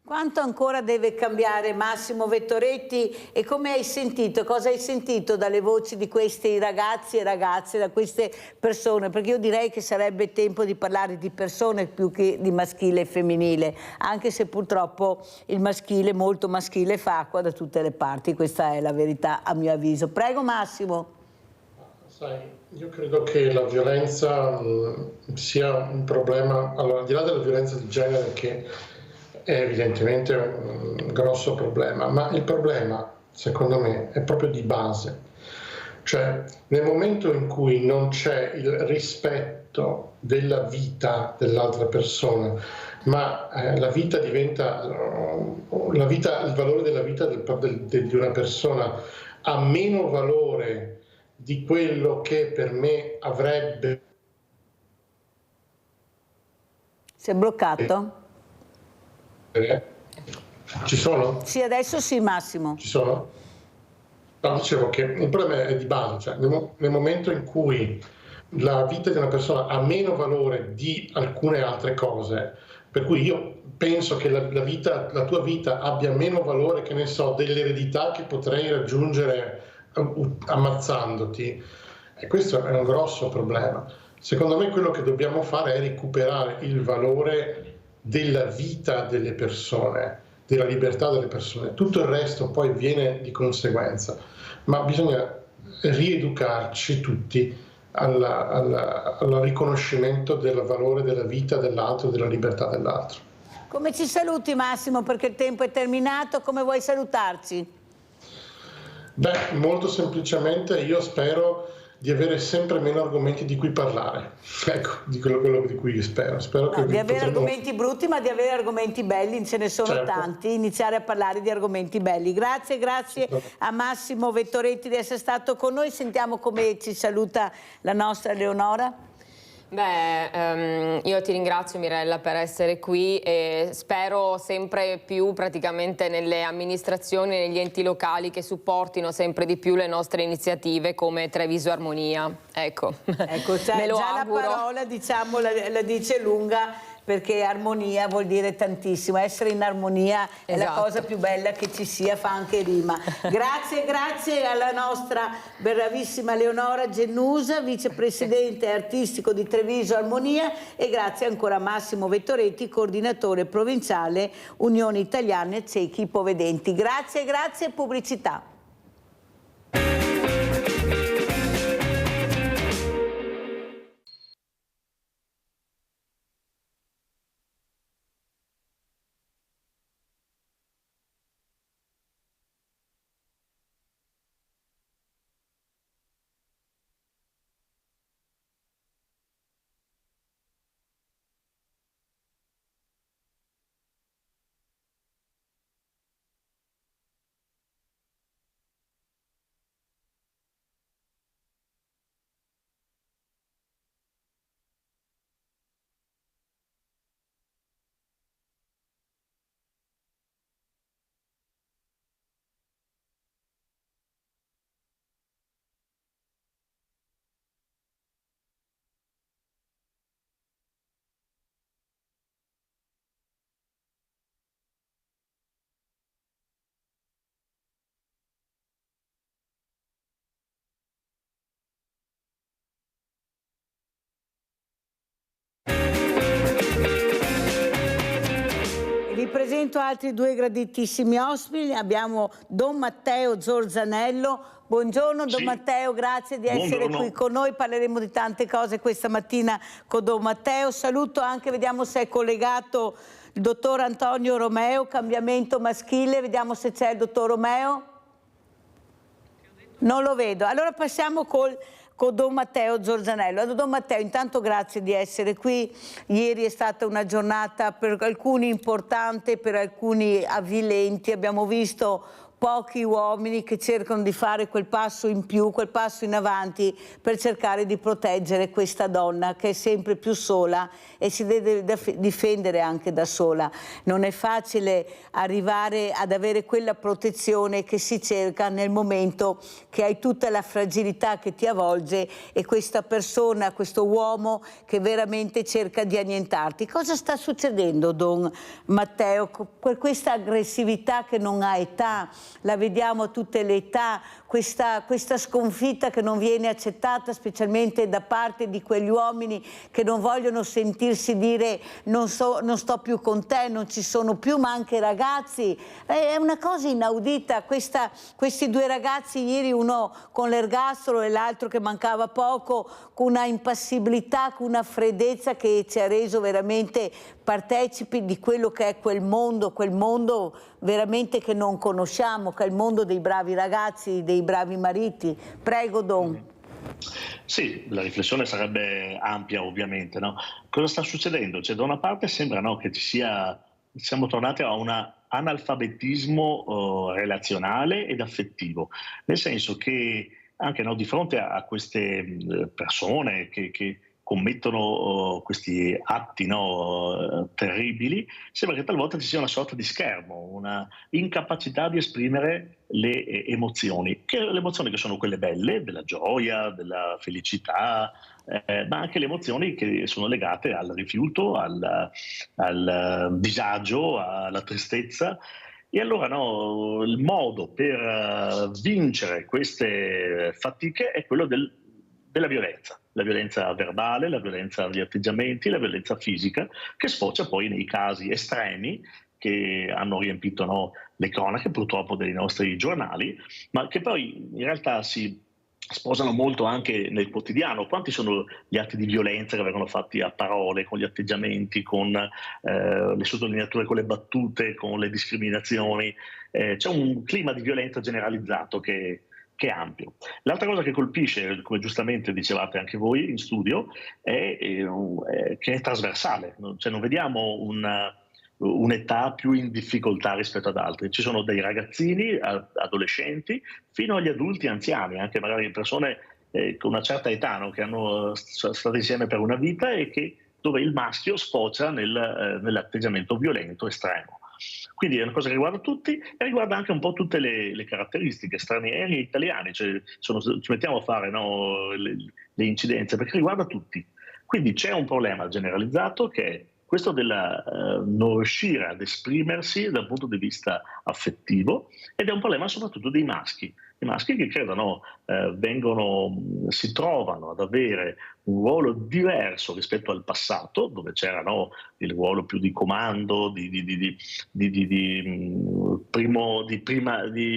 Quanto ancora deve cambiare, Massimo Vettoretti, e come hai sentito, cosa hai sentito dalle voci di questi ragazzi e ragazze, da queste persone? Perché io direi che sarebbe tempo di parlare di persone più che di maschile e femminile, anche se purtroppo il maschile, molto maschile, fa acqua da tutte le parti, questa è la verità a mio avviso. Prego Massimo. Sai, io credo che la violenza sia un problema, allora al di là della violenza di genere che è evidentemente un grosso problema, ma il problema, secondo me, è proprio di base. Cioè, nel momento in cui non c'è il rispetto della vita dell'altra persona, ma la vita diventa, il valore della vita di una persona ha meno valore di quello che per me avrebbe... Si è bloccato? Ci sono? Sì, adesso sì, Massimo. Ci sono? No, dicevo che il problema è di base, cioè nel momento in cui la vita di una persona ha meno valore di alcune altre cose, per cui io penso che la tua vita abbia meno valore, che ne so, dell'eredità che potrei raggiungere ammazzandoti, e questo è un grosso problema. Secondo me quello che dobbiamo fare è recuperare il valore della vita delle persone, della libertà delle persone. Tutto il resto poi viene di conseguenza, ma bisogna rieducarci tutti al riconoscimento del valore della vita dell'altro, della libertà dell'altro. Come ci saluti Massimo, perché il tempo è terminato, come vuoi salutarci? Beh, molto semplicemente io spero di avere sempre meno argomenti di cui parlare. Ecco, di quello di cui spero. Spero che di avere argomenti brutti, ma di avere argomenti belli, ce ne sono Certo. tanti, iniziare a parlare di argomenti belli. Grazie a Massimo Vettoretti di essere stato con noi. Sentiamo come ci saluta la nostra Leonora. Io ti ringrazio Mirella per essere qui e spero sempre più praticamente nelle amministrazioni, negli enti locali che supportino sempre di più le nostre iniziative come Treviso Armonia. Ecco, me lo già auguro. la parola diciamo la dice lunga, perché armonia vuol dire tantissimo, essere in armonia è la cosa più bella che ci sia, fa anche rima. Grazie alla nostra bravissima Leonora Gennusa, vicepresidente artistico di Treviso Armonia, e grazie ancora a Massimo Vettoretti, coordinatore provinciale Unione Italiane Ciechi Ipovedenti. Grazie, pubblicità. Vi presento altri due graditissimi ospiti. Abbiamo Don Matteo Zorzanello. Buongiorno Don Matteo, grazie di essere qui con noi. Parleremo di tante cose questa mattina con Don Matteo. Saluto anche, vediamo se è collegato, il dottor Antonio Romeo, cambiamento maschile. Vediamo se c'è il dottor Romeo. Non lo vedo. Allora passiamo con Don Matteo Zorzanello. Allora, Don Matteo, intanto grazie di essere qui. Ieri è stata una giornata per alcuni importante, per alcuni avvilenti. Abbiamo visto pochi uomini che cercano di fare quel passo in più, quel passo in avanti per cercare di proteggere questa donna che è sempre più sola e si deve difendere anche da sola. Non è facile arrivare ad avere quella protezione che si cerca nel momento che hai tutta la fragilità che ti avvolge e questa persona, questo uomo che veramente cerca di annientarti. Cosa sta succedendo, Don Matteo? Questa aggressività che non ha età, la vediamo a tutte le età, questa sconfitta che non viene accettata, specialmente da parte di quegli uomini che non vogliono sentirsi dire non sto più con te, non ci sono più, ma anche i ragazzi. È una cosa inaudita. Questi due ragazzi ieri, uno con l'ergastolo e l'altro che mancava poco, con una impassibilità, con una freddezza che ci ha reso veramente partecipi di quello che è quel mondo veramente che non conosciamo, che è il mondo dei bravi ragazzi, dei bravi mariti. Prego, Don. Sì, la riflessione sarebbe ampia ovviamente, no? Cosa sta succedendo? Cioè, da una parte sembra, no, che siamo tornati a un analfabetismo relazionale ed affettivo, nel senso che anche, no, di fronte a queste persone che commettono questi atti, no, terribili, sembra che talvolta ci sia una sorta di schermo, una incapacità di esprimere le emozioni che sono quelle belle, della gioia, della felicità, ma anche le emozioni che sono legate al rifiuto, al disagio, alla tristezza. E allora, no, il modo per vincere queste fatiche è quello della violenza. La violenza verbale, la violenza negli atteggiamenti, la violenza fisica, che sfocia poi nei casi estremi che hanno riempito, no, le cronache purtroppo dei nostri giornali, ma che poi in realtà si sposano molto anche nel quotidiano. Quanti sono gli atti di violenza che vengono fatti a parole, con gli atteggiamenti, con le sottolineature, con le battute, con le discriminazioni. C'è un clima di violenza generalizzato che che è ampio. L'altra cosa che colpisce, come giustamente dicevate anche voi in studio, è che è trasversale, cioè non vediamo un'età più in difficoltà rispetto ad altri. Ci sono dei ragazzini, adolescenti, fino agli adulti anziani, anche magari persone con una certa età, no? Che hanno stato insieme per una vita e dove il maschio sfocia nell'atteggiamento violento estremo. Quindi è una cosa che riguarda tutti e riguarda anche un po' tutte le caratteristiche stranieri e italiani, cioè ci mettiamo a fare, no, le incidenze, perché riguarda tutti. Quindi c'è un problema generalizzato che è questo del non riuscire ad esprimersi dal punto di vista affettivo, ed è un problema soprattutto dei maschi. I maschi che credono si trovano ad avere un ruolo diverso rispetto al passato, dove c'era il ruolo più di comando, di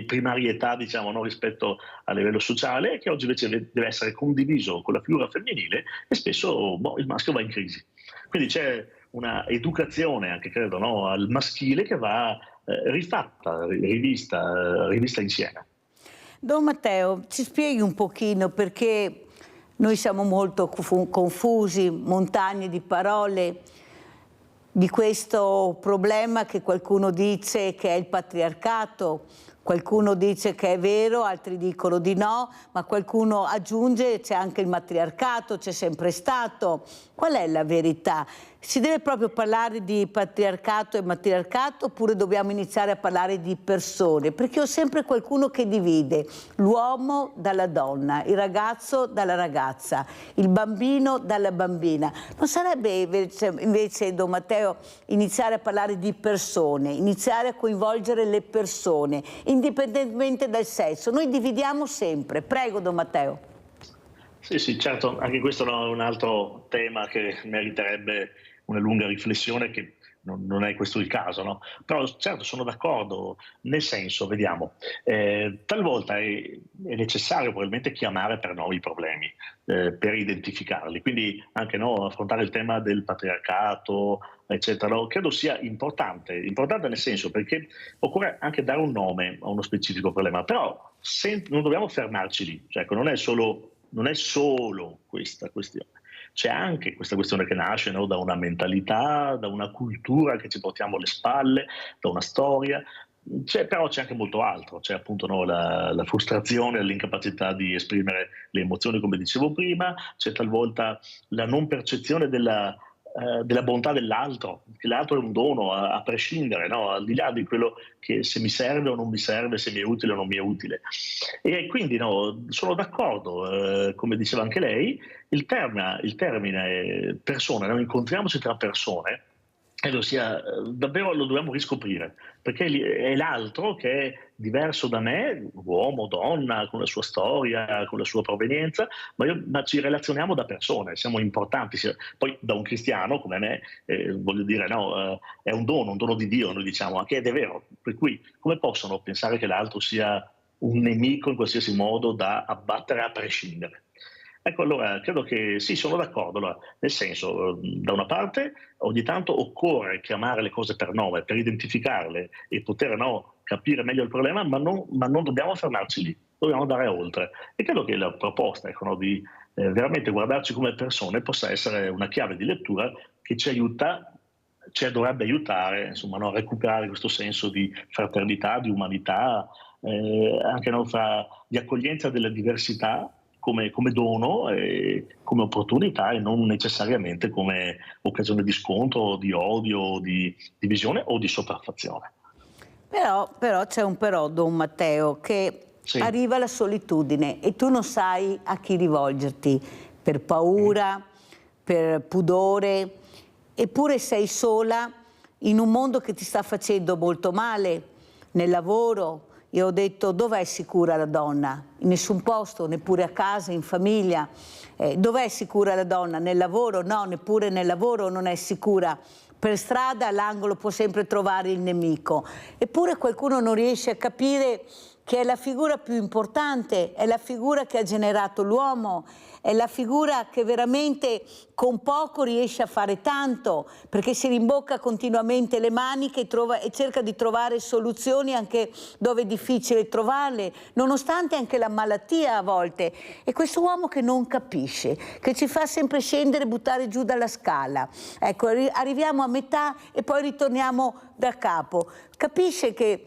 primarietà, diciamo, no, rispetto a livello sociale, che oggi invece deve essere condiviso con la figura femminile, e spesso il maschio va in crisi. Quindi c'è una educazione anche, credo, no, al maschile che va rifatta, rivista insieme. Don Matteo, ci spieghi un pochino, perché noi siamo molto confusi, montagne di parole, di questo problema che qualcuno dice che è il patriarcato, qualcuno dice che è vero, altri dicono di no, ma qualcuno aggiunge c'è anche il matriarcato, c'è sempre stato. Qual è la verità? Si deve proprio parlare di patriarcato e matriarcato, oppure dobbiamo iniziare a parlare di persone? Perché ho sempre qualcuno che divide l'uomo dalla donna, il ragazzo dalla ragazza, il bambino dalla bambina. Non sarebbe invece, Don Matteo, iniziare a parlare di persone, iniziare a coinvolgere le persone, indipendentemente dal sesso? Noi dividiamo sempre. Prego, Don Matteo. Sì, certo, anche questo è un altro tema che meriterebbe una lunga riflessione, che non è questo il caso, no? Però certo sono d'accordo, nel senso, vediamo, talvolta è necessario probabilmente chiamare per nome i problemi, per identificarli, quindi anche affrontare il tema del patriarcato, eccetera, credo sia importante nel senso, perché occorre anche dare un nome a uno specifico problema, però non dobbiamo fermarci lì, cioè, non è solo questa questione. C'è anche questa questione che nasce da una mentalità, da una cultura che ci portiamo alle spalle, da una storia. Però c'è anche molto altro, c'è appunto la frustrazione, l'incapacità di esprimere le emozioni, come dicevo prima, c'è talvolta la non percezione della bontà dell'altro, che l'altro è un dono a prescindere, no? Al di là di quello che se mi serve o non mi serve, se mi è utile o non mi è utile. E quindi sono d'accordo, come diceva anche lei, il termine persone, incontriamoci tra persone, credo sia davvero, lo dobbiamo riscoprire, perché è l'altro che è diverso da me, uomo, donna, con la sua storia, con la sua provenienza, ma ci relazioniamo da persone, siamo importanti. Poi da un cristiano come me, voglio dire, è un dono di Dio, noi diciamo, anche, ed è vero, per cui come possono pensare che l'altro sia un nemico in qualsiasi modo da abbattere a prescindere? Ecco, allora, credo che sì, sono d'accordo. Allora, nel senso, da una parte, ogni tanto occorre chiamare le cose per nome, per identificarle e poter capire meglio il problema, ma non dobbiamo fermarci lì, dobbiamo andare oltre. E credo che la proposta di veramente guardarci come persone possa essere una chiave di lettura che ci dovrebbe aiutare, insomma, a recuperare questo senso di fraternità, di umanità, anche di accoglienza della diversità, come dono, come opportunità, e non necessariamente come occasione di scontro, di odio, di divisione o di sopraffazione. Però c'è un però, Don Matteo, che sì, arriva la solitudine e tu non sai a chi rivolgerti, per paura, per pudore, eppure sei sola in un mondo che ti sta facendo molto male, nel lavoro. Io ho detto: dov'è sicura la donna? In nessun posto, neppure a casa, in famiglia. Dov'è sicura la donna? Nel lavoro? No, neppure nel lavoro non è sicura. Per strada, all'angolo può sempre trovare il nemico. Eppure qualcuno non riesce a capire che è la figura più importante, è la figura che ha generato l'uomo, è la figura che veramente con poco riesce a fare tanto, perché si rimbocca continuamente le maniche e cerca di trovare soluzioni anche dove è difficile trovarle, nonostante anche la malattia a volte. E questo uomo che non capisce, che ci fa sempre scendere e buttare giù dalla scala. Ecco, arriviamo a metà e poi ritorniamo da capo. Capisce che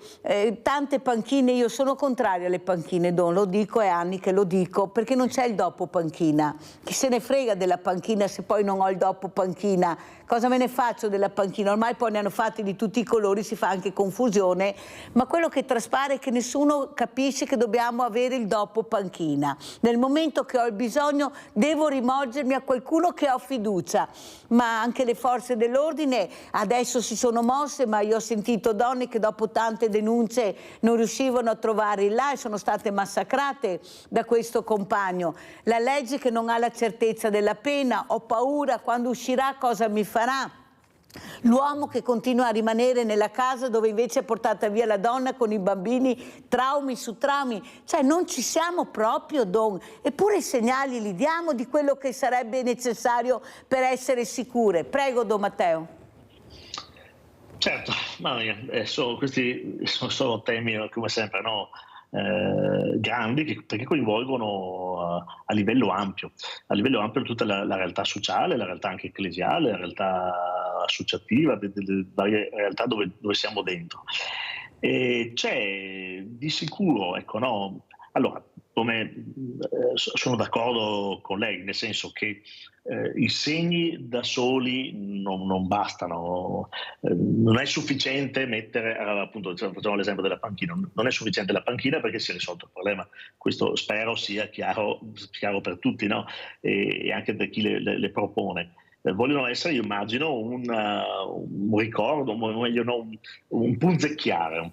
tante panchine, io sono contraria alle panchine, Don, lo dico, è anni che lo dico, perché non c'è il dopo panchina. Chi se ne frega della panchina se poi non ho il dopo panchina? Cosa me ne faccio della panchina? Ormai poi ne hanno fatti di tutti i colori, si fa anche confusione, ma quello che traspare è che nessuno capisce che dobbiamo avere il dopo panchina. Nel momento che ho il bisogno devo rivolgermi a qualcuno che ho fiducia, ma anche le forze dell'ordine adesso si sono mosse, ma io ho sentito donne che dopo tante denunce non riuscivano a trovare il là e sono state massacrate da questo compagno. La legge che non ha la certezza della pena, ho paura quando uscirà cosa mi farà. L'uomo che continua a rimanere nella casa dove invece è portata via la donna con i bambini, traumi su traumi, cioè non ci siamo proprio, Don, eppure i segnali li diamo di quello che sarebbe necessario per essere sicure. Prego, Don Matteo. Certo, questi sono temi come sempre, no? Grandi, perché coinvolgono a livello ampio tutta la realtà sociale, la realtà anche ecclesiale, la realtà associativa, delle varie realtà dove siamo dentro. E c'è di sicuro, ecco, no? Allora, sono d'accordo con lei, nel senso che i segni da soli non bastano, non è sufficiente mettere, appunto facciamo l'esempio della panchina, non è sufficiente la panchina perché si è risolto il problema, questo spero sia chiaro per tutti, no? E anche per chi le propone. Vogliono essere, io immagino, un ricordo, meglio un punzecchiare,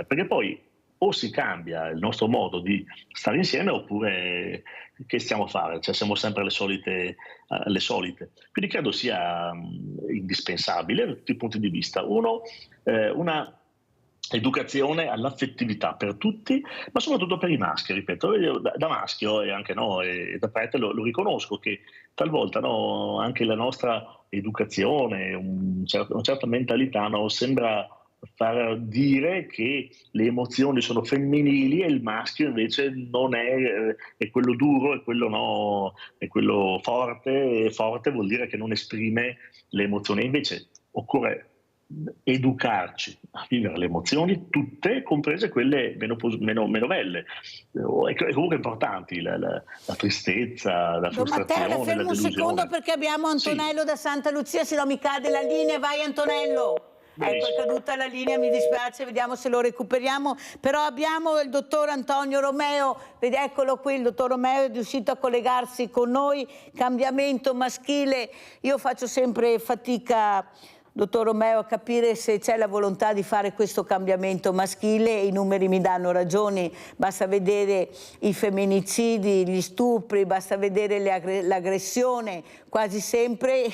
perché poi o si cambia il nostro modo di stare insieme oppure che stiamo a fare? Cioè, siamo sempre le solite. Quindi credo sia indispensabile da tutti i punti di vista. Uno, una educazione all'affettività per tutti, ma soprattutto per i maschi, ripeto. Io da maschio e anche e da prete lo riconosco che talvolta anche la nostra educazione, una certa mentalità sembra far dire che le emozioni sono femminili e il maschio invece non è quello duro, è quello forte, e forte vuol dire che non esprime le emozioni. Invece occorre educarci a vivere le emozioni tutte, comprese quelle meno belle e comunque importanti, la tristezza, la frustrazione, Matteo, fermo la delusione. Un secondo perché abbiamo Antonello da Santa Lucia, se no mi cade la linea. Vai Antonello. Ecco, è caduta la linea, mi dispiace, vediamo se lo recuperiamo, però abbiamo il dottor Antonio Romeo, eccolo qui, il dottor Romeo è riuscito a collegarsi con noi. Cambiamento maschile, io faccio sempre fatica, dottor Romeo, a capire se c'è la volontà di fare questo cambiamento maschile. I numeri mi danno ragione, basta vedere i femminicidi, gli stupri, basta vedere l'aggressione, quasi sempre,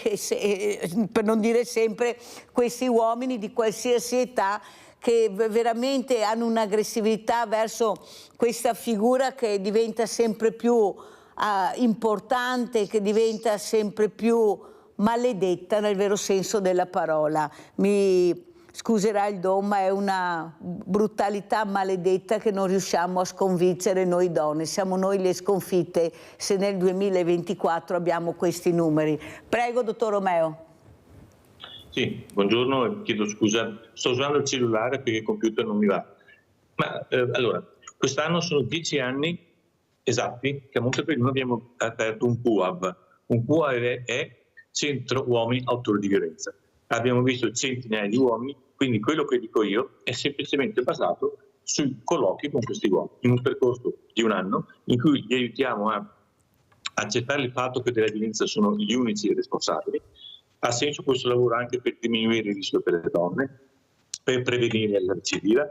per non dire sempre, questi uomini di qualsiasi età che veramente hanno un'aggressività verso questa figura che diventa sempre più importante, che diventa sempre più maledetta nel vero senso della parola. Mi scuserà il Don, ma è una brutalità maledetta che non riusciamo a sconfiggere noi donne. Siamo noi le sconfitte se nel 2024 abbiamo questi numeri. Prego, dottor Romeo. Sì, buongiorno, chiedo scusa, sto usando il cellulare perché il computer non mi va. Ma allora, quest'anno sono 10 anni esatti che a Montepellino abbiamo aperto un PUAV. Un PUAV è Centro Uomini Autori di Violenza. Abbiamo visto centinaia di uomini, quindi quello che dico io è semplicemente basato sui colloqui con questi uomini, in un percorso di un anno in cui li aiutiamo a accettare il fatto che della violenza sono gli unici responsabili. Ha senso questo lavoro anche per diminuire il rischio per le donne, per prevenire la recidiva,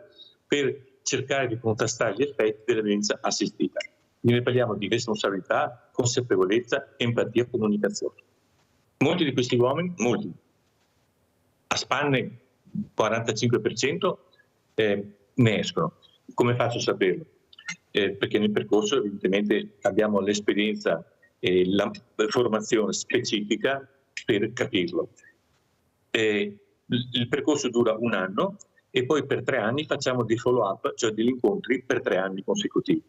per cercare di contrastare gli effetti della violenza assistita. Quindi parliamo di responsabilità, consapevolezza, empatia e comunicazione. Molti di questi uomini, a spanne 45% ne escono. Come faccio a saperlo? Perché nel percorso evidentemente abbiamo l'esperienza e la formazione specifica per capirlo. Il percorso dura 1 anno e poi per 3 anni facciamo dei follow-up, cioè degli incontri per 3 anni consecutivi.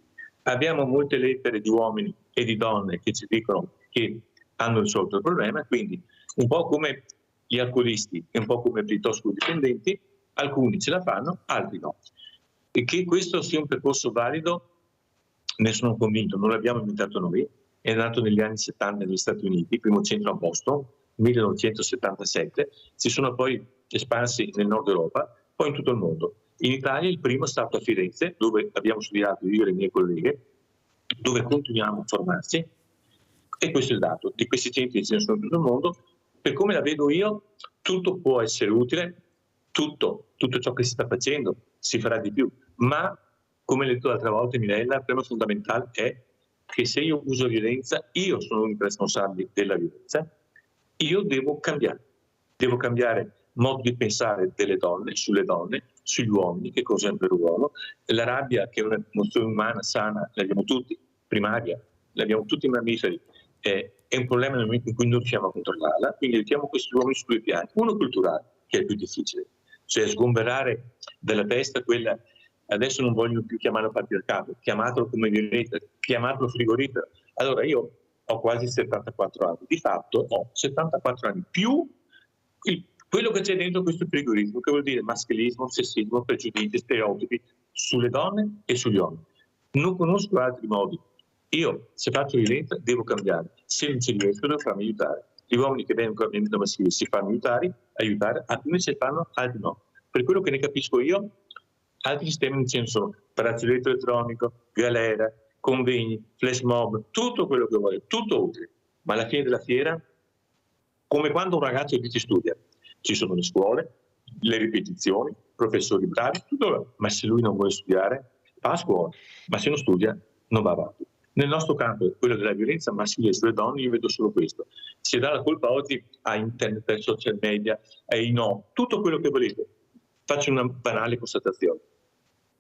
Abbiamo molte lettere di uomini e di donne che ci dicono che hanno risolto il problema, quindi un po' come gli alcolisti e un po' come i tossicodipendenti, alcuni ce la fanno, altri no. E che questo sia un percorso valido ne sono convinto, non l'abbiamo inventato noi, è nato negli anni 70 negli Stati Uniti, il primo centro a Boston, 1977, si sono poi espansi nel nord Europa, poi in tutto il mondo. In Italia il primo è stato a Firenze, dove abbiamo studiato io e le mie colleghe, dove continuiamo a formarsi, e questo è il dato. Di questi centri ce ne sono in tutto il mondo. Per come la vedo io, tutto può essere utile, tutto ciò che si sta facendo si farà di più, ma come ho detto l'altra volta Mirella, il problema fondamentale è che se io uso violenza, io sono l'unico responsabile della violenza, io devo cambiare modo di pensare delle donne, sulle donne, sugli uomini, che cosa è un vero uomo. La rabbia, che è un'emozione umana sana, l'abbiamo tutti, primaria, l'abbiamo tutti i mammiferi, è un problema nel momento in cui non riusciamo a controllarla, quindi mettiamo questi uomini su 2 piani. Uno culturale, che è il più difficile, cioè sgomberare dalla testa quella, adesso non voglio più chiamarlo patriarcato, chiamatelo come violenza, chiamatelo frigorifero. Allora io ho quasi 74 anni, di fatto ho 74 anni più quello che c'è dentro questo frigorifero, che vuol dire maschilismo, sessismo, pregiudizi, stereotipi sulle donne e sugli uomini. Non conosco altri modi. Io, se faccio violenza, devo cambiare. Se non ci riesco, devo farmi aiutare. Gli uomini che vengono con l'ambiente maschile si fanno aiutare, alcuni si fanno, altri no. Per quello che ne capisco io, altri sistemi non ce ne sono. Braccialetto elettronico, galera, convegni, flash mob, tutto quello che vuoi, tutto utile. Ma alla fine della fiera, come quando un ragazzo dice studia, ci sono le scuole, le ripetizioni, professori bravi, tutto, ma se lui non vuole studiare, va a scuola, ma se non studia non va avanti. Nel nostro campo, quello della violenza maschile sulle donne, io vedo solo questo. Si dà la colpa oggi a internet, ai social media, ai no, tutto quello che volete. Faccio una banale constatazione.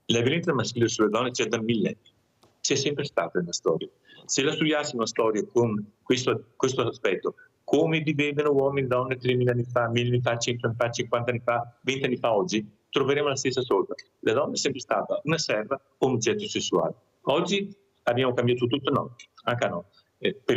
La violenza maschile sulle donne c'è da millenni, c'è sempre stata nella storia. Se la studiassimo la storia con questo aspetto, come vivevano uomini e donne 3.000 anni fa, 1.000 anni fa, 100 anni fa, 50 anni fa, 20 anni fa oggi, troveremo la stessa solfa. La donna è sempre stata una serva o un oggetto sessuale. Oggi abbiamo cambiato tutto? No, anche no.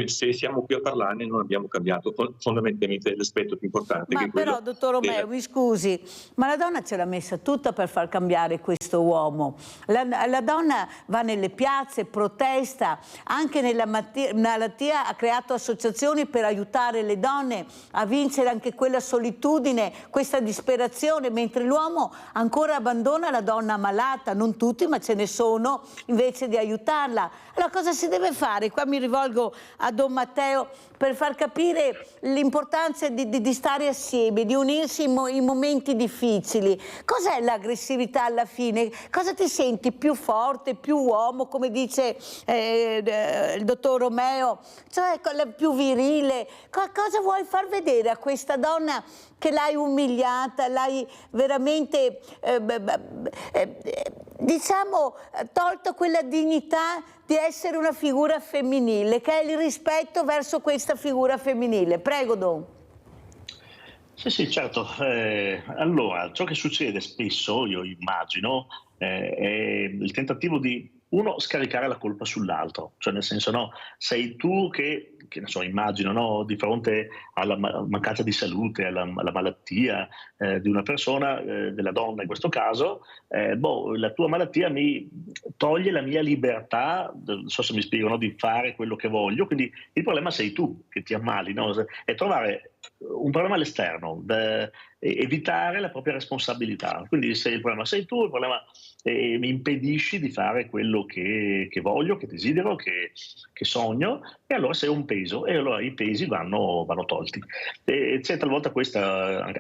Se siamo qui a parlarne non abbiamo cambiato fondamentalmente l'aspetto più importante. Ma però, dottor Romeo, mi scusi, ma la donna ce l'ha messa tutta per far cambiare questo uomo. La donna va nelle piazze, protesta, anche nella malattia ha creato associazioni per aiutare le donne a vincere anche quella solitudine, questa disperazione, mentre l'uomo ancora abbandona la donna malata, non tutti, ma ce ne sono, invece di aiutarla. Allora cosa si deve fare? Qua mi rivolgo a Don Matteo per far capire l'importanza di stare assieme, di unirsi in momenti difficili. Cos'è l'aggressività alla fine? Cosa ti senti più forte, più uomo, come dice il dottor Romeo, cioè più virile? Cosa vuoi far vedere a questa donna che l'hai umiliata, l'hai veramente diciamo tolto quella dignità di essere una figura femminile, che è il rispetto verso questa figura femminile? Prego, Don. Sì, certo. Allora, ciò che succede spesso, io immagino, è il tentativo di uno scaricare la colpa sull'altro, cioè nel senso, no, sei tu che ne so, immagino, no, di fronte alla mancanza di salute, alla malattia di una persona, della donna in questo caso, la tua malattia mi toglie la mia libertà, non so se mi spiego, no, di fare quello che voglio, quindi il problema sei tu che ti ammali, no? E trovare un problema all'esterno, evitare la propria responsabilità. Quindi se il problema sei tu, il problema mi impedisci di fare quello che voglio, che desidero, che sogno, e allora sei un peso, e allora i pesi vanno tolti. E c'è talvolta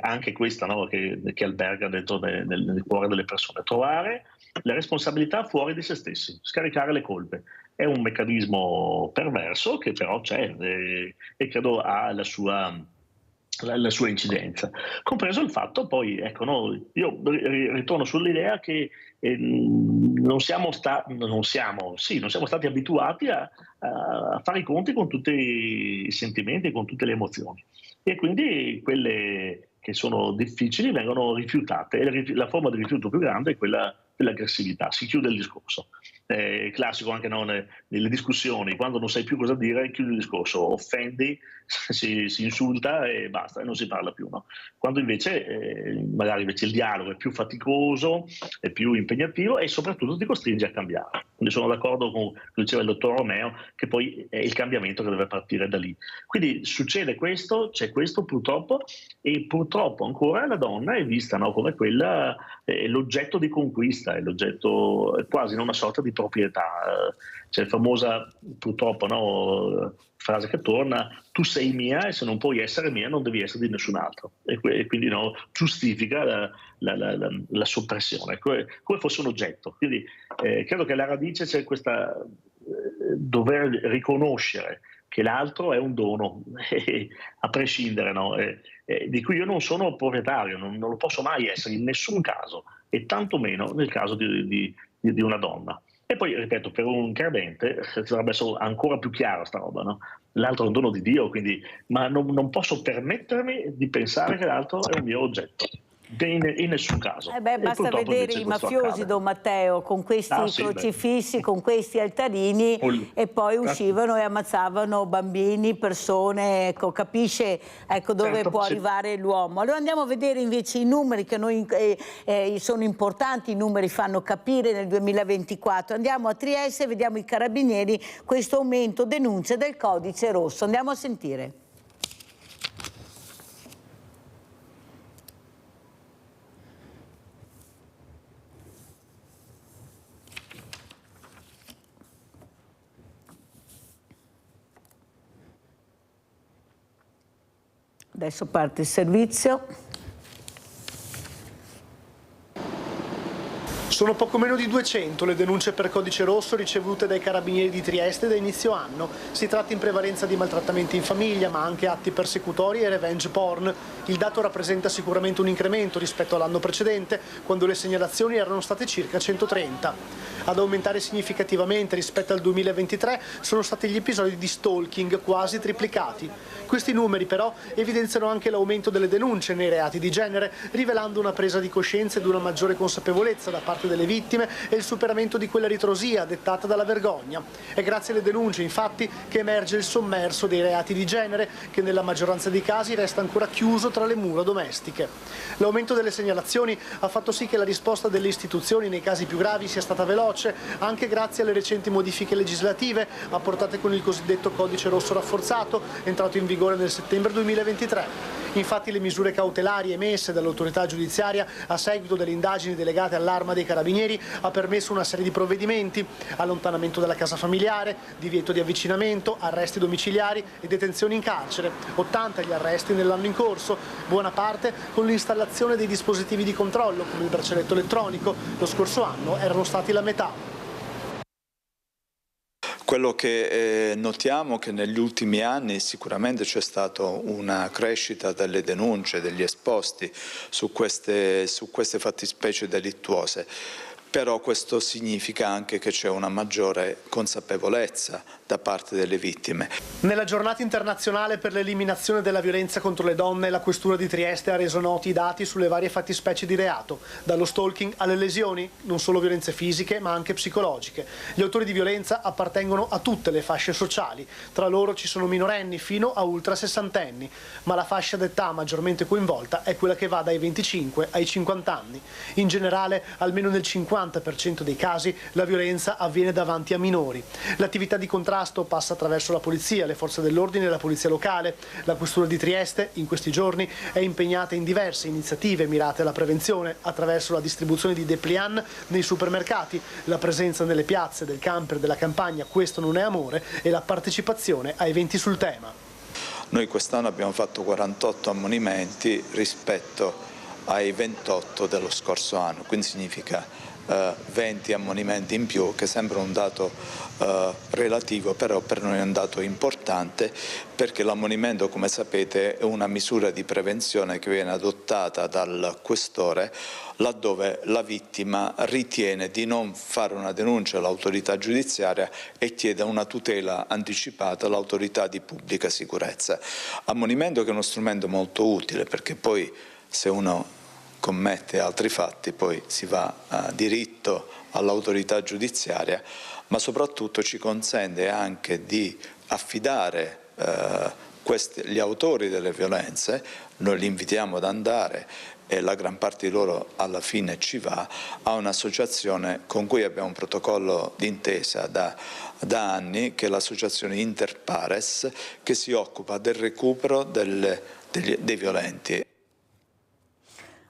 anche questa, no, che alberga dentro nel cuore delle persone, trovare la responsabilità fuori di se stessi, scaricare le colpe. È un meccanismo perverso che però c'è e credo ha la sua la sua incidenza, compreso il fatto poi, ecco, no, io ritorno sull'idea che non siamo stati abituati a fare i conti con tutti i sentimenti, con tutte le emozioni, e quindi quelle che sono difficili vengono rifiutate, e la forma di rifiuto più grande è quella dell'aggressività. Si chiude il discorso. È classico anche nelle discussioni, quando non sai più cosa dire, chiudi il discorso, offendi, si insulta e basta, e non si parla più, no? Quando invece magari il dialogo è più faticoso, è più impegnativo e soprattutto ti costringe a cambiare. Quindi sono d'accordo con quello che diceva il dottor Romeo, che poi è il cambiamento che deve partire da lì. Quindi succede questo, c'è questo purtroppo, e purtroppo ancora la donna è vista, no, come quella, l'oggetto di conquista, è quasi una sorta di proprietà. C'è la famosa, purtroppo, no, frase che torna: tu sei mia e se non puoi essere mia non devi essere di nessun altro, e quindi no, giustifica la soppressione come fosse un oggetto. Quindi credo che alla radice c'è questa dover riconoscere che l'altro è un dono, a prescindere, no? Di cui io non sono proprietario, non lo posso mai essere in nessun caso, e tanto meno nel caso di una donna. E poi, ripeto, per un credente sarebbe ancora più chiaro sta roba, no? L'altro è un dono di Dio, quindi, ma non posso permettermi di pensare che l'altro è un mio oggetto. In nessun caso. Basta vedere i mafiosi, Don Matteo, con questi crocifissi, con questi altarini, e poi uscivano e ammazzavano bambini, persone, ecco, capisce, ecco, dove può arrivare l'uomo. Allora andiamo a vedere invece i numeri, che noi sono importanti, i numeri fanno capire nel 2024. Andiamo a Trieste e vediamo i carabinieri, questo aumento denunce del codice rosso. Andiamo a sentire. Adesso parte il servizio. Sono poco meno di 200 le denunce per codice rosso ricevute dai carabinieri di Trieste da inizio anno. Si tratta in prevalenza di maltrattamenti in famiglia, ma anche atti persecutori e revenge porn. Il dato rappresenta sicuramente un incremento rispetto all'anno precedente, quando le segnalazioni erano state circa 130. Ad aumentare significativamente rispetto al 2023 sono stati gli episodi di stalking, quasi triplicati. Questi numeri però evidenziano anche l'aumento delle denunce nei reati di genere, rivelando una presa di coscienza ed una maggiore consapevolezza da parte delle vittime e il superamento di quella ritrosia dettata dalla vergogna. È grazie alle denunce, infatti, che emerge il sommerso dei reati di genere, che nella maggioranza dei casi resta ancora chiuso tra le mura domestiche. L'aumento delle segnalazioni ha fatto sì che la risposta delle istituzioni nei casi più gravi sia stata veloce, anche grazie alle recenti modifiche legislative apportate con il cosiddetto codice rosso rafforzato, entrato in vigore nel settembre 2023. Infatti le misure cautelari emesse dall'autorità giudiziaria a seguito delle indagini delegate all'Arma dei Carabinieri ha permesso una serie di provvedimenti: allontanamento dalla casa familiare, divieto di avvicinamento, arresti domiciliari e detenzioni in carcere. 80 gli arresti nell'anno in corso, buona parte con l'installazione dei dispositivi di controllo come il braccialetto elettronico. Lo scorso anno erano stati la metà. Quello che notiamo è che negli ultimi anni sicuramente c'è stata una crescita delle denunce, degli esposti su queste fattispecie delittuose. Però questo significa anche che c'è una maggiore consapevolezza da parte delle vittime. Nella giornata internazionale per l'eliminazione della violenza contro le donne, la Questura di Trieste ha reso noti i dati sulle varie fattispecie di reato, dallo stalking alle lesioni, non solo violenze fisiche ma anche psicologiche. Gli autori di violenza appartengono a tutte le fasce sociali, tra loro ci sono minorenni fino a ultra sessantenni, ma la fascia d'età maggiormente coinvolta è quella che va dai 25 ai 50 anni. In generale, almeno nel 50% dei casi la violenza avviene davanti a minori. L'attività di contrasto passa attraverso la polizia, le forze dell'ordine e la polizia locale. La Questura di Trieste in questi giorni è impegnata in diverse iniziative mirate alla prevenzione attraverso la distribuzione di dépliant nei supermercati, la presenza nelle piazze del camper della campagna Questo non è amore e la partecipazione a eventi sul tema. Noi quest'anno abbiamo fatto 48 ammonimenti rispetto ai 28 dello scorso anno, quindi significa 20 ammonimenti in più, che sembra un dato relativo, però per noi è un dato importante, perché l'ammonimento, come sapete, è una misura di prevenzione che viene adottata dal questore laddove la vittima ritiene di non fare una denuncia all'autorità giudiziaria e chiede una tutela anticipata all'autorità di pubblica sicurezza. Ammonimento che è uno strumento molto utile, perché poi se uno commette altri fatti poi si va a diritto all'autorità giudiziaria, ma soprattutto ci consente anche di affidare gli autori delle violenze, noi li invitiamo ad andare e la gran parte di loro alla fine ci va, a un'associazione con cui abbiamo un protocollo d'intesa da anni, che è l'associazione Interpares, che si occupa del recupero dei violenti.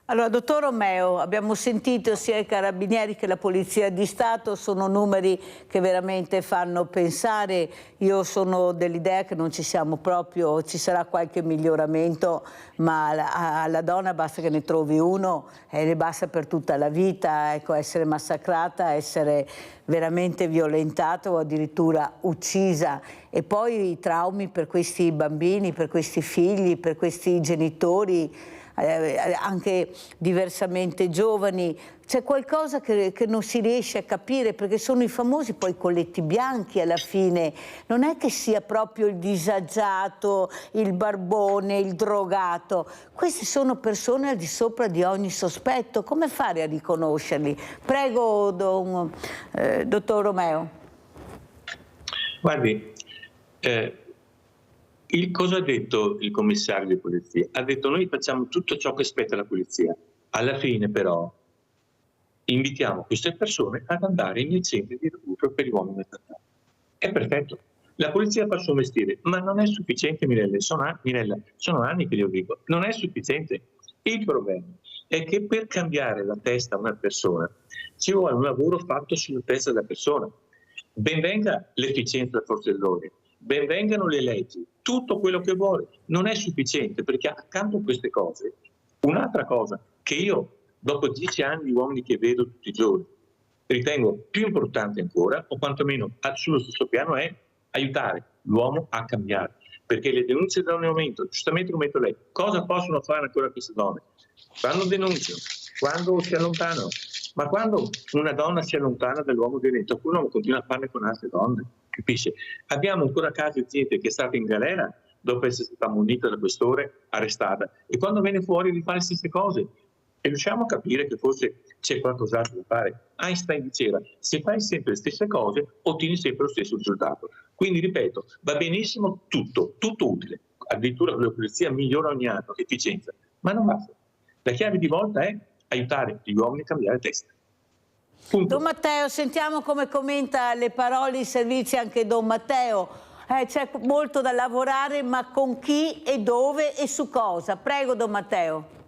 Allora, dottor Romeo, abbiamo sentito sia i Carabinieri che la Polizia di Stato, sono numeri che veramente fanno pensare. Io sono dell'idea che non ci siamo proprio, ci sarà qualche miglioramento, ma alla donna basta che ne trovi uno e ne basta per tutta la vita, ecco, essere massacrata, essere veramente violentata o addirittura uccisa. E poi i traumi per questi bambini, per questi figli, per questi genitori, anche diversamente giovani. C'è qualcosa che non si riesce a capire, perché sono i famosi poi colletti bianchi alla fine, non è che sia proprio il disagiato, il barbone, il drogato, queste sono persone al di sopra di ogni sospetto. Come fare a riconoscerli? Prego, dottor Romeo. Guardi, cosa ha detto il commissario di polizia? Ha detto: noi facciamo tutto ciò che spetta alla polizia. Alla fine però invitiamo queste persone ad andare nei centri di recupero per gli uomini maltrattati. È perfetto. La polizia fa il suo mestiere, ma non è sufficiente, Mirella. Sono anni che glielo dico. Non è sufficiente. Il problema è che per cambiare la testa a una persona ci vuole un lavoro fatto sulla testa della persona. Ben venga l'efficienza della forza dell'ordine, ben vengano le leggi, tutto quello che vuole, non è sufficiente, perché accanto a queste cose, un'altra cosa che io, dopo 10 anni di uomini che vedo tutti i giorni, ritengo più importante ancora, o quantomeno sullo stesso piano, è aiutare l'uomo a cambiare, perché le denunce danno in aumento. Giustamente come ha detto lei, cosa possono fare ancora queste donne? Quando denunciano, quando si allontanano, ma quando una donna si allontana dall'uomo violento, quell'uomo continua a farne con altre donne, capisce? Abbiamo ancora casi di gente che è stata in galera dopo essere stata ammonita da questore, arrestata, e quando viene fuori rifà le stesse cose. E riusciamo a capire che forse c'è qualcos'altro da fare. Einstein diceva: se fai sempre le stesse cose, ottieni sempre lo stesso risultato. Quindi, ripeto, va benissimo tutto utile. Addirittura la polizia migliora ogni anno, efficienza, ma non basta. La chiave di volta è aiutare gli uomini a cambiare testa. Punto. Don Matteo, sentiamo come commenta le parole, i servizi anche Don Matteo. C'è molto da lavorare, ma con chi e dove e su cosa? Prego, Don Matteo.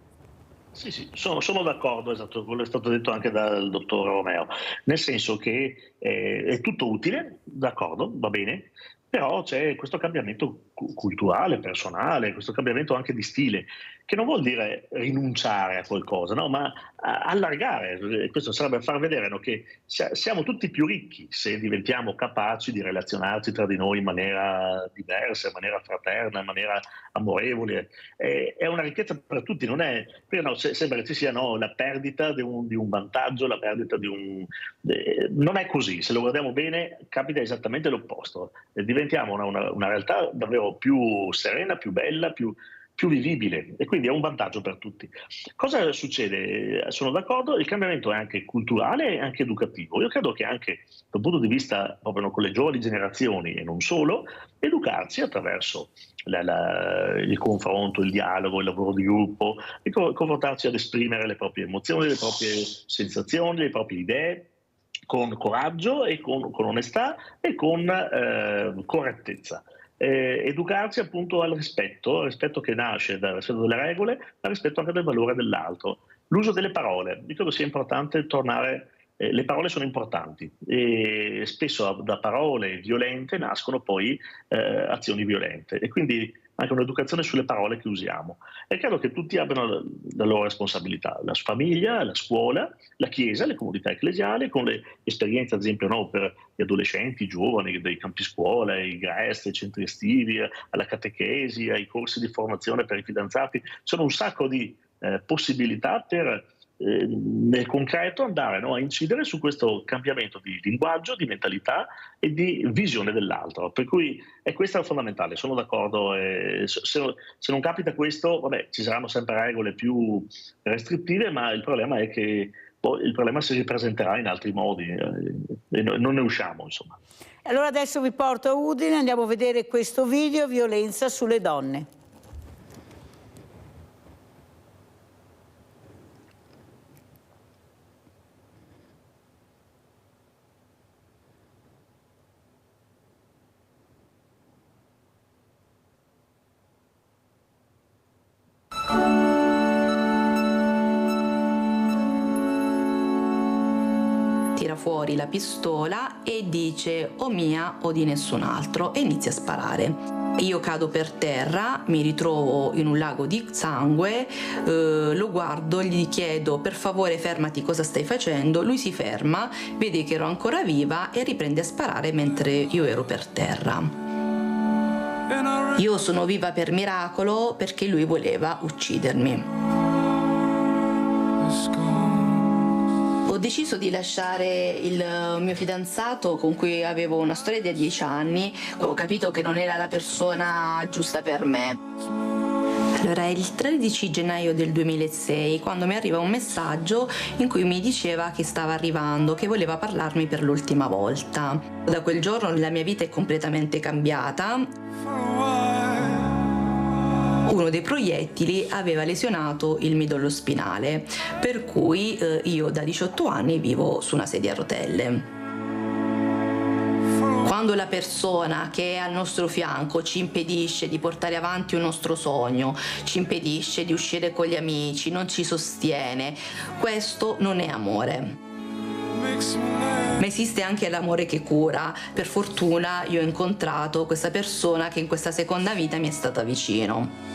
Sì, sono d'accordo, esatto, quello è stato detto anche dal dottor Romeo, nel senso che è tutto utile, d'accordo, va bene, però c'è questo cambiamento culturale, personale, questo cambiamento anche di stile, che non vuol dire rinunciare a qualcosa, no? Ma allargare. Questo sarebbe far vedere, no, che siamo tutti più ricchi se diventiamo capaci di relazionarci tra di noi in maniera diversa, in maniera fraterna, in maniera amorevole. È una ricchezza per tutti, non è, no, sembra che ci sia, no, la perdita di un vantaggio, la perdita di un... non è così, se lo guardiamo bene capita esattamente l'opposto. Diventiamo una realtà davvero più serena, più bella, più vivibile, e quindi è un vantaggio per tutti. Cosa succede? Sono d'accordo, il cambiamento è anche culturale e anche educativo. Io credo che anche dal punto di vista proprio con le giovani generazioni e non solo, educarsi attraverso il confronto, il dialogo, il lavoro di gruppo, e confrontarsi ad esprimere le proprie emozioni, le proprie sensazioni, le proprie idee, con coraggio e con onestà e con correttezza. Educarsi appunto al rispetto che nasce dal rispetto delle regole, ma rispetto anche del valore dell'altro. L'uso delle parole, io credo sia importante tornare, le parole sono importanti e spesso da parole violente nascono poi azioni violente, e quindi anche un'educazione sulle parole che usiamo. È chiaro che tutti abbiano la loro responsabilità, la famiglia, la scuola, la Chiesa, le comunità ecclesiali, con le esperienze ad esempio per gli adolescenti, i giovani, dei campi scuola, i GRES, i centri estivi, alla catechesi, ai corsi di formazione per i fidanzati. Sono un sacco di possibilità per nel concreto andare a incidere su questo cambiamento di linguaggio, di mentalità e di visione dell'altro. Per cui questo è fondamentale, sono d'accordo. Se non capita questo, vabbè, ci saranno sempre regole più restrittive, ma il problema è che il problema si ripresenterà in altri modi e non ne usciamo, insomma. Allora adesso vi porto a Udine, andiamo a vedere questo video, violenza sulle donne. Tira fuori la pistola e dice o mia o di nessun altro e inizia a sparare. Io cado per terra, mi ritrovo in un lago di sangue, lo guardo, gli chiedo per favore fermati, cosa stai facendo? Lui si ferma, vede che ero ancora viva e riprende a sparare mentre io ero per terra. Io sono viva per miracolo perché lui voleva uccidermi. Ho deciso di lasciare il mio fidanzato con cui avevo una storia di 10 anni, ho capito che non era la persona giusta per me. Allora è il 13 gennaio del 2006 quando mi arriva un messaggio in cui mi diceva che stava arrivando, che voleva parlarmi per l'ultima volta. Da quel giorno la mia vita è completamente cambiata. Uno dei proiettili aveva lesionato il midollo spinale, per cui io da 18 anni vivo su una sedia a rotelle. Quando la persona che è al nostro fianco ci impedisce di portare avanti un nostro sogno, ci impedisce di uscire con gli amici, non ci sostiene, questo non è amore. Ma esiste anche l'amore che cura. Per fortuna io ho incontrato questa persona che in questa seconda vita mi è stata vicino.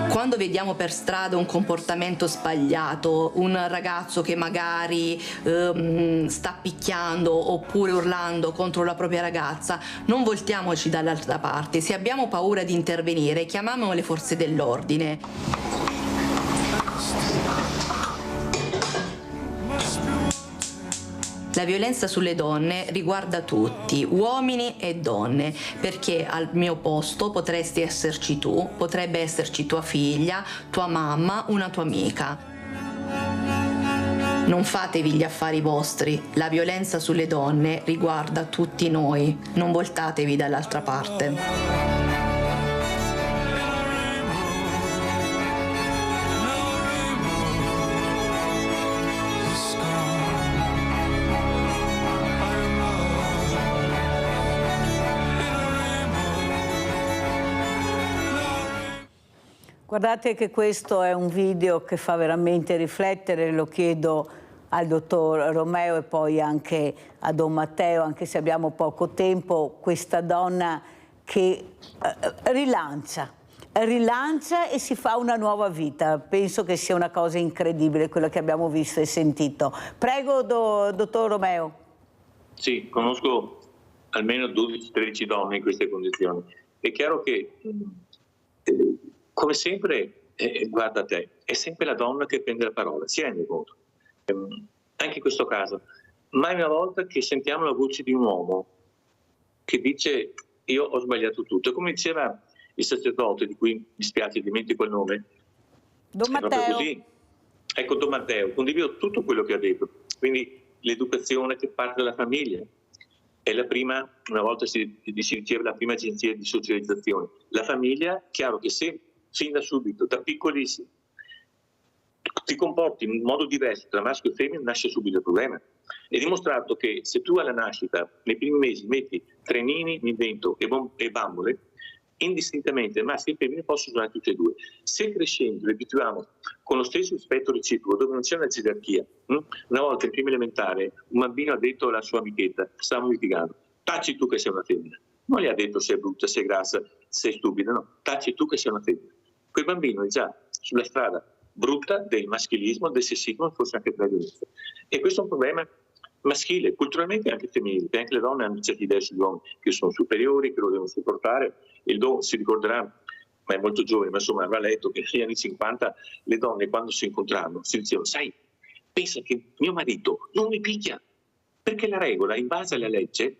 Quando vediamo per strada un comportamento sbagliato, un ragazzo che magari sta picchiando oppure urlando contro la propria ragazza, non voltiamoci dall'altra parte. Se abbiamo paura di intervenire, chiamiamo le forze dell'ordine. La violenza sulle donne riguarda tutti, uomini e donne, perché al mio posto potresti esserci tu, potrebbe esserci tua figlia, tua mamma, una tua amica. Non fatevi gli affari vostri, la violenza sulle donne riguarda tutti noi, non voltatevi dall'altra parte. Guardate che questo è un video che fa veramente riflettere, lo chiedo al dottor Romeo e poi anche a Don Matteo, anche se abbiamo poco tempo, questa donna che rilancia e si fa una nuova vita. Penso che sia una cosa incredibile quello che abbiamo visto e sentito. Prego, dottor Romeo. Sì, conosco almeno 12-13 donne in queste condizioni. È chiaro che come sempre, guarda te, è sempre la donna che prende la parola, si rende conto. Anche in questo caso, mai una volta che sentiamo la voce di un uomo che dice io ho sbagliato tutto. Come diceva il sacerdote, di cui mi spiace dimentico il nome, Don Matteo. Così. Ecco, Don Matteo, condivido tutto quello che ha detto. Quindi l'educazione che parte dalla famiglia è la prima, una volta si riceve la prima agenzia di socializzazione. La famiglia, chiaro che se fin da subito, da piccolissimo, ti comporti in modo diverso tra maschio e femmina, nasce subito il problema. È dimostrato che se tu alla nascita, nei primi mesi, metti trenini, invento e bambole, indistintamente maschi e femmine possono usare tutte e due. Se crescendo li abituiamo con lo stesso rispetto reciproco, dove non c'è una gerarchia, una volta in prima elementare un bambino ha detto alla sua amichetta, stavamo litigando, taci tu che sei una femmina. Non gli ha detto sei brutta, sei grassa, sei stupida, no, tacci tu che sei una femmina. Quel bambino è già sulla strada brutta del maschilismo, del sessismo, forse anche della violenza. E questo è un problema maschile, culturalmente e anche femminile, che anche le donne hanno certe idee sugli uomini che sono superiori, che lo devono supportare. Il Don si ricorderà, ma è molto giovane, ma insomma avrà letto che negli anni 50 le donne quando si incontravano si dicevano: sai, pensa che mio marito non mi picchia, perché la regola in base alla legge,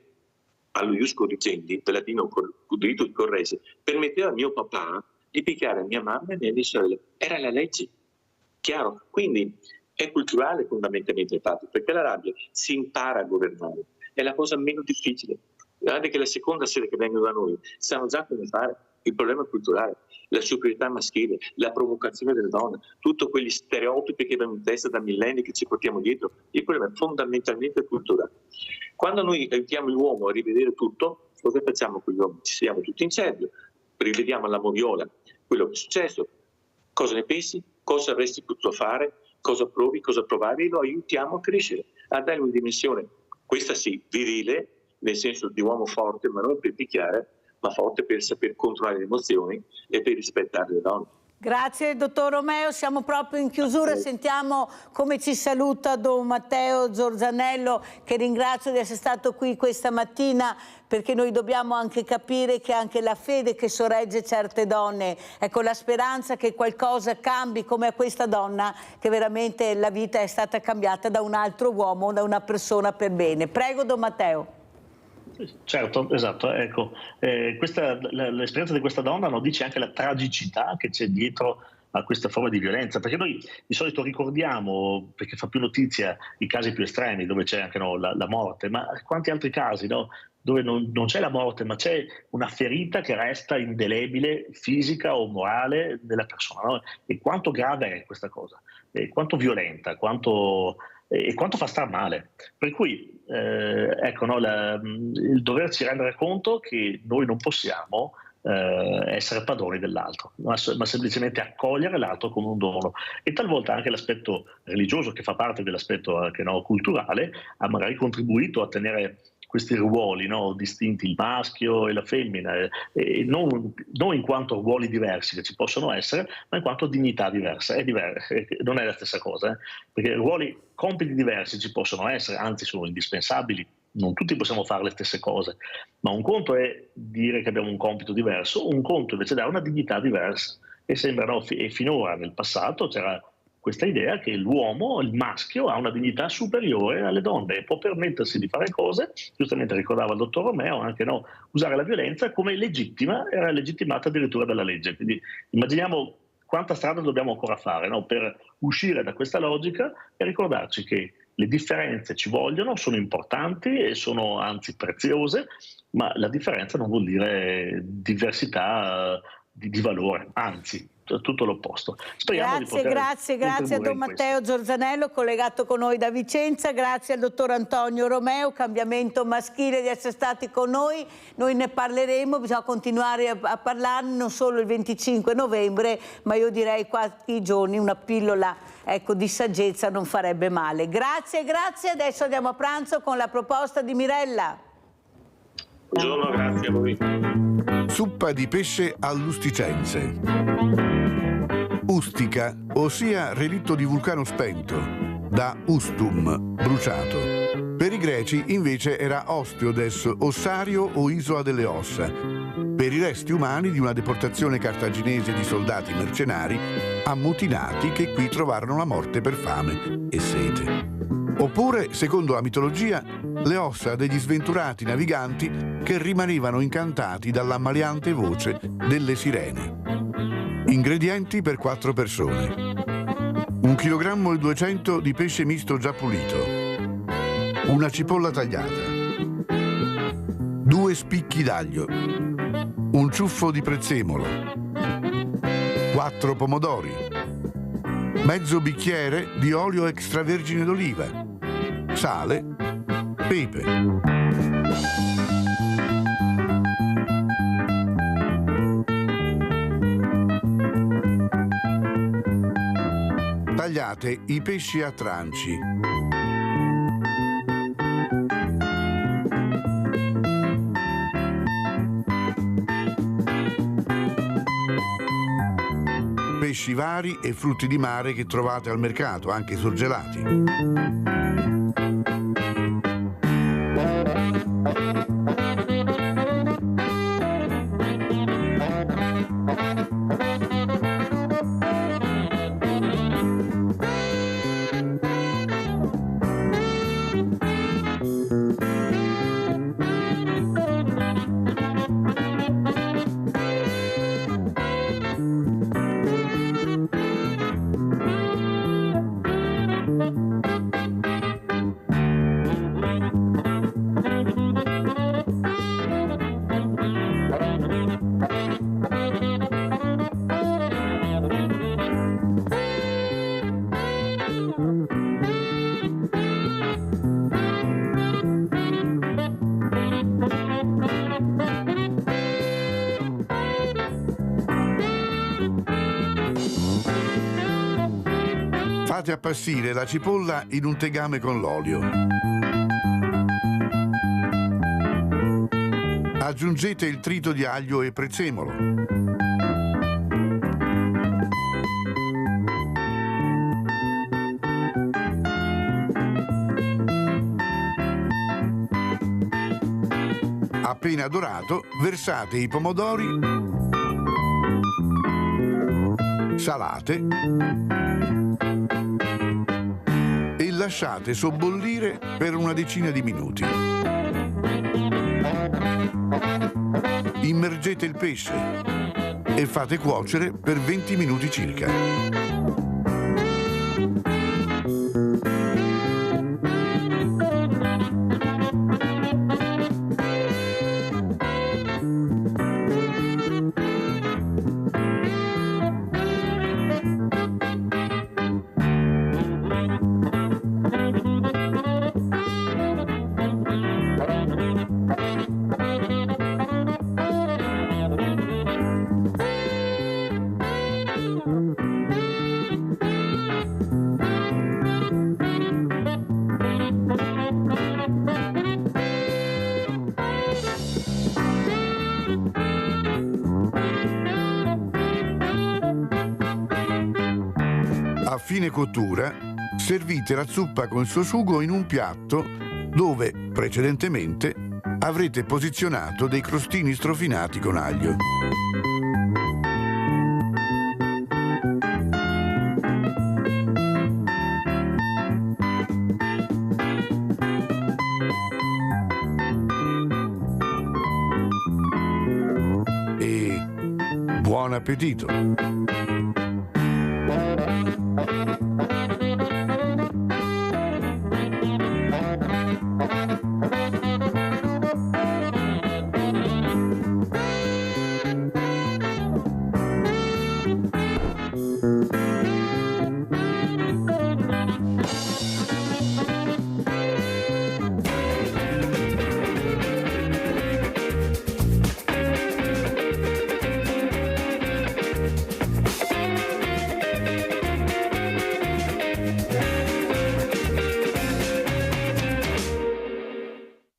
allo ius corrigendi, del latino diritto di correse, permetteva a mio papà di picchiare mia mamma e mie sorelle. Era la legge, chiaro? Quindi è culturale fondamentalmente il fatto, perché la rabbia si impara a governare, è la cosa meno difficile. Guardate che la seconda sera che vengono da noi sanno già come fare. Il problema è culturale, la superiorità maschile, la provocazione delle donne, tutti quegli stereotipi che abbiamo in testa da millenni che ci portiamo dietro, il problema è fondamentalmente culturale. Quando noi aiutiamo l'uomo a rivedere tutto, cosa facciamo con gli uomini? Ci siamo tutti in cerchio, rivediamo alla moviola quello che è successo, cosa ne pensi, cosa avresti potuto fare, cosa provi, cosa provavi, e lo aiutiamo a crescere, a dare una dimensione, questa sì, virile, nel senso di uomo forte, ma non per picchiare, ma forte per saper controllare le emozioni e per rispettare le donne. Grazie dottor Romeo, siamo proprio in chiusura, sentiamo come ci saluta Don Matteo Zorzanello, che ringrazio di essere stato qui questa mattina, perché noi dobbiamo anche capire che anche la fede che sorregge certe donne, ecco, la speranza che qualcosa cambi, come a questa donna che veramente la vita è stata cambiata da un altro uomo, da una persona per bene. Prego Don Matteo. Certo, esatto, ecco, l'esperienza di questa donna non dice anche la tragicità che c'è dietro a questa forma di violenza, perché noi di solito ricordiamo, perché fa più notizia, i casi più estremi dove c'è anche la morte, ma quanti altri casi, no? Dove non c'è la morte, ma c'è una ferita che resta indelebile, fisica o morale della persona, no? E quanto grave è questa cosa, e quanto violenta, e quanto fa star male. Per cui ecco, no, il doverci rendere conto che noi non possiamo essere padroni dell'altro, ma semplicemente accogliere l'altro come un dono. E talvolta anche l'aspetto religioso, che fa parte dell'aspetto anche, no, culturale, ha magari contribuito a tenere questi ruoli, no, distinti, il maschio e la femmina, e non in quanto ruoli diversi che ci possono essere, ma in quanto dignità diversa. Non è la stessa cosa, perché compiti diversi ci possono essere, anzi sono indispensabili, non tutti possiamo fare le stesse cose, ma un conto è dire che abbiamo un compito diverso, un conto invece è dare una dignità diversa. E sembra, no, e finora nel passato c'era questa idea che l'uomo, il maschio, ha una dignità superiore alle donne e può permettersi di fare cose, giustamente ricordava il dottor Romeo, anche, no, usare la violenza come legittima, era legittimata addirittura dalla legge. Quindi immaginiamo quanta strada dobbiamo ancora fare, no, per uscire da questa logica e ricordarci che le differenze ci vogliono, sono importanti e sono anzi preziose, ma la differenza non vuol dire diversità di valore, anzi tutto l'opposto. Speriamo Grazie a Don Matteo Zorzanello, collegato con noi da Vicenza, grazie al dottor Antonio Romeo, Cambiamento Maschile, di essere stati con noi. Noi ne parleremo, bisogna continuare a parlarne, non solo il 25 novembre, ma io direi qualche giorni, una pillola, ecco, di saggezza non farebbe male. Grazie, adesso andiamo a pranzo con la proposta di Mirella. Buongiorno, grazie a voi. Suppa di pesce all'usticense. Ustica, ossia relitto di vulcano spento, da ustum, bruciato. Per i greci invece era ostiodes, ossario o isola delle ossa, per i resti umani di una deportazione cartaginese di soldati mercenari ammutinati che qui trovarono la morte per fame e sete. Oppure, secondo la mitologia, le ossa degli sventurati naviganti che rimanevano incantati dall'ammaliante voce delle sirene. Ingredienti per 4 persone: 1,2 kg di pesce misto già pulito, una cipolla tagliata, 2 spicchi d'aglio, un ciuffo di prezzemolo, 4 pomodori, mezzo bicchiere di olio extravergine d'oliva, sale, pepe. Tagliate i pesci a tranci. pesci vari e frutti di mare che trovate al mercato, anche surgelati. Fate appassire la cipolla in un tegame con l'olio. Aggiungete il trito di aglio e prezzemolo. Appena dorato, versate i pomodori, salate e lasciate sobbollire per una decina di minuti. Immergete il pesce e fate cuocere per 20 minuti circa. A fine cottura, servite la zuppa con il suo sugo in un piatto dove, precedentemente, avrete posizionato dei crostini strofinati con aglio. E buon appetito!